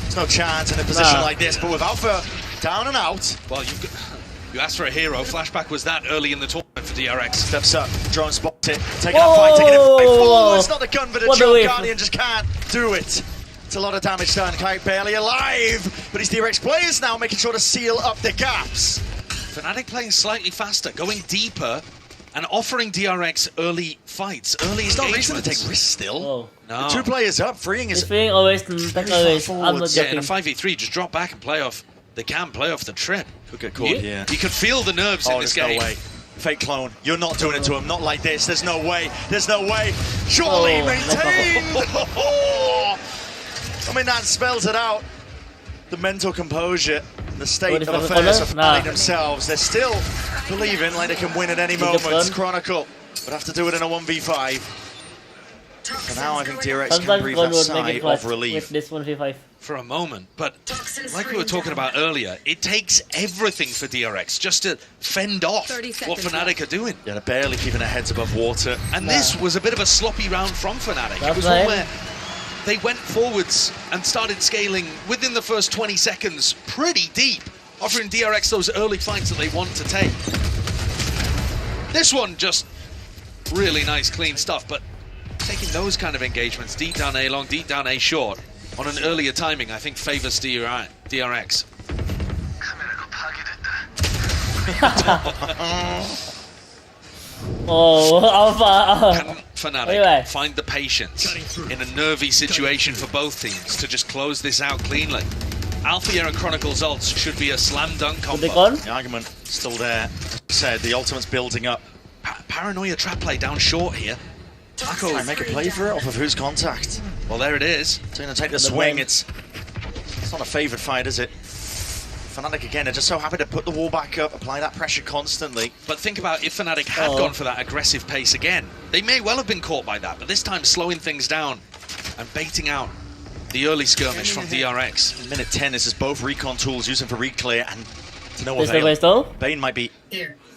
There's no chance in a position like this, but with Alpha down and out. Well, you asked for a hero. Flashback was that early in the tournament for DRX. Steps up, drone spots it, taking that fight, taking it forward. It's not the gun, but the Drone Guardian just can't do it. It's a lot of damage done. Kayak barely alive, but his DRX players now making sure to seal up the gaps. Fnatic playing slightly faster, going deeper, and offering DRX early fights, early There's no reason to engagements. take risks still. Oh. No. The 2 players up, freeing is always, always. I'm not yeah, in a joking. 5v3, just drop back and play off. They can play off the trip. Could get caught here. You can feel the nerves in this game. No way. Fake clone. You're not doing it to him. Not like this. There's no way. There's no way. Surely maintained. I mean, that spells it out. The mental composure, the state of affairs of Fnatic themselves. They're still believing like they can win at any moment. Chronicle would have to do it in a 1v5. For now, I think DRX can breathe that sigh of relief. With this 1v5. For a moment, but like we were talking about earlier, it takes everything for DRX just to fend off what Fnatic are doing. Yeah, they're barely keeping their heads above water. And this was a bit of a sloppy round from Fnatic. It was one where they went forwards and started scaling within the first 20 seconds pretty deep, offering DRX those early fights that they want to take. This one just really nice, clean stuff, but taking those kind of engagements, deep down A long, deep down A short, on an earlier timing, I think favors DRX. Oh, Alpha. Can Fnatic find the patience in a nervy situation for both teams to just close this out cleanly? Alpha and Chronicle's ults should be a slam dunk combo. The argument still there. Said the ultimate's building up. Paranoia trap play down short here. Try and make a play for it off of whose contact. Well, there it is. It's going to take the swing. It's not a favoured fight, is it? Fnatic again are just so happy to put the wall back up, apply that pressure constantly. But think about if Fnatic had gone for that aggressive pace again. They may well have been caught by that, but this time slowing things down and baiting out the early skirmish from DRX. Minute 10, this is both recon tools using for reclear and to no avail. Bane might be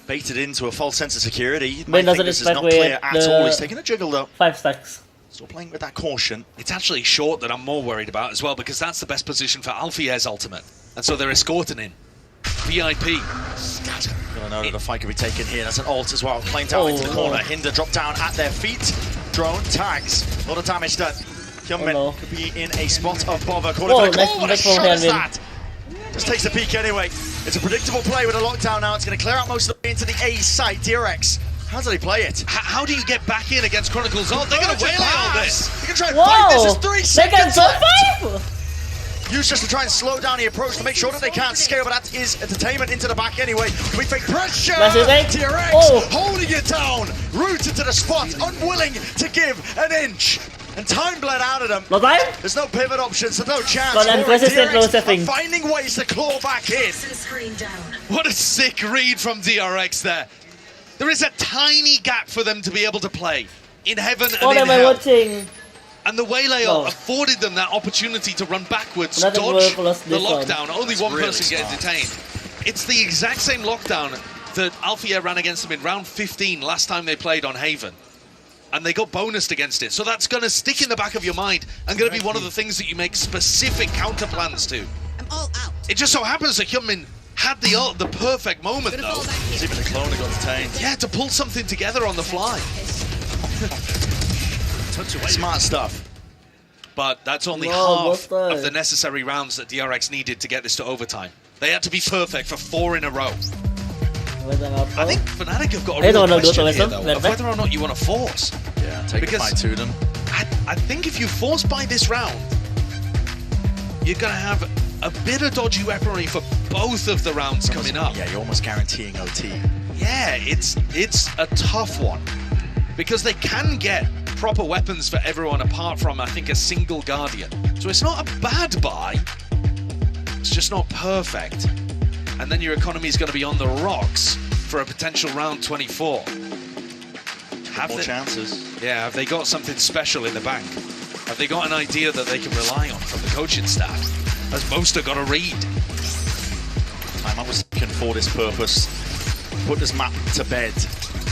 baited into a false sense of security. He might think this is not clear at all. He's taking a jiggle though. 5 stacks. Still playing with that caution. It's actually short that I'm more worried about as well, because that's the best position for Alfier's ultimate. And so they're escorting in. VIP. Gonna know that the fight could be taken here. That's an ult as well. Plane tower into the corner. Hinder drop down at their feet. Drone tags. A lot of damage done. Hyunmin could be in a spot of bother. What a shot is that? Just takes a peek anyway. It's a predictable play with a lockdown now. It's going to clear out most of the way into the A site. DRX. How do they play it? How do you get back in against Chronicle's ult? They're going to waylay all this. You can try and fight this. It's 3 seconds left. Used just to try and slow down the approach to make sure that they can't scale, but that is entertainment into the back anyway. Can we fake pressure? DRX holding it down, rooted to the spot, unwilling to give an inch. And time bled out of them. There's no pivot options, there's no chance. DRX finding ways to claw back in. What a sick read from DRX there. There is a tiny gap for them to be able to play in heaven and in hell. And the waylay afforded them that opportunity to run backwards, dodge the lockdown. Only one person getting detained. It's the exact same lockdown that Alfia ran against them in round 15 last time they played on Haven. And they got bonused against it. So that's going to stick in the back of your mind and going to be one of the things that you make specific counter plans to. I'm all out. It just so happens that Hyunmin had the perfect moment though. Even the clone got detained. Yeah, to pull something together on the fly. Smart stuff. But that's only half of the necessary rounds that DRX needed to get this to overtime. They had to be perfect for 4 in a row. I think Fnatic have got a real question here, though, of whether or not you want to force. Yeah, take a fight to them. I think if you force by this round, you're going to have a bit of dodgy weaponry for both of the rounds coming up. Yeah, you're almost guaranteeing OT. Yeah, it's a tough one. Because they can get proper weapons for everyone apart from, I think, a single Guardian. So it's not a bad buy, it's just not perfect. And then your economy is going to be on the rocks for a potential round 24. More chances. Yeah, have they got something special in the bank? Have they got an idea that they can rely on from the coaching staff? Has Moster got a read? Time I was thinking for this purpose. Put this map to bed.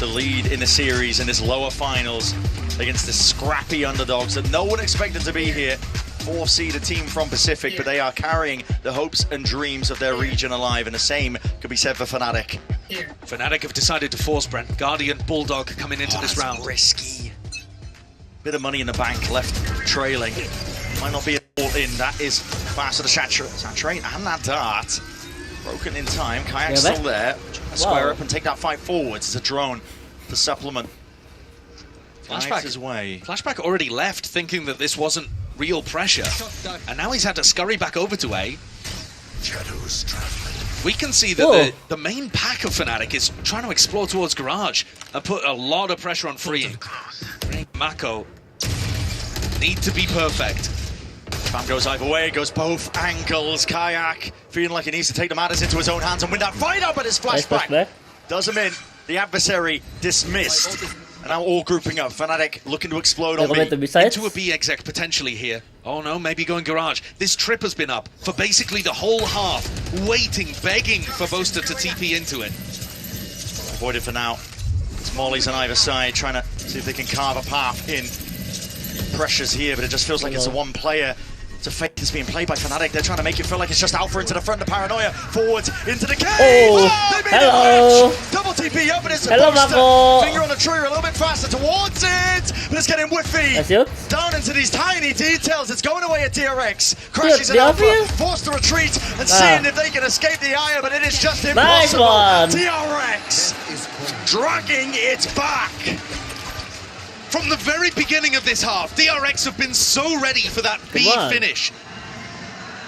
The lead in the series in this lower finals against the scrappy underdogs that no one expected to be here. 4-seeded team from Pacific, but they are carrying the hopes and dreams of their region alive, and the same could be said for Fnatic. Fnatic have decided to force Brent. Guardian, Bulldog coming into this round. Risky. Bit of money in the bank left trailing. Might not be all in. That is fast to the saturate and that dart. Broken in time. Kayak's still there. Trying to square up and take that fight forwards. It's a drone. to supplement. Flashback his way. Flashback already left thinking that this wasn't real pressure, and now he's had to scurry back over to A. We can see that the main pack of Fnatic is trying to explore towards Garage and put a lot of pressure on Freeing. Mako need to be perfect. Spam goes either way, goes both angles. Kayak feeling like he needs to take the matters into his own hands and win that fight out, but his flashback does him in. The adversary dismissed. And now all grouping up. Fnatic looking to explode on B. Into a B exec potentially here. Oh no, maybe going Garage. This trip has been up for basically the whole half, waiting, begging for Boaster to TP into it. Avoided for now. It's Molly's on either side, trying to see if they can carve a path in. Pressures here, but it just feels like it's a one player. It's a fake that's being played by Fnatic. They're trying to make it feel like it's just Alpha into the front of Paranoia. Forwards into the cave. Oh, they made hello. it double TP up, and it's Hello, Mako. finger on the trigger a little bit faster towards it, but it's getting whiffy. Down into these tiny details. It's going away at DRX. Crashes at Alpha, forced to retreat and seeing if they can escape the ire, but it is just impossible. DRX dragging it back. From the very beginning of this half, DRX have been so ready for that B finish.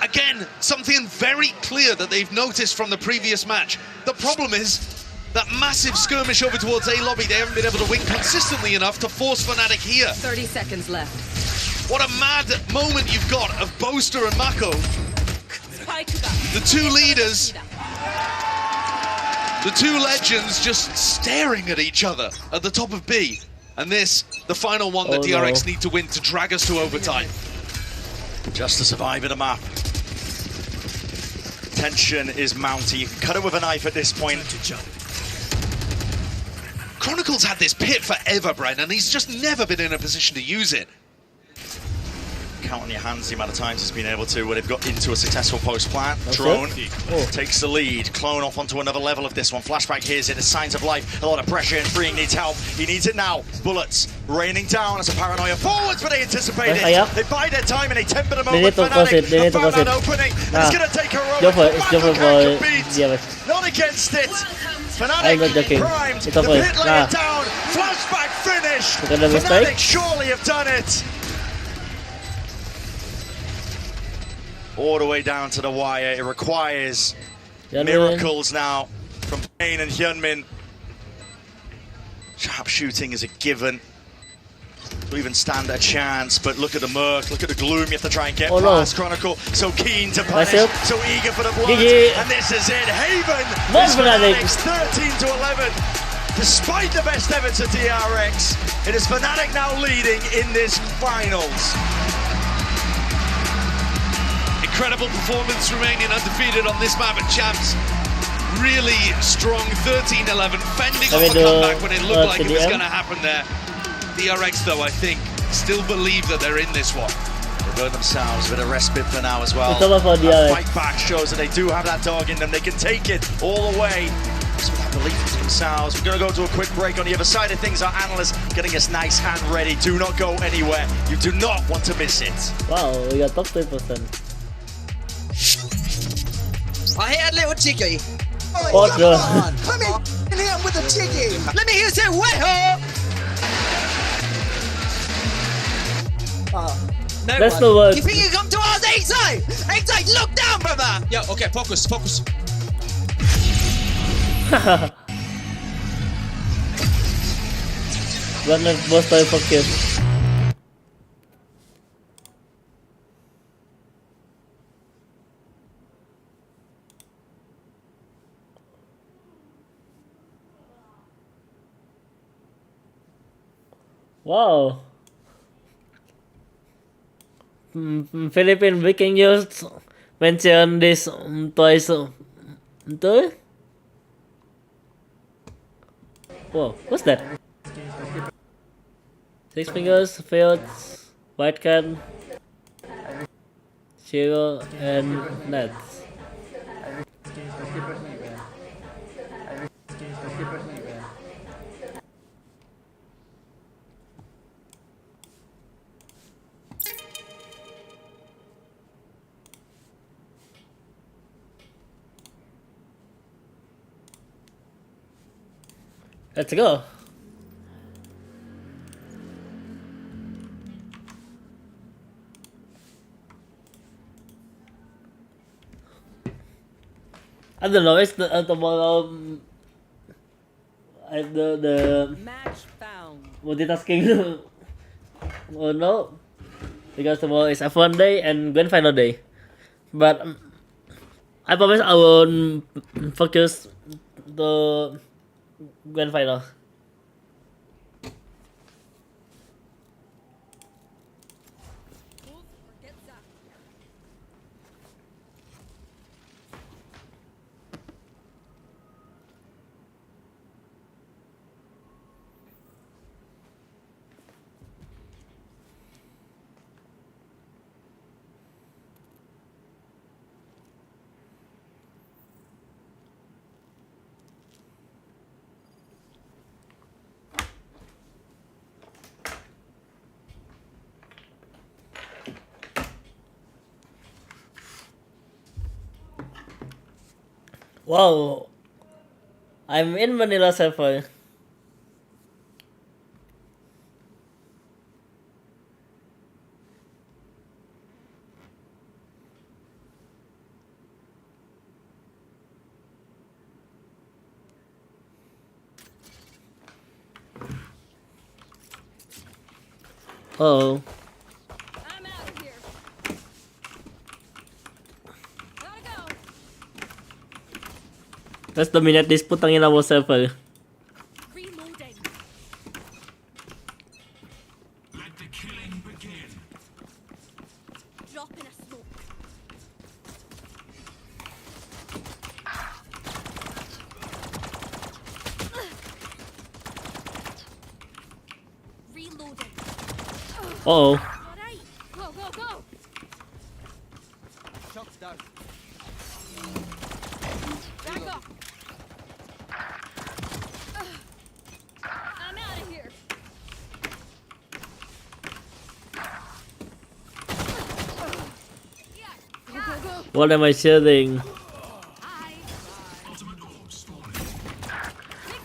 Again, something very clear that they've noticed from the previous match. The problem is that massive skirmish over towards A lobby, they haven't been able to win consistently enough to force Fnatic here. 30 seconds left. What a mad moment you've got of Boaster and Mako. The two leaders, the two legends just staring at each other at the top of B. And this, the final one that DRX need to win to drag us to overtime. Just to survive in a map. Tension is mounting. You can cut it with a knife at this point. Chronicle's had this pit forever, Bren, and he's just never been in a position to use it. Count on your hands the amount of times he's been able to when they've got into a successful post plant. Drone takes the lead. Clone off onto another level of this one. Flashback hears it. There's signs of life. A lot of pressure, and Freeing needs help. He needs it now. Bullets raining down as a Paranoia forwards, but they anticipate it. They buy their time and they temper the moment. Fnatic have found that opening. And it's going to take her over. Not against it. Fnatic primed. The pit laid it down. Flashback finish. Fnatic surely have done it. All the way down to the wire. It requires miracles now from Payne and Hyunmin. Sharp shooting is a given to even stand a chance, but look at the murk, look at the gloom. You have to try and get past Chronicle. So keen to punish, so eager for the blood. And this is it. Haven is Fnatic's 13-11. Despite the best efforts of DRX, it is Fnatic now leading in this finals. Incredible performance, remaining undefeated on this map at Champs. Really strong 13-11, fending off a comeback when it looked like it was going to happen there. DRX, though, I think, still believe that they're in this one. They've earned themselves a bit of respite for now as well. Fight back shows that they do have that dog in them. They can take it all the way. So that belief in themselves. We're going to go to a quick break. On the other side of things, our analysts getting us nice and ready. Do not go anywhere. You do not want to miss it. Wow, we got top 10%. I hit a little jiggy. Oh, come on. Come in here with a jiggy. Let me hear you say, way-ho! No That's one. the word. You think you come to ours, Exide? Exide, look down, brother! Yeah, okay, focus. Run and boss time for kids. Wow. Philippine breaking news mention this twice. Whoa, what's that? Six Fingers, Fields, White Can, Shiro, and Nets. Let's go. I don't know. It's tomorrow. The Match found. multitasking. Oh no, because tomorrow is F1 day and grand final day. But I promise I will focus the grand final. Wow, I'm in Manila server. Oh. Let's dominate this putang ina mo server. Reloading. Let the killing begin. Drop in a smoke. Reloading. Uh oh. Alright. Go, go, go. Shots down. Back up. I'm out of here. Go, go, go. What am I sharing? Take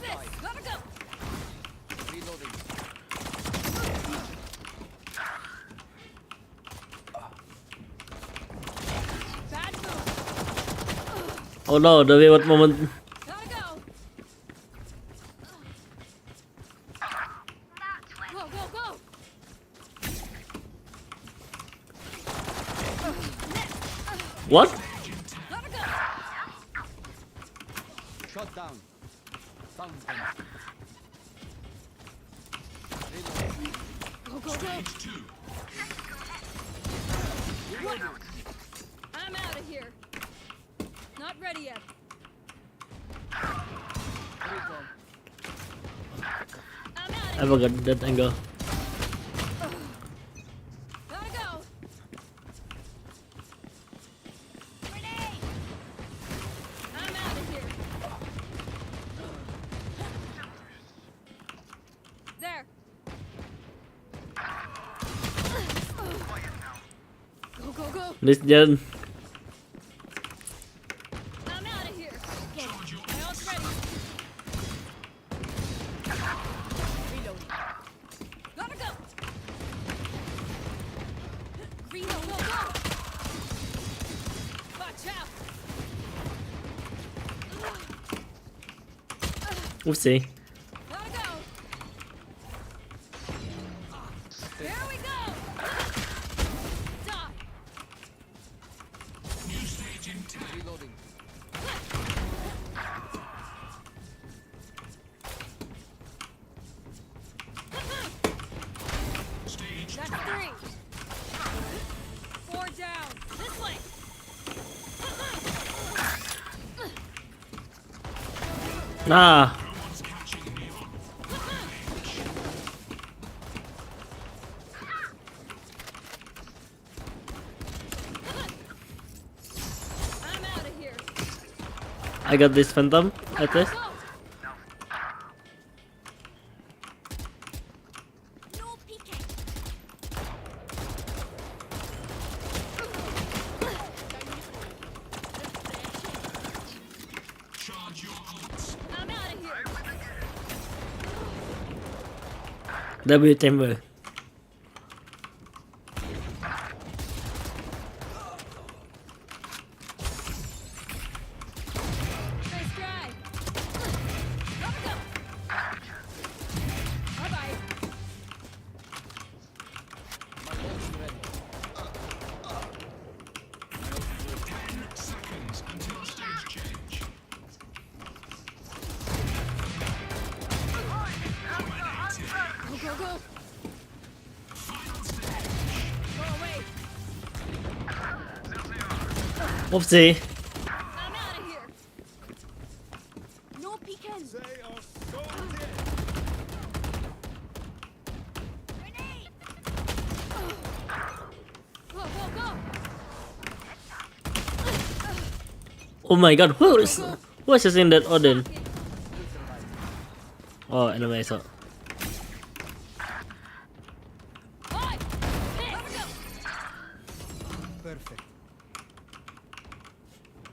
this. Gotta go. Reloading. Bad move. Oh no, the reward moment. Gotta go. Go, go, go. What? Gotta go. Shot down. Found them. Go, go, go. I'm out of here. Not ready yet. I forgot that angle. Gotta go. Grenade. I'm out of here. There. Go, go, go. This gen. I'm out of here. My ult's ready. Reloading. Gotta go. Green, go, go, go. Watch out. Oopsie. Gotta go. Here we go. Die. New stage intact. Reloading. Stage That's 3. 4 down. This way. Ah. I'm out of here. I got this phantom at least. No peeking. charge your ults. I'm out of here. W chamber. Oopsie. I'm out of here. No peeking. Grenade. Go, go, go. Oh my god, who is in that Odin? Oh, enemy I saw. Perfect.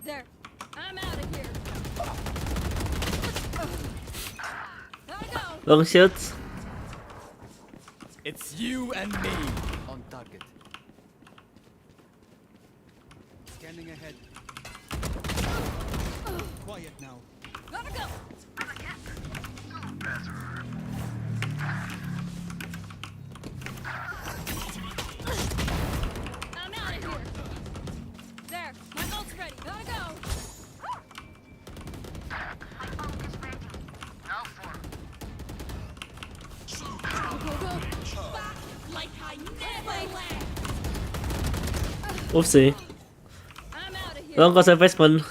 There. I'm out of here. Gotta go. Long shots. It's you and me on target. Scanning ahead. Quiet now. Gotta go. I'm out of here. There. My ult's ready. Gotta go. Go, go, go. Back like I never left. Oopsie. I'm out of here. Long conservation.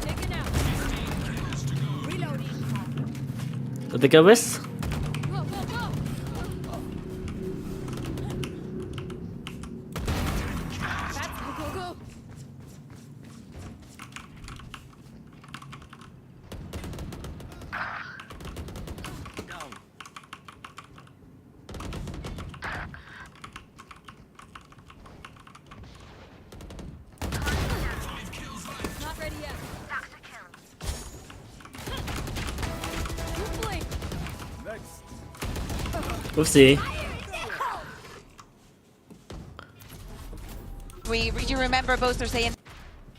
Taken out. Reloading. Take a risk. Go, go, go. That's go, go, go. Not ready yet. Good blink. Oopsie. You remember Boaster saying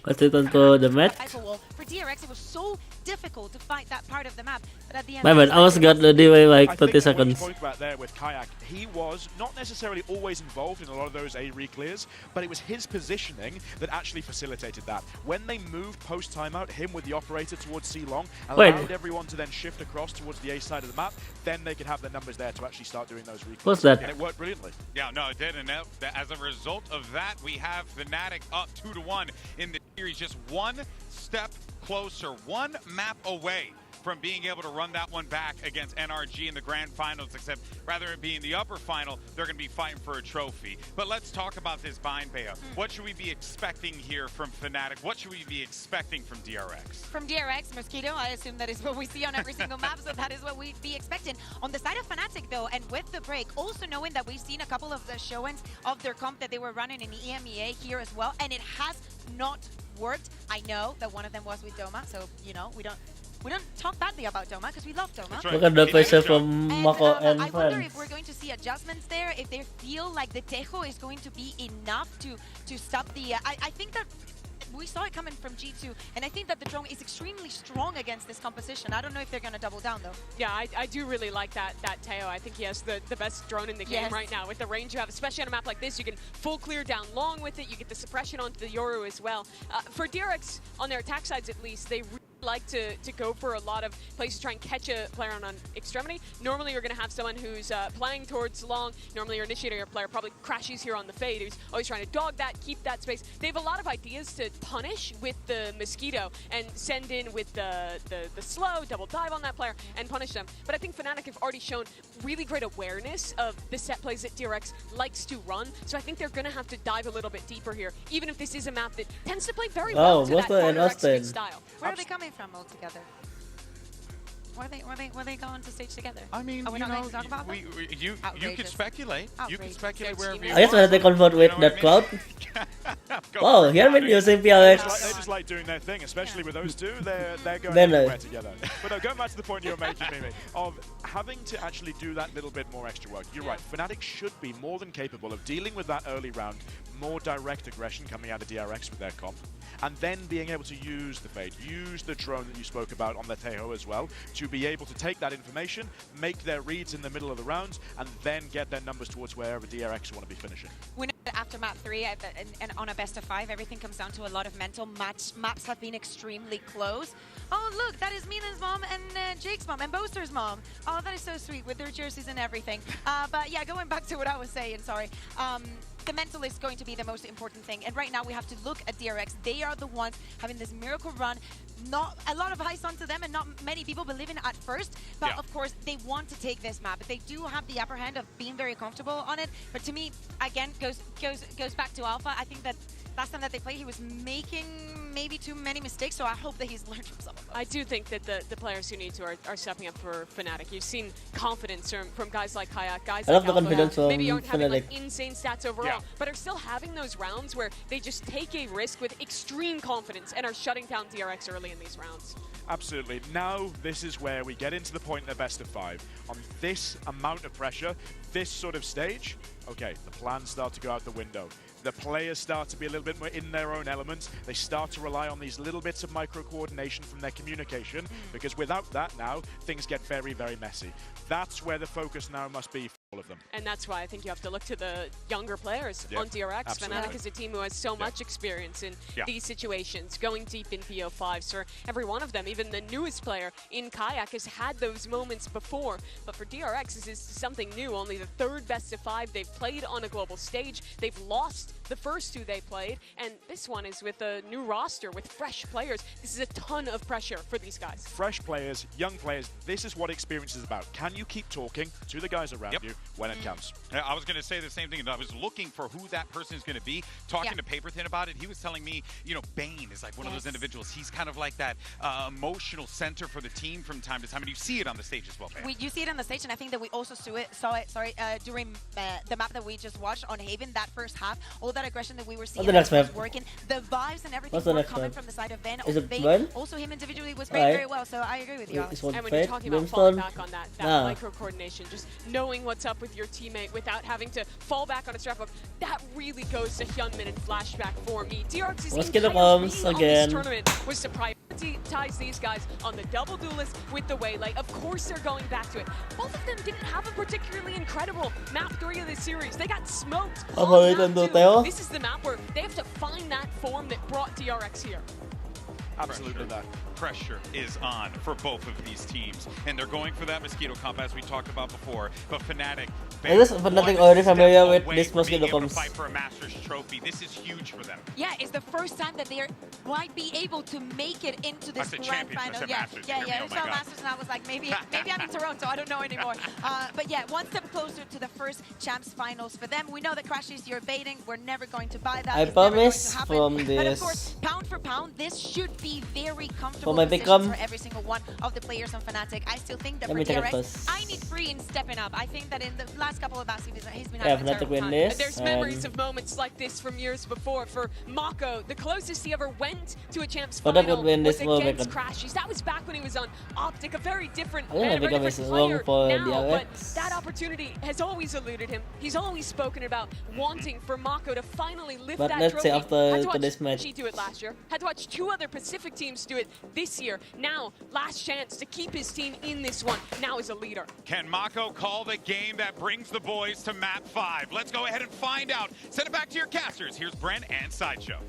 Let's return to the match. for DRX it was so difficult to fight that part of the map, but at the end My bad, I was got the delay like I 30 think seconds. what you spoke about there with Kayak, he was not necessarily always involved in a lot of those A re-clears, but it was his positioning that actually facilitated that. When they moved post-timeout, him with the operator towards C-Long, allowed everyone to then shift across towards the A side of the map, then they could have their numbers there to actually start doing those re-clears. What's that? And it worked brilliantly. Yeah, no, it did. And as a result of that, we have Fnatic up 2-1 in the series, just one step closer, one map away from being able to run that one back against NRG in the grand finals, except rather than being the upper final, they're going to be fighting for a trophy. But let's talk about this bind payout. What should we be expecting here from Fnatic? What should we be expecting from DRX? from DRX, Mosquito, I assume that is what we see on every single map, so that is what we'd be expecting. On the side of Fnatic, though, and with the break, also knowing that we've seen a couple of the showings of their comp that they were running in the EMEA here as well, and it has not worked. I know that one of them was with Doma, so, you know, we don't talk badly about Doma because we love Doma. Look at the pressure from Mako and I wonder friends. if we're going to see adjustments there, if they feel like the Tejo is going to be enough to stop the... I think that we saw it coming from G2, and I think that the drone is extremely strong against this composition. I don't know if they're going to double down, though. Yeah, I do really like that Teo. I think he has the best drone in the game right now. With the range you have, especially on a map like this, you can full clear down long with it. You get the suppression onto the Yoru as well. For DRX, on their attack sides at least, they really like to go for a lot of places to try and catch a player on extremity. Normally, you're going to have someone who's playing towards long. Normally, your initiator player probably crashes here on the fade, who's always trying to dog that, keep that space. They have a lot of ideas to punish with the Mosquito and send in with the slow, double dive on that player and punish them. But I think Fnatic have already shown really great awareness of the set plays that DRX likes to run. So I think they're going to have to dive a little bit deeper here, even if this is a map that tends to play very well to that DRX style. Where are they coming from altogether? Were they going to stage together? I mean, are we not going to talk about them? You could speculate. You can speculate wherever you I guess when they convert with that cloud. Wow, he has been using PRX. They just like doing their thing, especially with those two. They're going everywhere together. But no, going back to the point you're making, Mimi, of having to actually do that little bit more extra work. You're right. Fnatic should be more than capable of dealing with that early round, more direct aggression coming out of DRX with their comp, and then being able to use the Fade, use the drone that you spoke about on the Tejo as well, to be able to take that information, make their reads in the middle of the rounds, and then get their numbers towards wherever DRX want to be finishing. We know that that after map 3 and on a best of 5, everything comes down to a lot of mental. Maps have been extremely close. Oh, look, that is Milan's mom and Jake's mom and Boaster's mom. Oh, that is so sweet with their jerseys and everything. But yeah, going back to what I was saying, sorry. The mental is going to be the most important thing. And right now we have to look at DRX. They are the ones having this miracle run. Not a lot of eyes onto them and not many people believe in it at first. But of course, they want to take this map. They do have the upper hand of being very comfortable on it. But to me, again, goes back to Alpha. I think that last time that they played, he was making maybe too many mistakes, so I hope that he's learned from some of them. I do think that the players who need to are stepping up for Fnatic. You've seen confidence from guys like Kayak, guys like Alpha, maybe aren't having like insane stats overall, but are still having those rounds where they just take a risk with extreme confidence and are shutting down DRX early in these rounds. Absolutely. Now this is where we get into the point in the best of 5. On this amount of pressure, this sort of stage, okay, the plans start to go out the window. The players start to be a little bit more in their own elements. They start to rely on these little bits of micro-coordination from their communication, because without that now, things get very, very messy. That's where the focus now must be for all of them. And that's why I think you have to look to the younger players on DRX. Absolutely. Fnatic is a team who has so much experience in these situations, going deep in PO5s for every one of them. Even the newest player in Kayak has had those moments before. But for DRX, this is something new. Only the 3rd best of 5 they've played on a global stage. They've lost the first 2 they played, and this one is with a new roster with fresh players. This is a ton of pressure for these guys. Fresh players, young players, this is what experience is about. Can you keep talking to the guys around you when it counts? I was going to say the same thing. I was looking for who that person is going to be. Talking to Paperthin about it, he was telling me, you know, Bane is like one of those individuals. He's kind of like that emotional center for the team from time to time, and you see it on the stage as well, Bane. You see it on the stage, and I think that we also saw it during the map that we just watched on Haven, that first half. All that aggression that we were seeing was working. The vibes and everything were coming from the side of Ben. Is it Ben? Also, him individually was playing very well, so I agree with you, Alex. And when you're talking about falling back on that micro-coordination, just knowing what's up with your teammate without having to fall back on a strap hook, that really goes to Hyunmin and flashback for me. DRX's entire being on this tournament was to prioritize these guys on the double duelist with the Waylay. Of course they're going back to it. Both of them didn't have a particularly incredible map 3 of this series. They got smoked. This is the map where they have to find that form that brought DRX here. Absolutely that. Pressure is on for both of these teams, and they're going for that Mosquito comp as we talked about before. But Fnatic, is Fnatic already familiar with this Mosquito comps? Fight for a Masters trophy. This is huge for them. Yeah, it's the first time that they might be able to make it into this grand final. Yeah. I saw Masters and I was like, maybe I'm in Toronto. I don't know anymore. But yeah, one step closer to the first Champs finals for them. We know that Crashies, you're baiting. We're never going to buy that. I promise from this. But of course, pound for pound, this should be very comfortable positions for every single one of the players on Fnatic. I still think that for DRX, I need Free in stepping up. I think that in the last couple of battles, he's been having a terrible time. There's memories of moments like this from years before. For Mako, the closest he ever went to a Champs final was against Crashies. That was back when he was on Optic, a very different player now, but that opportunity has always eluded him. He's always spoken about wanting for Mako to finally lift that trophy. Say after this match, She do it last year. Had to watch 2 other Pacific teams do it this year. Now, last chance to keep his team in this one. Now as a leader. Can Mako call the game that brings the boys to map 5? Let's go ahead and find out. Send it back to your casters. Here's Brent and Sideshow.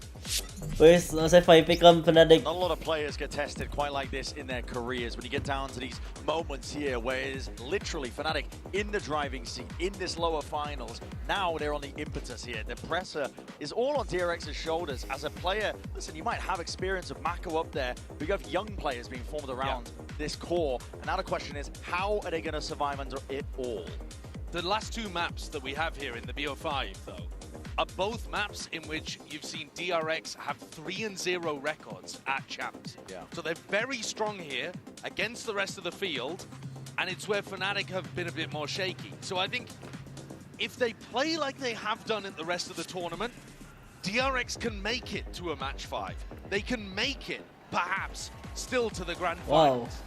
Pues no sé, Fnatic. Not a lot of players get tested quite like this in their careers. When you get down to these moments here where it is literally Fnatic in the driving seat, in this lower finals, now they're on the impetus here. The pressure is all on DRX's shoulders. As a player, listen, you might have experience of Mako up there, but you have young players being formed around this core. And now the question is, how are they going to survive under it all? The last 2 maps that we have here in the BO5, though, are both maps in which you've seen DRX have 3-0 records at Champs. So they're very strong here against the rest of the field, and it's where Fnatic have been a bit more shaky. So I think if they play like they have done in the rest of the tournament, DRX can make it to a match 5. They can make it, perhaps, still to the grand finals.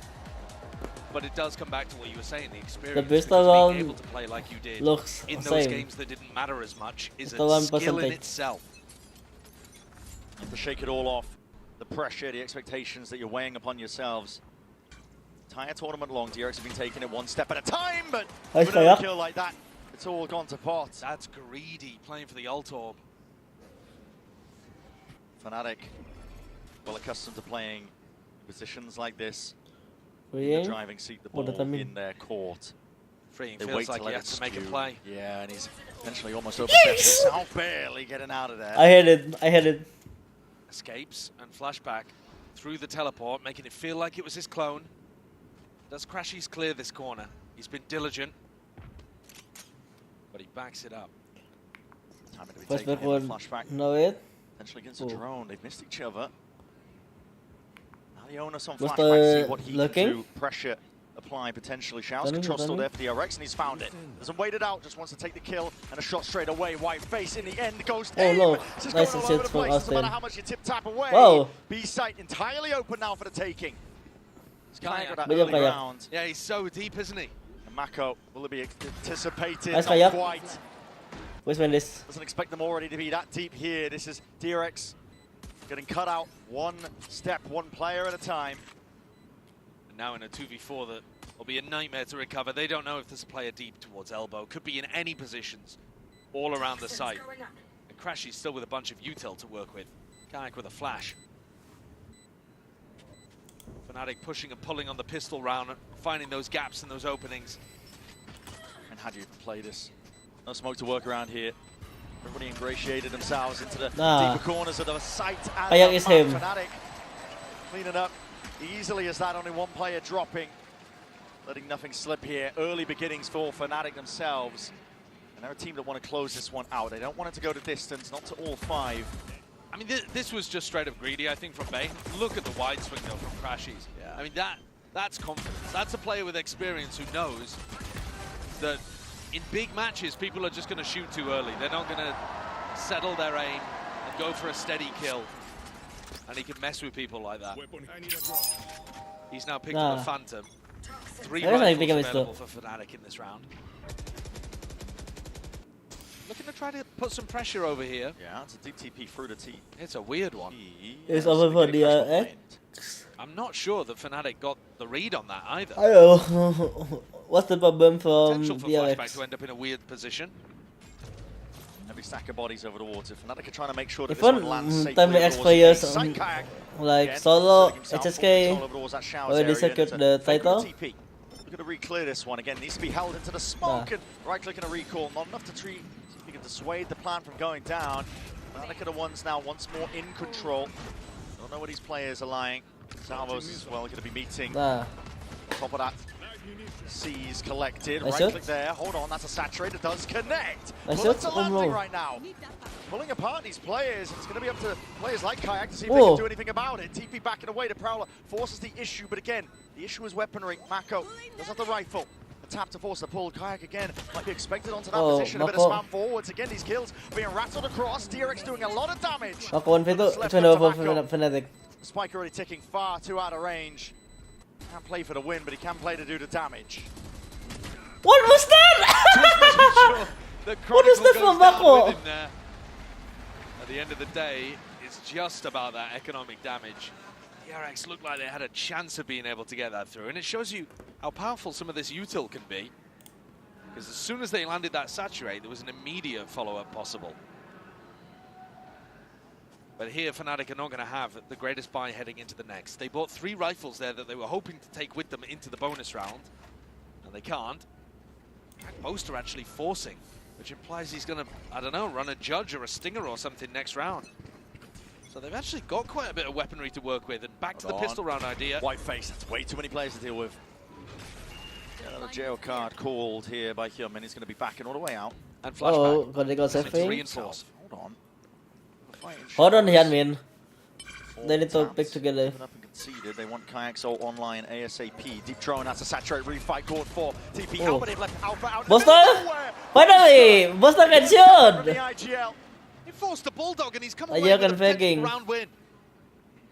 But it does come back to what you were saying, the experience. Being able to play like you did in those games that didn't matter as much is a skill in itself. You have to shake it all off. The pressure, the expectations that you're weighing upon yourselves. Entire tournament long, DRX have been taking it one step at a time, but with a kill like that, It's all gone to pot. That's greedy, playing for the ult orb. Fnatic, well accustomed to playing positions like this. Yeah. The driving seat, the ball in their court. Freeing They feels wait like to he let has it to make a skew. play. Yeah, and he's eventually almost overstepped himself, barely getting out of there. I had it. Escapes and flashback through the teleport, making it feel like it was his clone. Does Crashies clear this corner? He's been diligent, but he backs it up. Time to be First taken back in the one. flashback. No it. Potentially against a drone. They've missed each other. Now the onus on Was flashback, see what he looking? can do. Pressure apply potentially. Shouts control still there for DRX, and he's found it. Doesn't wait it out, just wants to take the kill, and a shot straight away. White face in the end goes Oh aim. no, It's just nice going all over the assist from place. Doesn't matter Austin. how much you tip-tap away. Wow. B site entirely open now for the taking. Kayak got that Big up, early Kayak. round. Yeah, he's so deep, isn't he? And Mako, will it be anticipated? Nice, Not Kayak. quite. Where's Mendes? Doesn't expect them already to be that deep here. This is DRX getting cut out one step, one player at a time. And now in a 2v4 that will be a nightmare to recover. They don't know if there's a player deep towards elbow. Could be in any positions all around the site. And Crashy's still with a bunch of util to work with. Kayak with a flash. Fnatic pushing and pulling on the pistol round, finding those gaps and those openings. And how do you play this? No smoke to work around here. Everybody ingratiated themselves into the deeper corners of the site. Kayak is him. Fnatic cleaning up easily as that, only one player dropping. Letting nothing slip here. Early beginnings for Fnatic themselves. And they're a team that want to close this one out. They don't want it to go to distance, not to all five. I mean, this was just straight up greedy, I think, from Bay. Look at the wide swing, though, from Crashies. Yeah. I mean, that's confidence. That's a player with experience who knows that in big matches, people are just going to shoot too early. They're not going to settle their aim and go for a steady kill. And he can mess with people like that. He's now picked up a Phantom. 3 rifles available for Fnatic in this round. Looking to try to put some pressure over here. Yeah, it's a deep TP through the T. It's a weird one. It's over for DRX. I'm not sure that Fnatic got the read on that either. I know. What's the problem from Potential for flashback DRX? to end up in a weird position. Every stack of bodies over the water. Fnatic are trying to make sure that If this one lands one safely. time the X players like solo, HSK, already secured the title. Look at the re-clear this one. Again, needs to be held into the smoke. And right-click and a recall. Not enough to treat. See if you can dissuade the plan from going down. Fnatic are the ones now once more in control. Don't know where these players are lying. Salvos as well going to be meeting. Top of that. C's collected. Right-click there. Hold on, that's a saturate. It does connect. Bullets are landing right now. Pulling apart these players. It's going to be up to players like Kayak to see if they can do anything about it. TP backing away. The Prowler forces the issue, but again, the issue is weaponry. Mako does have the rifle. A tap to force the pull. Kayak again might be expected onto that position. A bit of spam forwards. Again, these kills being rattled across. DRX doing a lot of damage. Fnatic. Spike already ticking far too out of range. Can't play for the win, but he can play to do the damage. What was that? What is that from Mako? At the end of the day, it's just about that economic damage. DRX looked like they had a chance of being able to get that through, and it shows you how powerful some of this util can be. Because as soon as they landed that saturate, there was an immediate follow-up possible. But here, Fnatic are not going to have the greatest buy heading into the next. They bought 3 rifles there that they were hoping to take with them into the bonus round, and they can't. Most are actually forcing, which implies he's going to, I don't know, run a Judge or a Stinger or something next round. So they've actually got quite a bit of weaponry to work with, and back to the pistol round idea. White face, that's way too many players to deal with. Another jail card called here by Hyunmin. He's going to be backing all the way out. And flashback. Oh, they got Zephyr. Reinforce. Hold on. Hold on, Hyunmin. They need to pick together. Up and conceded. They want Kayak Soul online ASAP. Deep drone, that's a saturate refight. Caught for TP out, but they've left Alpha out. Buster! Finally! Buster can shoot! He forced the Bulldog and he's come Ayo away with kan a fifth faking. round win.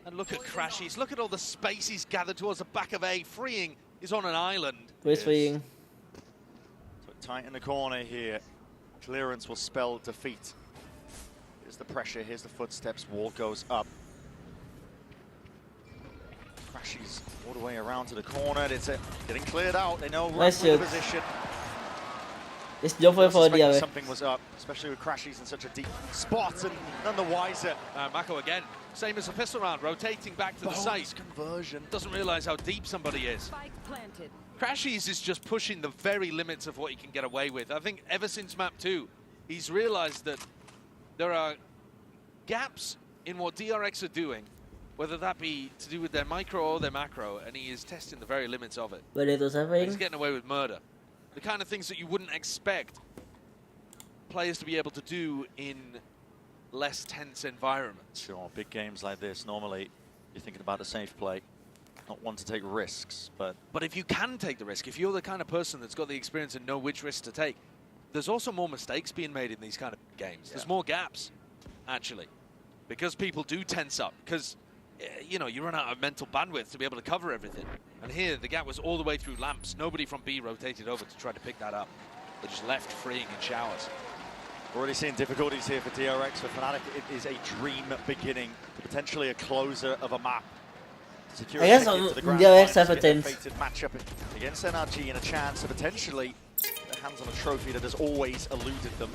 And look at Crashies. Look at all the space he's gathered towards the back of A. Freeing is on an island. Where's Freeing? So tight in the corner here. Clearance will spell defeat. Here's the pressure, here's the footsteps. Wall goes up. Crashies all the way around to the corner. It's getting cleared out. They know we're in position. It's Joffrey for DRX. Something was up, especially with Crashies in such a deep spot, and none the wiser. Mako again, same as the pistol round, rotating back to the site. Conversion. Doesn't realize how deep somebody is. Crashies is just pushing the very limits of what he can get away with. I think ever since map 2, he's realized that there are gaps in what DRX are doing, whether that be to do with their micro or their macro, and he is testing the very limits of it. He's getting away with murder. The kind of things that you wouldn't expect players to be able to do in less tense environments. Sure, big games like this, normally you're thinking about a safe play, not one to take risks, but... But if you can take the risk, if you're the kind of person that's got the experience and know which risks to take, there's also more mistakes being made in these kind of games. Yeah. There's more gaps, actually, because people do tense up, because you know, you run out of mental bandwidth to be able to cover everything. And here, the gap was all the way through lamps. Nobody from B rotated over to try to pick that up. They just left freeing in showers. Already seeing difficulties here for DRX. For Fnatic, it is a dream beginning, potentially a closer of a map. I guess DRX have a chance. Matchup against NRG and a chance to potentially get their hands on a trophy that has always eluded them.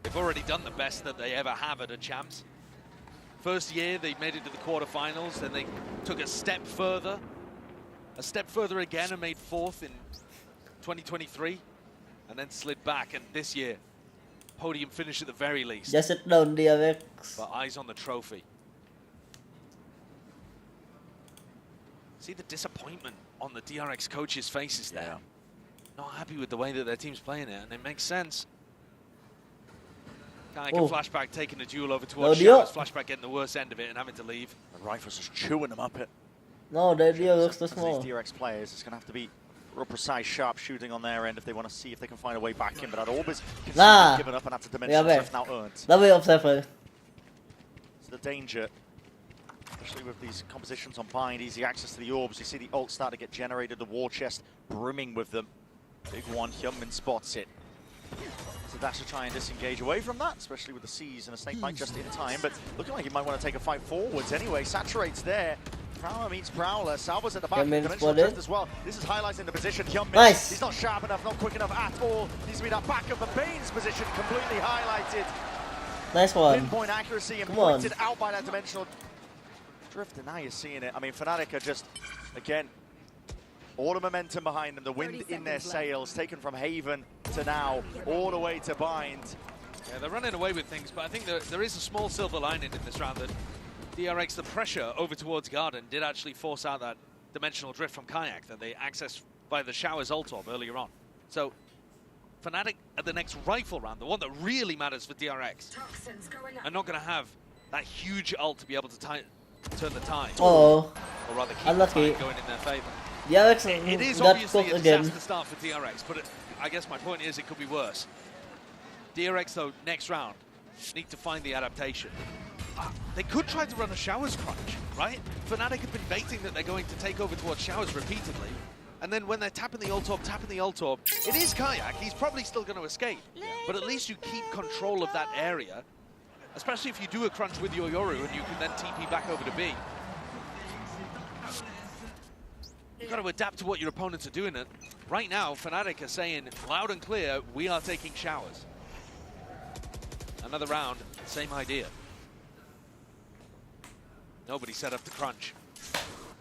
They've already done the best that they ever have at a champs. First year, they made it to the quarterfinals, then they took a step further again and made 4th in 2023, and then slid back, and this year, podium finish at the very least. Just sit down, DRX. But eyes on the trophy. See the disappointment on the DRX coaches' faces there. Yeah. Not happy with the way that their team's playing it, and it makes sense. Kind of like a flashback taking a duel over towards Showers, flashback getting the worst end of it and having to leave. The rifles just chewing them up. No, the deal looks too small. These DRX players, it's going to have to be real precise, sharp shooting on their end if they want to see if they can find a way back in. But that orb is given up, and that's a dimension that's now earned. That way observer. It's the danger, especially with these compositions on bind, easy access to the orbs. You see the ult start to get generated, the war chest brimming with them. Big one, Hyunmin spots it. So that's to try and disengage away from that, especially with the C's and a snake bite just in time. But looking like he might want to take a fight forwards anyway. Saturates there. Prowler meets Prowler. Salva's at the back of the dimensional drift as well. This is highlighting the position. Hyunmin, nice. He's not sharp enough, not quick enough at all. Needs to be that back of the Bane's position completely highlighted. Nice one. Pinpoint accuracy and pointed out by that dimensional drift. And now you're seeing it. I mean, Fnatic are just, again, all the momentum behind them, the wind in their sails, taken from Haven to now, all the way to bind. Yeah, they're running away with things, but I think there is a small silver lining in this round that DRX, the pressure over towards Garden, did actually force out that dimensional drift from Kayak that they accessed by the Showers ult orb earlier on. So, Fnatic at the next rifle round, the one that really matters for DRX, are not going to have that huge ult to be able to turn the tide. Oh, or rather keep the tide going in their favor. DRX it is obviously a disaster start for DRX, but I guess my point is it could be worse. DRX, though, next round, need to find the adaptation. They could try to run a Showers crunch, right? Fnatic have been baiting that they're going to take over towards Showers repeatedly, and then when they're tapping the ult orb, it is Kayak, he's probably still going to escape. But at least you keep control of that area, especially if you do a crunch with your Yoru and you can then TP back over to B. You've got to adapt to what your opponents are doing. And right now, Fnatic are saying loud and clear, we are taking Showers. Another round, same idea. Nobody set up to crunch.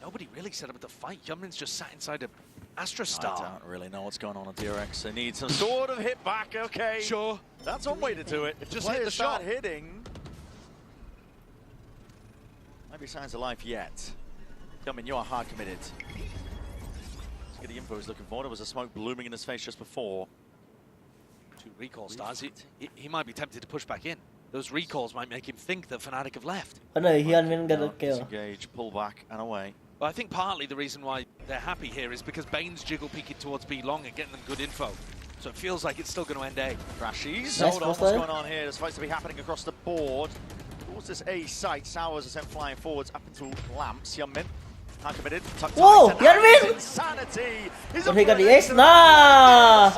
Nobody really set up to fight. Hyunmin's just sat inside a Astra Star. I don't really know what's going on at DRX. They need some sort of hit back, okay. Sure. That's one way to do it. If just the hit the shot. Hitting. Might be signs of life yet. Hyunmin, you are hard committed. Let's get the info he's looking for. There was a smoke blooming in his face just before. 2 recall stars. He might be tempted to push back in. Those recalls might make him think that Fnatic have left. Oh no, Hyunmin got a kill. Disengage, pull back, and away. Well, I think partly the reason why they're happy here is because Bane's jiggle peeking towards B long and getting them good info. So it feels like it's still going to end A. Crashies. Hold on, what's going on here? There's fights to be happening across the board. Towards this A site, Sowers is sent flying forwards up into lamps. Hyunmin, hard committed. Whoa, Hyunmin! Insanity! Oh, he got the ace. Nah!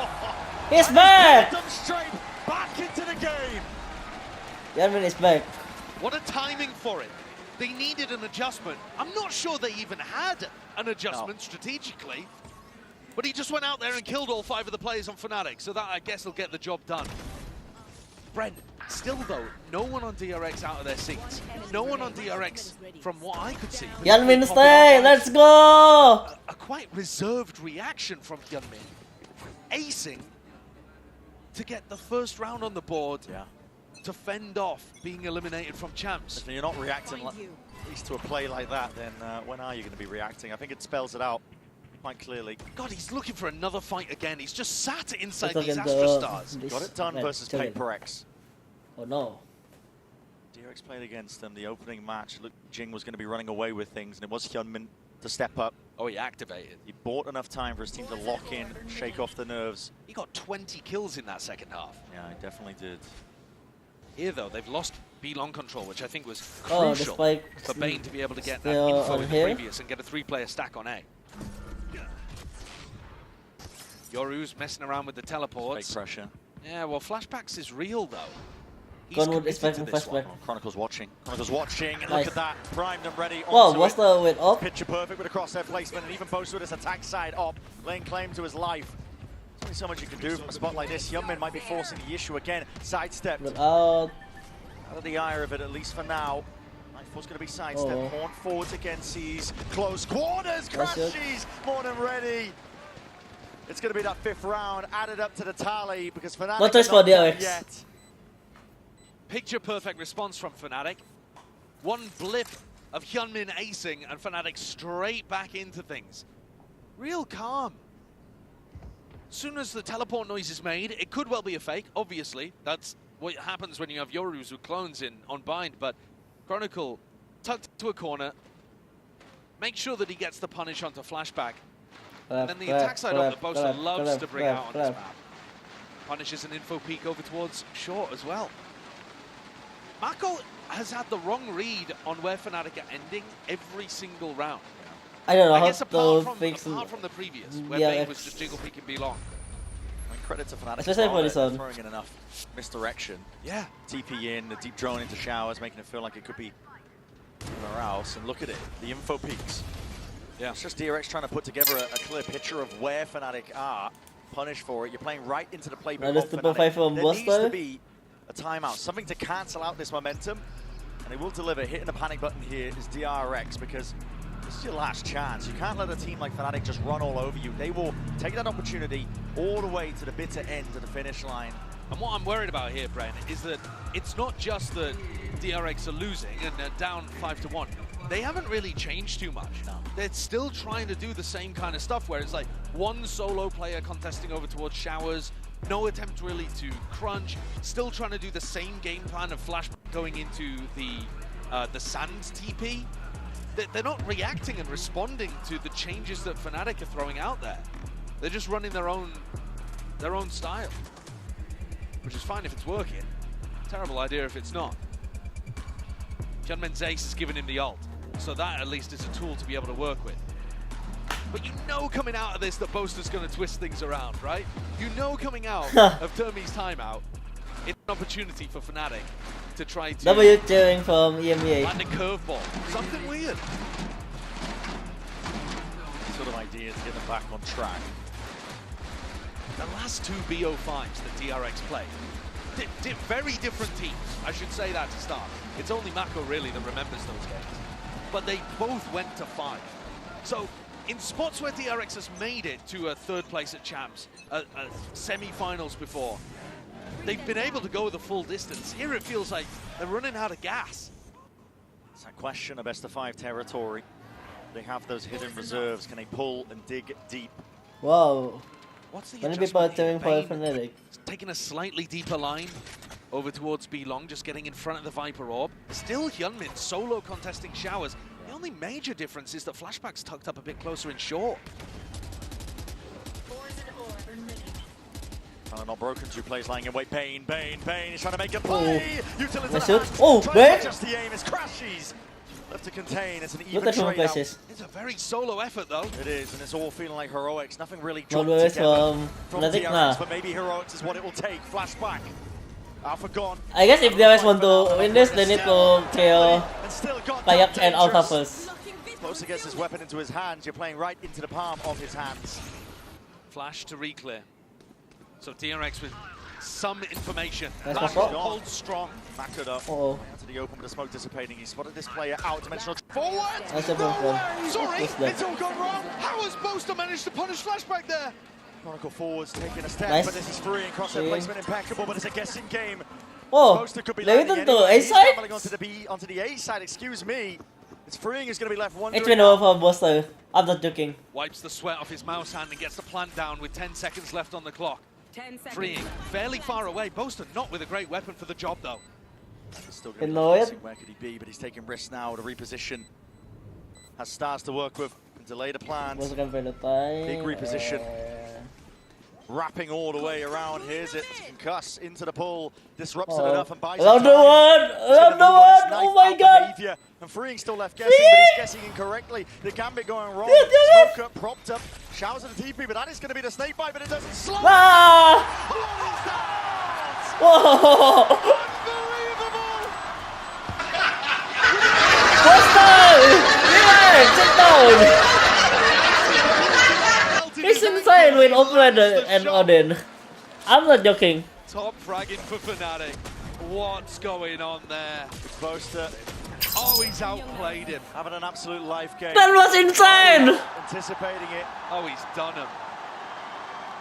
He's back! Straight back into the game. Hyunmin is back. What a timing for it. They needed an adjustment. I'm not sure they even had an adjustment strategically. But he just went out there and killed all 5 of the players on Fnatic, so that, I guess, will get the job done. Brent, still though, no one on DRX out of their seats. No one on DRX, from what I could see. Hyunmin stay, let's go! A quite reserved reaction from Hyunmin. Acing to get the first round on the board to fend off being eliminated from champs. If you're not reacting at least to a play like that, then when are you going to be reacting? I think it spells it out quite clearly. God, he's looking for another fight again. He's just sat inside these Astra Stars. Got it done versus Paper X. Oh no. DRX played against them the opening match. Look, Jing was going to be running away with things, and it was Hyunmin to step up. Oh, he activated. He bought enough time for his team to lock in, shake off the nerves. He got 20 kills in that second half. Yeah, he definitely did. Here, though, they've lost B-long control, which I think was crucial for Bane to be able to get that info in the previous and get a 3-player stack on A. Yoru's messing around with the teleports. Fake pressure. Yeah, well, flashbacks is real, though. Gunwood expecting flashback. Oh, Chronicle's watching. Chronicle's watching, and look at that. Primed and ready. Whoa, what's the with up? Picture perfect with a crosshair placement, and even posted with his attack side up, laying claim to his life. There's only so much you can do from a spot like this. Hyunmin might be forcing the issue again. Sidestepped. Out of the eye of it, at least for now. Nightfall's going to be sidestepped. Horn forwards again, sees close quarters. Crashes, more than ready. It's going to be that 5th round added up to the tally because Fnatic not touch for DRX yet. Picture perfect response from Fnatic. One blip of Hyunmin acing and Fnatic straight back into things. Real calm. As soon as the teleport noise is made, it could well be a fake, obviously. That's what happens when you have Yorus with clones in on bind, but Chronicle tucked to a corner. Make sure that he gets the punish onto flashback. And then the attack side of the Boaster loves to bring out on this map. Punishes an info peek over towards short as well. Mako has had the wrong read on where Fnatic are ending every single round. I don't know I how guess apart from the previous, where Bane was just jiggle peeking B-long. I mean, credit to Fnatic. Especially for this one. Throwing in enough misdirection. Yeah. TP in, the deep drone into showers, making it feel like it could be anywhere else. And look at it, the info peaks. Yeah. It's just DRX trying to put together a clear picture of where Fnatic are. Punish for it. You're playing right into the playbook of Fnatic. There needs to be a timeout, something to cancel out this momentum. And they will deliver. Hitting the panic button here is DRX because this is your last chance. You can't let a team like Fnatic just run all over you. They will take that opportunity all the way to the bitter end of the finish line. And what I'm worried about here, Bren, is that it's not just that DRX are losing and they're down 5-1. They haven't really changed too much. No. They're still trying to do the same kind of stuff where it's like one solo player contesting over towards showers, no attempt really to crunch, still trying to do the same game plan of Flash going into the sand TP. They're not reacting and responding to the changes that Fnatic are throwing out there. They're just running their own style, which is fine if it's working. Terrible idea if it's not. Hyunmin's ace has given him the ult, so that at least is a tool to be able to work with. But you know coming out of this that Boaster's going to twist things around, right? You know coming out of Termi's timeout, it's an opportunity for Fnatic to try to W cheering from EMEA. land a curveball. Something weird. Sort of idea to get them back on track. The last 2 BO5s that DRX played, very different teams. I should say that to start. It's only Mako really that remembers those games. But they both went to 5. So in spots where DRX has made it to a 3rd place at Champs, semi-finals before, they've been able to go the full distance. Here it feels like they're running out of gas. It's a question of best of 5 territory. They have those hidden reserves. Can they pull and dig deep? Wow. What's the many people are cheering for Fnatic. Taking a slightly deeper line over towards B-long, just getting in front of the Viper Orb. Still Hyunmin solo contesting showers. The only major difference is that Flashback's tucked up a bit closer in short. Kind of not broken, 2 plays lying in wait. Bane, he's trying to make a play! Utility to the oh, where? Just the aim, it's crashes! Left to contain, it's an even trade out. It's a very solo effort though. It is, and it's all feeling like heroics. Nothing really no dropped together from Fnatic, DRX, but maybe heroics is what it will take. Flashback. Alpha gone. I guess if DRX want to win this, they need to kill Kayak and Alpha first. Closer gets his weapon into his hands. You're playing right into the palm of his hands. Flash to re-clear. So DRX with some information. Hold strong. Back it up. Out to the open with the smoke dissipating. He spotted this player out. Dimensional forward. Sorry, it's all gone wrong. How has Boaster managed to punish Flashback there? Chronicle forwards taking a step, but this is free and crosshair placement impeccable, but it's a guessing game. Boaster could be landing anyway. He's traveling onto the A side, excuse me. It's freeing is going to be left wondering. It's been over for Boaster. I'm not joking. Wipes the sweat off his mouse hand and gets the plant down with 10 seconds left on the clock. Freeing fairly far away. Boaster not with a great weapon for the job though. Still going to be where could he be, but he's taking risks now to reposition. Has stars to work with and delay the plans. Big reposition. Wrapping all the way around. Here's it. Concuss into the pull. Disrupts it enough and buys Another one! Oh my god! Behavior. And freeing still left guessing, but he's guessing incorrectly. The gambit going wrong. Smoke up, propped up. Showers at the TP, but that is going to be the snake bite, but it doesn't slow. Whoa! It's insane with Operator and Odin. I'm not joking. Top fragging for Fnatic. What's going on there? Boaster. Oh, he's outplayed him. Having an absolute life game. That was insane! Anticipating it. Oh, he's done him.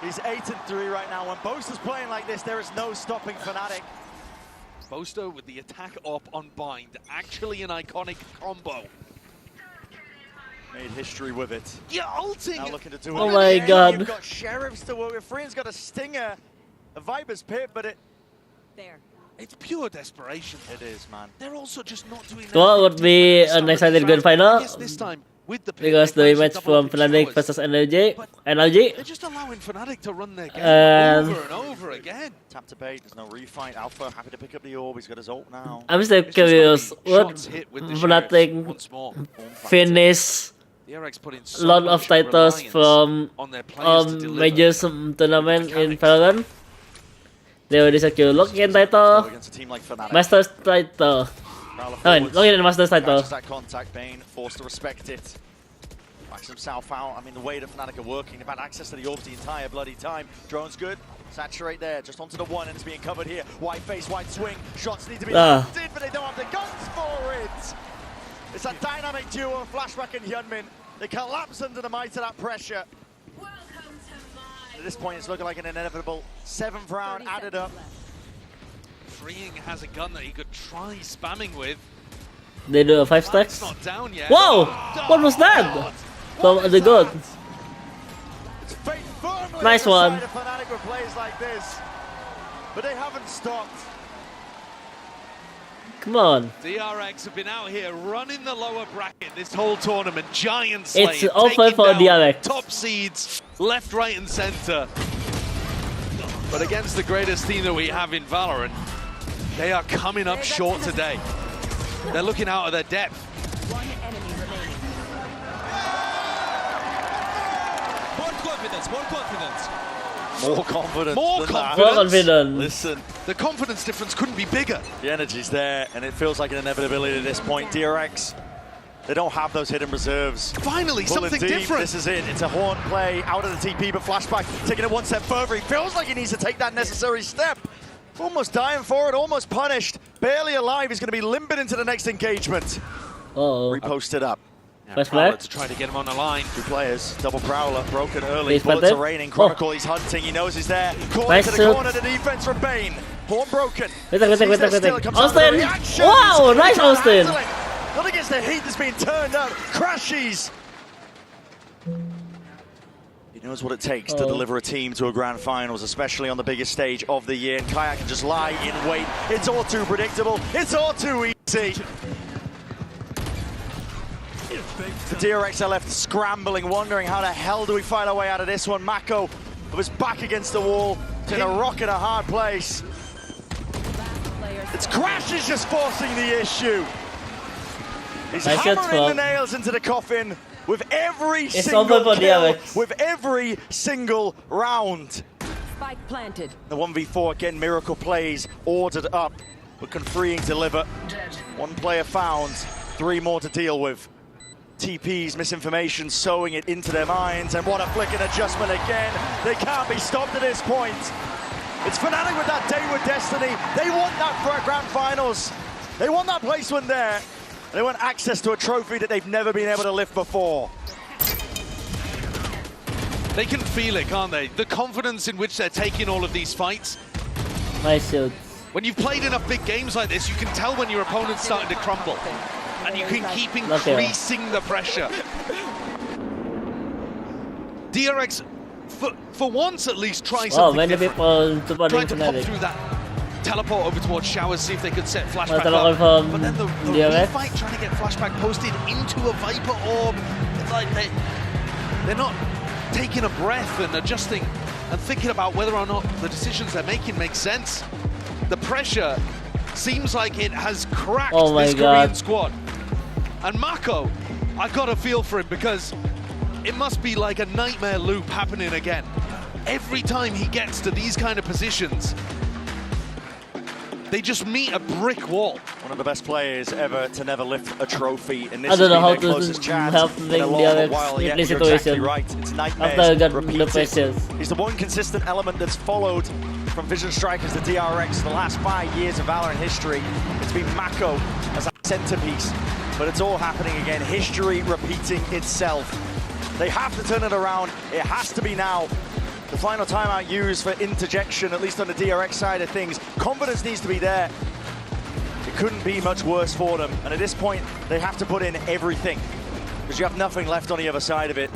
He's 8-3 right now. When Boaster's playing like this, there is no stopping Fnatic. Boaster with the attack up on Bind. Actually an iconic combo. Made history with it. You're ulting! Now looking to do it. Oh my god. You've got Sheriffs to work with. Freeing's got a Stinger, a Viper's Pit, but it... There. It's pure desperation. It is, man. They're also just not doing that. What would be an exciting grand final? This time with the because the rematch from Fnatic versus NLG. They're just allowing Fnatic to run their game over and over again. Tap to bait, there's no refight. Alpha happy to pick up the orb, he's got his ult now. I'm still curious, what Fnatic finish a lot of titles from major tournament in Valorant. They already secure Login title, Masters title. Login and Masters title. That contact, Bane forced to respect it. Backs himself out. I mean, the way that Fnatic are working, they've had access to the orbs the entire bloody time. Drone's good. Saturate there, just onto the one, and it's being covered here. White face, white swing. Shots need to be landed, but they don't have the guns for it. It's a dynamic duo, Flashback and Hyunmin. They collapse under the might of that pressure. At this point, it's looking like an inevitable 7th round added up. Freeing has a gun that he could try spamming with. They do a 5 stacks. Not down yet. Whoa! What was that? From the god. Nice one. Fnatic with plays like this, but they haven't stopped. Come on. DRX have been out here running the lower bracket this whole tournament. Giant Slayer. It's over for DRX. Top seeds, left, right, and center. But against the greatest team that we have in Valorant, they are coming up short today. They're looking out of their depth. One enemy remaining. More confidence, more confidence. More confidence. More than confidence. More confidence. Listen, the confidence difference couldn't be bigger. The energy's there, and it feels like an inevitability at this point. DRX, they don't have those hidden reserves. Finally, something different. This is it. It's a horn play out of the TP, but Flashback taking it one step further. He feels like he needs to take that necessary step. Almost dying for it, almost punished. Barely alive. He's going to be limping into the next engagement. Reposted up. Flashback to try to get him on the line. 2 players, double Prowler, broken early. Bullets are raining. Chronicle, he's hunting. He knows he's there. Caught into the corner, the defense from Bane. Horn broken. Austin! Wow, nice Austin! Not against the heat that's being turned up. Crashes. He knows what it takes to deliver a team to a grand finals, especially on the biggest stage of the year. And Kayak can just lie in wait. It's all too predictable. It's all too easy. The DRX are left scrambling, wondering how the hell do we find our way out of this one. Mako was back against the wall, in a rock in a hard place. It's Crash is just forcing the issue. He's hammering the nails into the coffin with every single kill, with every single round. Spike planted. The 1v4 again, miracle plays ordered up, but can Freeing deliver? 1 player found, 3 more to deal with. TPs, misinformation, sowing it into their minds, and what a flicking adjustment again. They can't be stopped at this point. It's Fnatic with that Dayward Destiny. They want that grand finals. They want that placement there. They want access to a trophy that they've never been able to lift before. They can feel it, can't they? The confidence in which they're taking all of these fights. Nice shield. When you've played enough big games like this, you can tell when your opponent's starting to crumble. And you can keep increasing the pressure. DRX, for once at least, try something different. Try to pop through that teleport over towards Showers, see if they could set Flashback up. But then the fight trying to get Flashback posted into a Viper Orb. It's like they're not taking a breath and adjusting and thinking about whether or not the decisions they're making make sense. The pressure seems like it has cracked this Korean squad. And Mako, I got a feel for him because it must be like a nightmare loop happening again. Every time he gets to these kind of positions, they just meet a brick wall. One of the best players ever to never lift a trophy, and this I don't know how their closest chance help them in this you're exactly right. It's nightmares repeated. He's the one consistent element that's followed from Vision Strikers to DRX the last 5 years of Valorant history. It's been Mako as a centerpiece, but it's all happening again. History repeating itself. They have to turn it around. It has to be now. The final timeout used for interjection, at least on the DRX side of things. Confidence needs to be there. It couldn't be much worse for them. And at this point, they have to put in everything because you have nothing left on the other side of it.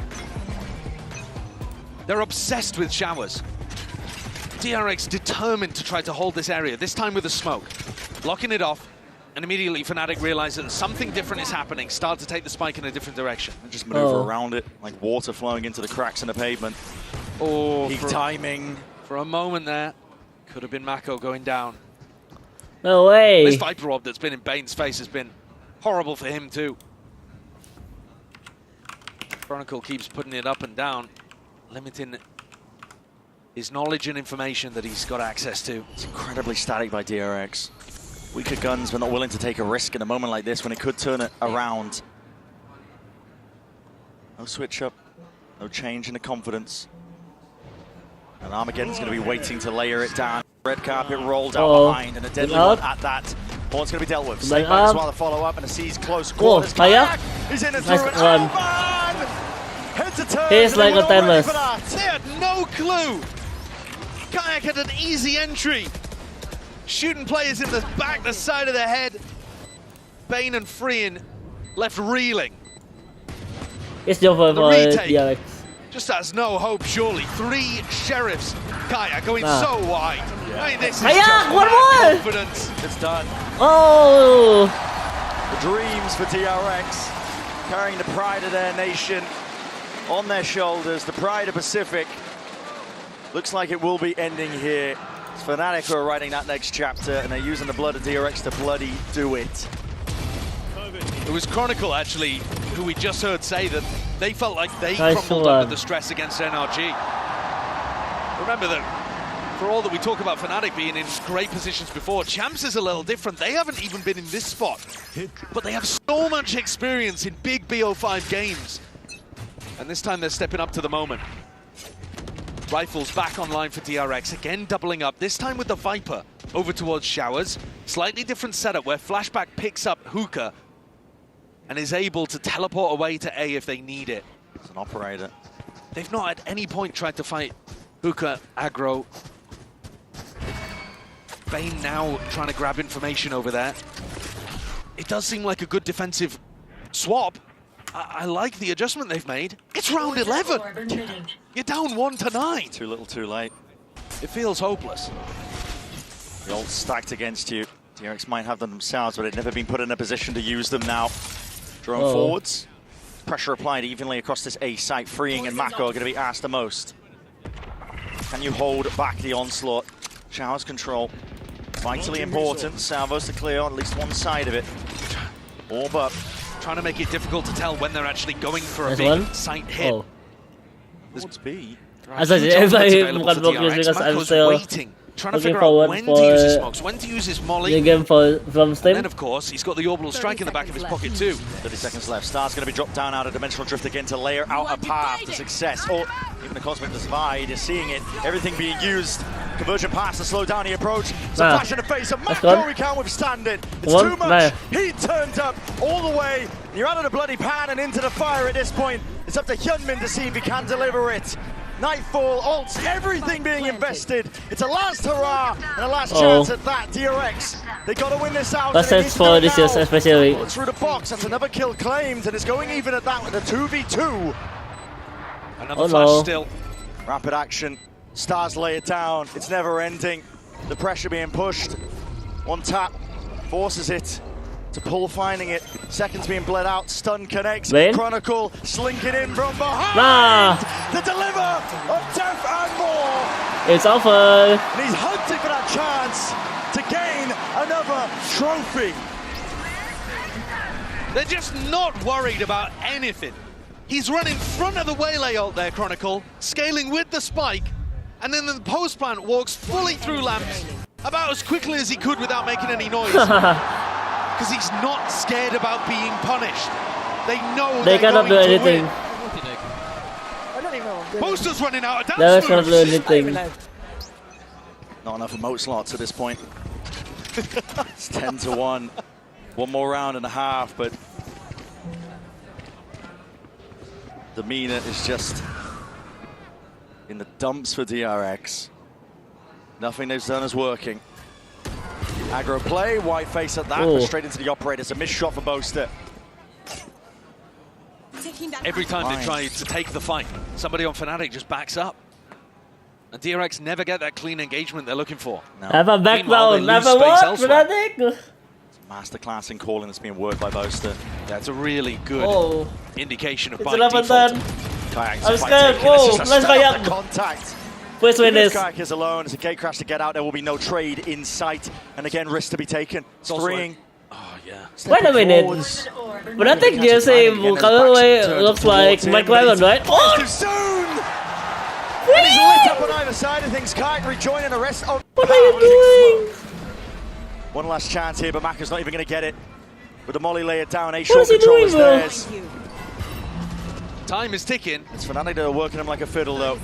They're obsessed with Showers. DRX determined to try to hold this area, this time with a smoke. Locking it off, and immediately Fnatic realize that something different is happening, start to take the spike in a different direction. And just maneuver around it, like water flowing into the cracks in the pavement. Oh, peak timing. For a moment there, could have been Mako going down. No way. This Viper Orb that's been in Bane's face has been horrible for him too. Chronicle keeps putting it up and down, limiting his knowledge and information that he's got access to. It's incredibly static by DRX. Weaker guns, but not willing to take a risk in a moment like this when it could turn it around. No switch up, no change in the confidence. And Armageddon's going to be waiting to layer it down. Red carpet rolled out behind, and a deadly one at that. Ball's going to be dealt with. Snake might as well the follow-up, and a C's close quarters. He's in and through it. Oh, man! Head to turn. He's like a timeless. They had no clue. Kayak had an easy entry. Shooting players in the back, the side of the head. Bane and Freeing left reeling. It's over for DRX. Just has no hope, surely. 3 sheriffs. Kayak going so wide. Yeah. I mean, this is Kayak, just one more! confidence. It's done. Oh! The dreams for DRX, carrying the pride of their nation on their shoulders, the pride of Pacific. Looks like it will be ending here. It's Fnatic who are writing that next chapter, and they're using the blood of DRX to bloody do it. It was Chronicle, actually, who we just heard say that they felt like they crumbled under the stress against NRG. Remember that for all that we talk about Fnatic being in great positions before, Champs is a little different. They haven't even been in this spot, but they have so much experience in big BO5 games. And this time they're stepping up to the moment. Rifles back online for DRX, again doubling up, this time with the Viper over towards Showers. Slightly different setup where Flashback picks up Hookah and is able to teleport away to A if they need it. It's an operator. They've not at any point tried to fight Hookah aggro. Bane now trying to grab information over there. It does seem like a good defensive swap. I like the adjustment they've made. It's round 11. You're down 1-9. Too little, too late. It feels hopeless. The ult stacked against you. DRX might have them themselves, but they've never been put in a position to use them now. Drone forwards. Pressure applied evenly across this A site. Freeing and Mako are going to be asked the most. Can you hold back the onslaught? Showers control. Vitally important. Salvos to clear on at least one side of it. Orb up. Trying to make it difficult to tell when they're actually going for a big site hit. There's B. Mako's waiting, Trying to figure out when to use his smokes, when to use his molly. Game from Steam. And then, of course, he's got the orbital strike in the back of his pocket too. 30 seconds left. Star's going to be dropped down out of Dimensional Drift again to layer out a path to success. Or even the Cosmic Divide is seeing it. Everything being used. Conversion pass to slow down the approach. Some flash in the face of Mako. We can't withstand it. It's too much. He turned up all the way. You're out of the bloody pan and into the fire at this point. It's up to Hyunmin to see if he can deliver it. Nightfall, ults, everything being invested. It's a last hurrah and a last chance at that. DRX, they got to win this out. Last chance for this year, especially. Through the box, that's another kill claimed, and it's going even at that with a 2v2. Another flash still. Rapid action. Stars lay it down. It's never ending. The pressure being pushed. One tap forces it to pull, finding it. Seconds being bled out. Stun connects. Chronicle slinking in from behind. The deliver of death and more. It's over. And he's hunting for that chance to gain another trophy. They're just not worried about anything. He's run in front of the Waylay ult there, Chronicle, scaling with the spike, and then the post plant walks fully through lamps about as quickly as he could without making any noise. Because he's not scared about being punished. They know they cannot do anything. Boaster's running out of dance cannot do anything. Not enough emote slots at this point. It's 10-1. One more round and a half, but demeanor is just in the dumps for DRX. Nothing they've done is working. Aggro play, white face at that, but straight into the operator. It's a missed shot for Boaster. Every time they try to take the fight, somebody on Fnatic just backs up. And DRX never get that clean engagement they're looking for. No. Have a background, have a what, Fnatic? Masterclass in calling that's being worked by Boaster. That's a really good indication of by default. I'm scared. Whoa, let's go. Contact. Please win this. Kayak is alone. As a gate crash to get out, there will be no trade in sight. And again, risk to be taken. Freeing. Oh, yeah. Wait a minute. But I think you see colorway looks like McLaren, right? Oh! Too soon! And he's lit up on either side of things. Kayak rejoining the rest. Oh, what are you doing? One last chance here, but Maka's not even going to get it. With the molly lay it down, a short control is theirs. Time is ticking. It's Fnatic that are working him like a fiddle, though.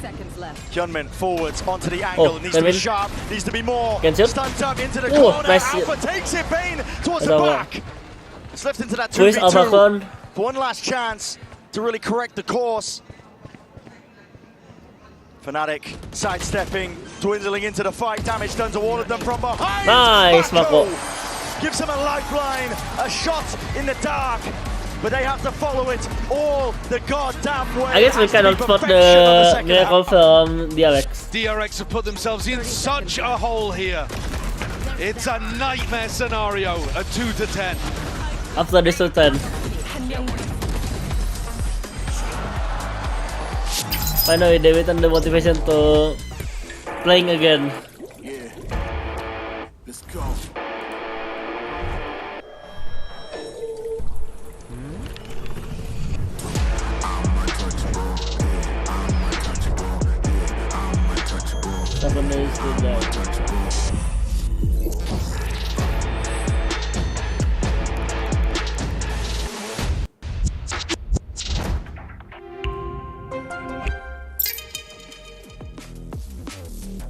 Hyunmin forwards onto the angle. Needs to be sharp. Needs to be more. Stuns up into the corner. Alpha takes it. Vayne towards the back. It's left into that 2v2. One last chance to really correct the course. Fnatic sidestepping, dwindling into the fight. Damage done to all of them from behind. Nice, Mako. Gives them a lifeline, a shot in the dark. But they have to follow it all the goddamn way. I guess we cannot spot the miracle from DRX. DRX have put themselves in such a hole here. It's a nightmare scenario, a 2-10. After this 10. Finally, they return the motivation to playing again. Yeah. Let's go. Seven days to die.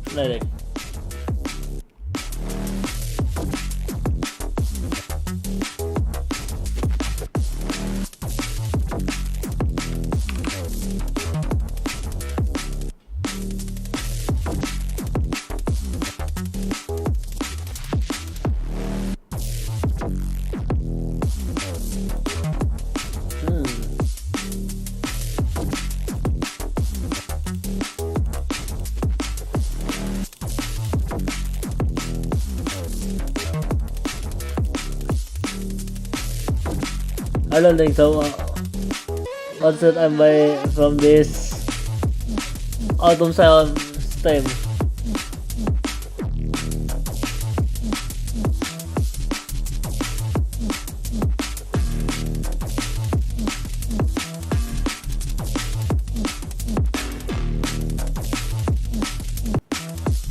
Fnatic. I don't think so. What should I buy from this autumn sale on Steam?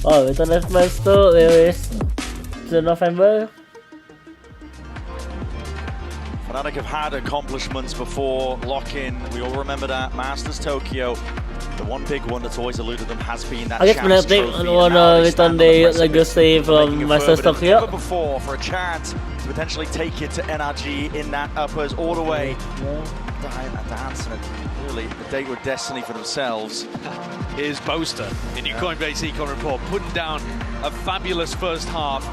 Oh, it's on that match too. There is the November. Fnatic have had accomplishments before. Lock-in, we all remember that. Masters Tokyo, the one big one that's always eluded them has been that I guess Champs Fnatic Trophy. wanna return the legacy from Masters Tokyo. Never before for a chance to potentially take it to NRG in that uppers all the way. Dance and really a date with destiny for themselves. Here's Boaster in your Coinbase Econ report, putting down a fabulous first half,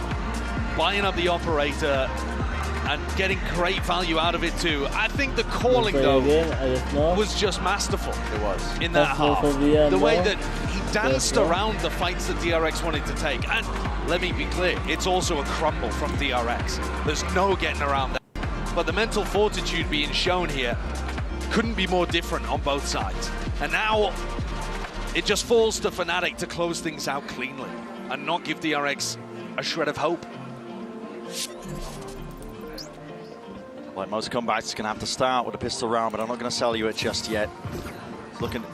buying up the operator and getting great value out of it too. I think the calling though was just masterful. It was. In that half. The way that he danced around the fights that DRX wanted to take. And let me be clear, it's also a crumble from DRX. There's no getting around that. But the mental fortitude being shown here couldn't be more different on both sides. And now it just falls to Fnatic to close things out cleanly and not give DRX a shred of hope. Like most comebacks, it's going to have to start with a pistol round, but I'm not going to sell you it just yet. It's looking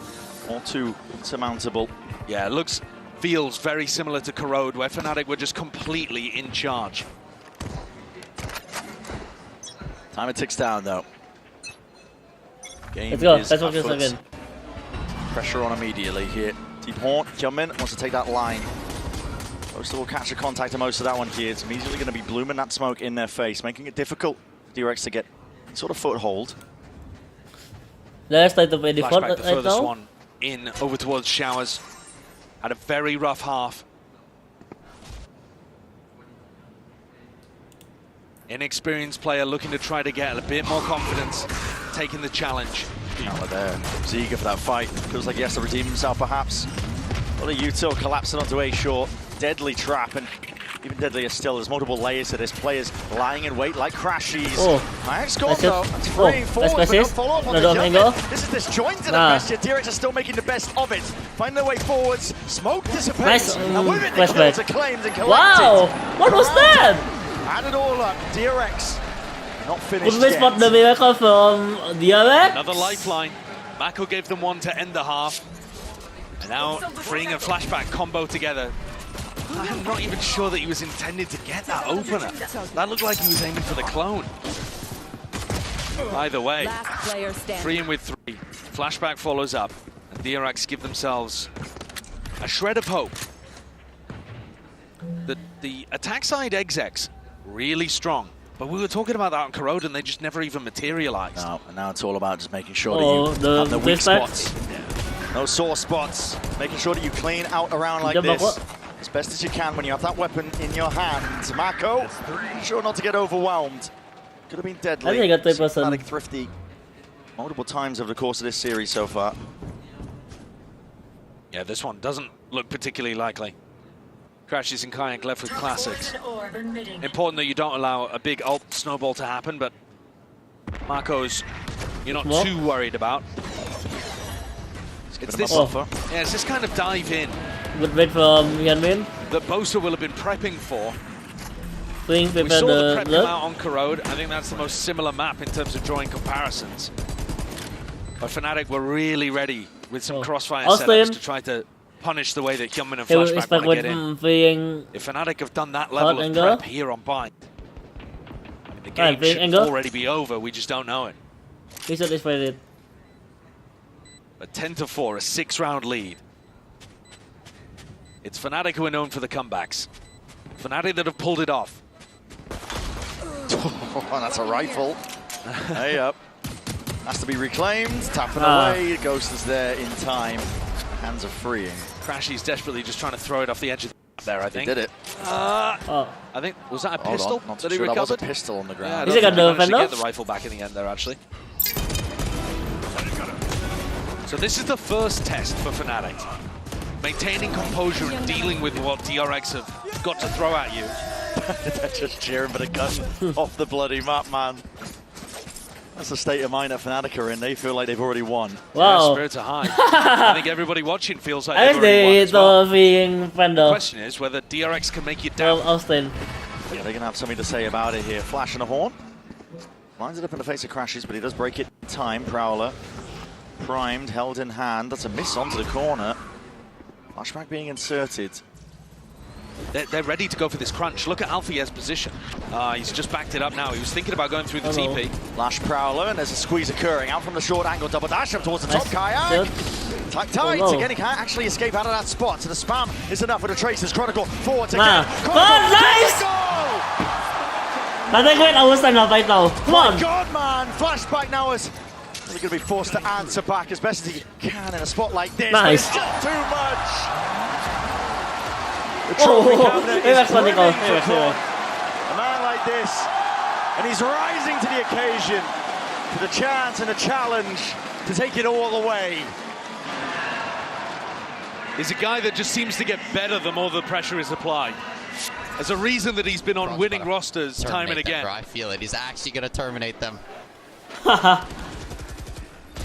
all too surmountable. Yeah, it feels very similar to Corrode, where Fnatic were just completely in charge. Timer ticks down, though. Game Let's go. is Let's focus afoot. again. Pressure on immediately here. Deep Horn, Kyunmin wants to take that line. Most will catch a contact on most of that one here. It's immediately going to be blooming that smoke in their face, making it difficult for DRX to get sort of foothold. Let's try to play the Flashback, the right furthest now. one in over towards Showers. Had a very rough half. Inexperienced player looking to try to get a bit more confidence, taking the challenge. Out there, he's eager for that fight. Feels like he has to redeem himself, perhaps. What a util collapsing onto A short. Deadly trap, and even deadlier still, there's multiple layers to this. Players lying in wait like Crashies. Oh. Nice score though. That's freeing forward, but no follow-up on the angle. This is disjointed at best here. DRX are still making the best of it. Find their way forwards. Smoke dissipates. Nice, and with it, the kills are claimed and collected. Wow! What was that? Add it all up. DRX not finished Could we yet. spot the miracle from DRX? Another lifeline. Mako gave them one to end the half. And now freeing a flashback combo together. I'm not even sure that he was intended to get that opener. That looked like he was aiming for the clone. Either way, Last player standing. 3 with 3. Flashback follows up. And DRX give themselves a shred of hope. The attack side execs really strong. But we were talking about that on Corrode and they just never even materialized. No, and now it's all about just making sure that you have the weak spots. No sore spots. Making sure that you clean out around like this as best as you can when you have that weapon in your hand. Mako, sure not to get overwhelmed. Could have been deadly. I think I got 3%. Fnatic thrifty multiple times over the course of this series so far. Yeah, this one doesn't look particularly likely. Crashes and Kayak left with classics. Important that you don't allow a big ult snowball to happen, but Marco's you're not too worried about. It's this, yeah, it's this kind of dive in Good wait from Hyunmin. that Boaster will have been prepping for. We saw the prep come out on Corrode. I think that's the most similar map in terms of drawing comparisons. But Fnatic were really ready with some crossfire setups to try to punish the way that Hyunmin and Flashback want to get in. If Fnatic have done that level of prep here on Bind, the game should already be over, we just don't know it. We should explain it. A 10-4, a 6-round lead. It's Fnatic who are known for the comebacks. Fnatic that have pulled it off. Oh, that's a rifle. Hey up. Has to be reclaimed. Tapping away. Ghost is there in time. Hands are freeing. Crashy's desperately just trying to throw it off the edge of the map there, I think. He did it. I think, was that a pistol that he recovered? That was a pistol on the ground. Yeah, I don't think he managed to get the rifle back in the end there, actually. So this is the first test for Fnatic. Maintaining composure and dealing with what DRX have got to throw at you. They're just cheering for the gun off the bloody map, man. That's the state of mind that Fnatic are in. They feel like they've already won. Wow. Yeah, spirits are high. I think everybody watching feels like they've already won as well. The question is whether DRX can make you down. Yeah, they're going to have something to say about it here. Flash and a horn. Lines it up in the face of Crashes, but he does break it in time. Prowler. Primed, held in hand. That's a miss onto the corner. Flashback being inserted. They're ready to go for this crunch. Look at Alfier's position. He's just backed it up now. He was thinking about going through the TP. Lash Prowler, and there's a squeeze occurring. Out from the short angle, double dash up towards the top. Kayak. Tight. Again, he can't actually escape out of that spot. So the spam is enough with the Traces. Chronicle forward again. Nice! That's a great overstep now right now. Come on. My God, man. Flashback now is really going to be forced to answer back as best as he can in a spot like this. Nice. It's just too much. The trophy cabinet is brimming for Kron. A man like this, and he's rising to the occasion for the chance and the challenge to take it all away. He's a guy that just seems to get better the more the pressure is applied. There's a reason that he's been on winning rosters time and again. Bro, I feel it. He's actually going to terminate them.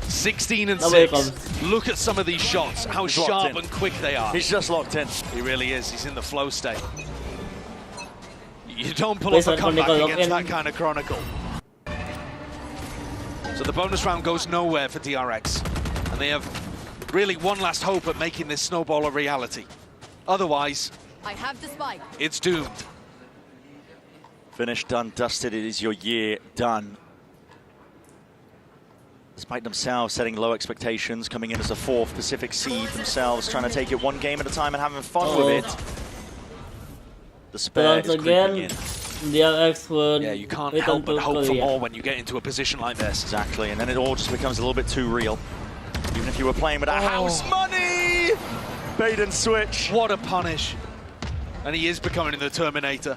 16 and 6. Look at some of these shots, how sharp and quick they are. He's just locked in. He really is. He's in the flow state. You don't pull off a comeback against that kind of Chronicle. So the bonus round goes nowhere for DRX. And they have really one last hope at making this snowball a reality. Otherwise, I have the spike. It's doomed. Finished, done, dusted. It is your year done. Despite themselves setting low expectations, coming in as a 4th Pacific seed themselves, trying to take it one game at a time and having fun with it. The spare is creeping in. DRX would you can't help but hope for more when you get into a position like this. Exactly, and then it all just becomes a little bit too real. Even if you were playing with house money! Bait and switch. What a punish. And he is becoming the Terminator.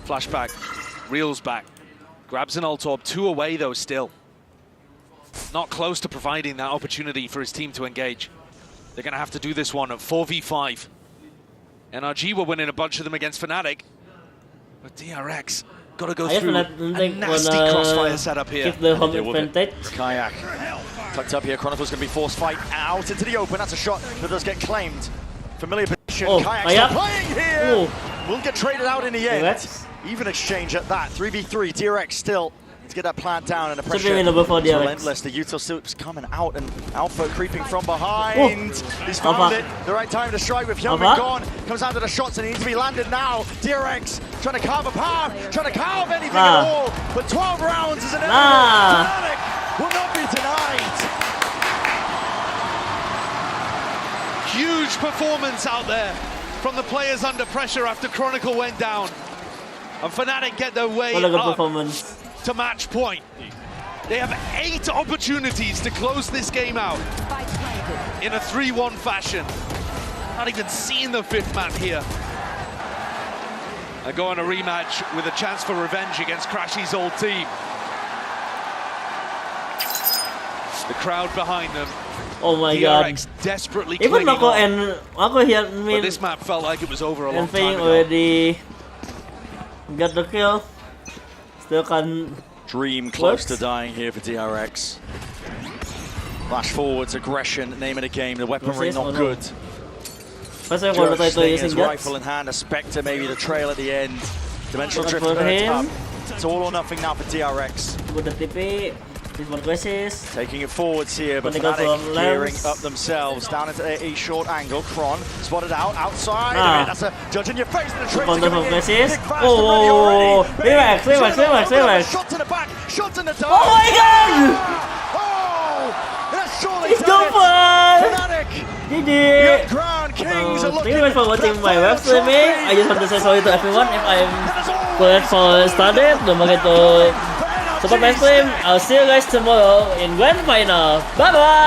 Flashback, reels back. Grabs an ult orb, 2 away though still. Not close to providing that opportunity for his team to engage. They're going to have to do this one at 4v5. NRG were winning a bunch of them against Fnatic. But DRX got to go through a nasty crossfire setup here. Kayak tucked up here. Chronicle's going to be forced fight out into the open. That's a shot that does get claimed. Familiar position. Kayak still playing here. Will get traded out in the end. Even exchange at that. 3v3. DRX still to get that plant down, and the pressure is relentless. The Util Silk's coming out, and Alpha creeping from behind. He's found it. The right time to strike with Young gone. Comes out to the shots, and he needs to be landed now. DRX trying to carve a path, trying to carve anything at all. But 12 rounds is an enemy. Fnatic will not be tonight. Huge performance out there from the players under pressure after Chronicle went down. And Fnatic get their way up to match point. They have 8 opportunities to close this game out in a 3-1 fashion. Not even seeing the 5th map here. They go on a rematch with a chance for revenge against Crashy's old team. The crowd behind them. Oh my DRX God! Desperately Even clinging on. and Mako here, But this map felt like it was over a long time ago. already got the kill. Still can Dream close to dying here for DRX. Flash forwards, aggression, name of the game. The weaponry not good. DRX staying his rifle in hand, a Spectre maybe the trail at the end. Dimensional drift burns up. It's all or nothing now for DRX. With the TP. Taking it forwards here, but Fnatic gearing up themselves. Down into a short angle. Kron spotted out, outside of it. That's a judge in your face. And the trade to come in. Big fast already. Shots in the back, shots in the top. Oh my God! Oh! That's surely It's over! Fnatic! GG! Crown Kings are looking. Thank you guys for watching my web streaming. I just want to say sorry to everyone if I'm late for started. Don't forget to support my stream. I'll see you guys tomorrow in Grand Final. Bye bye!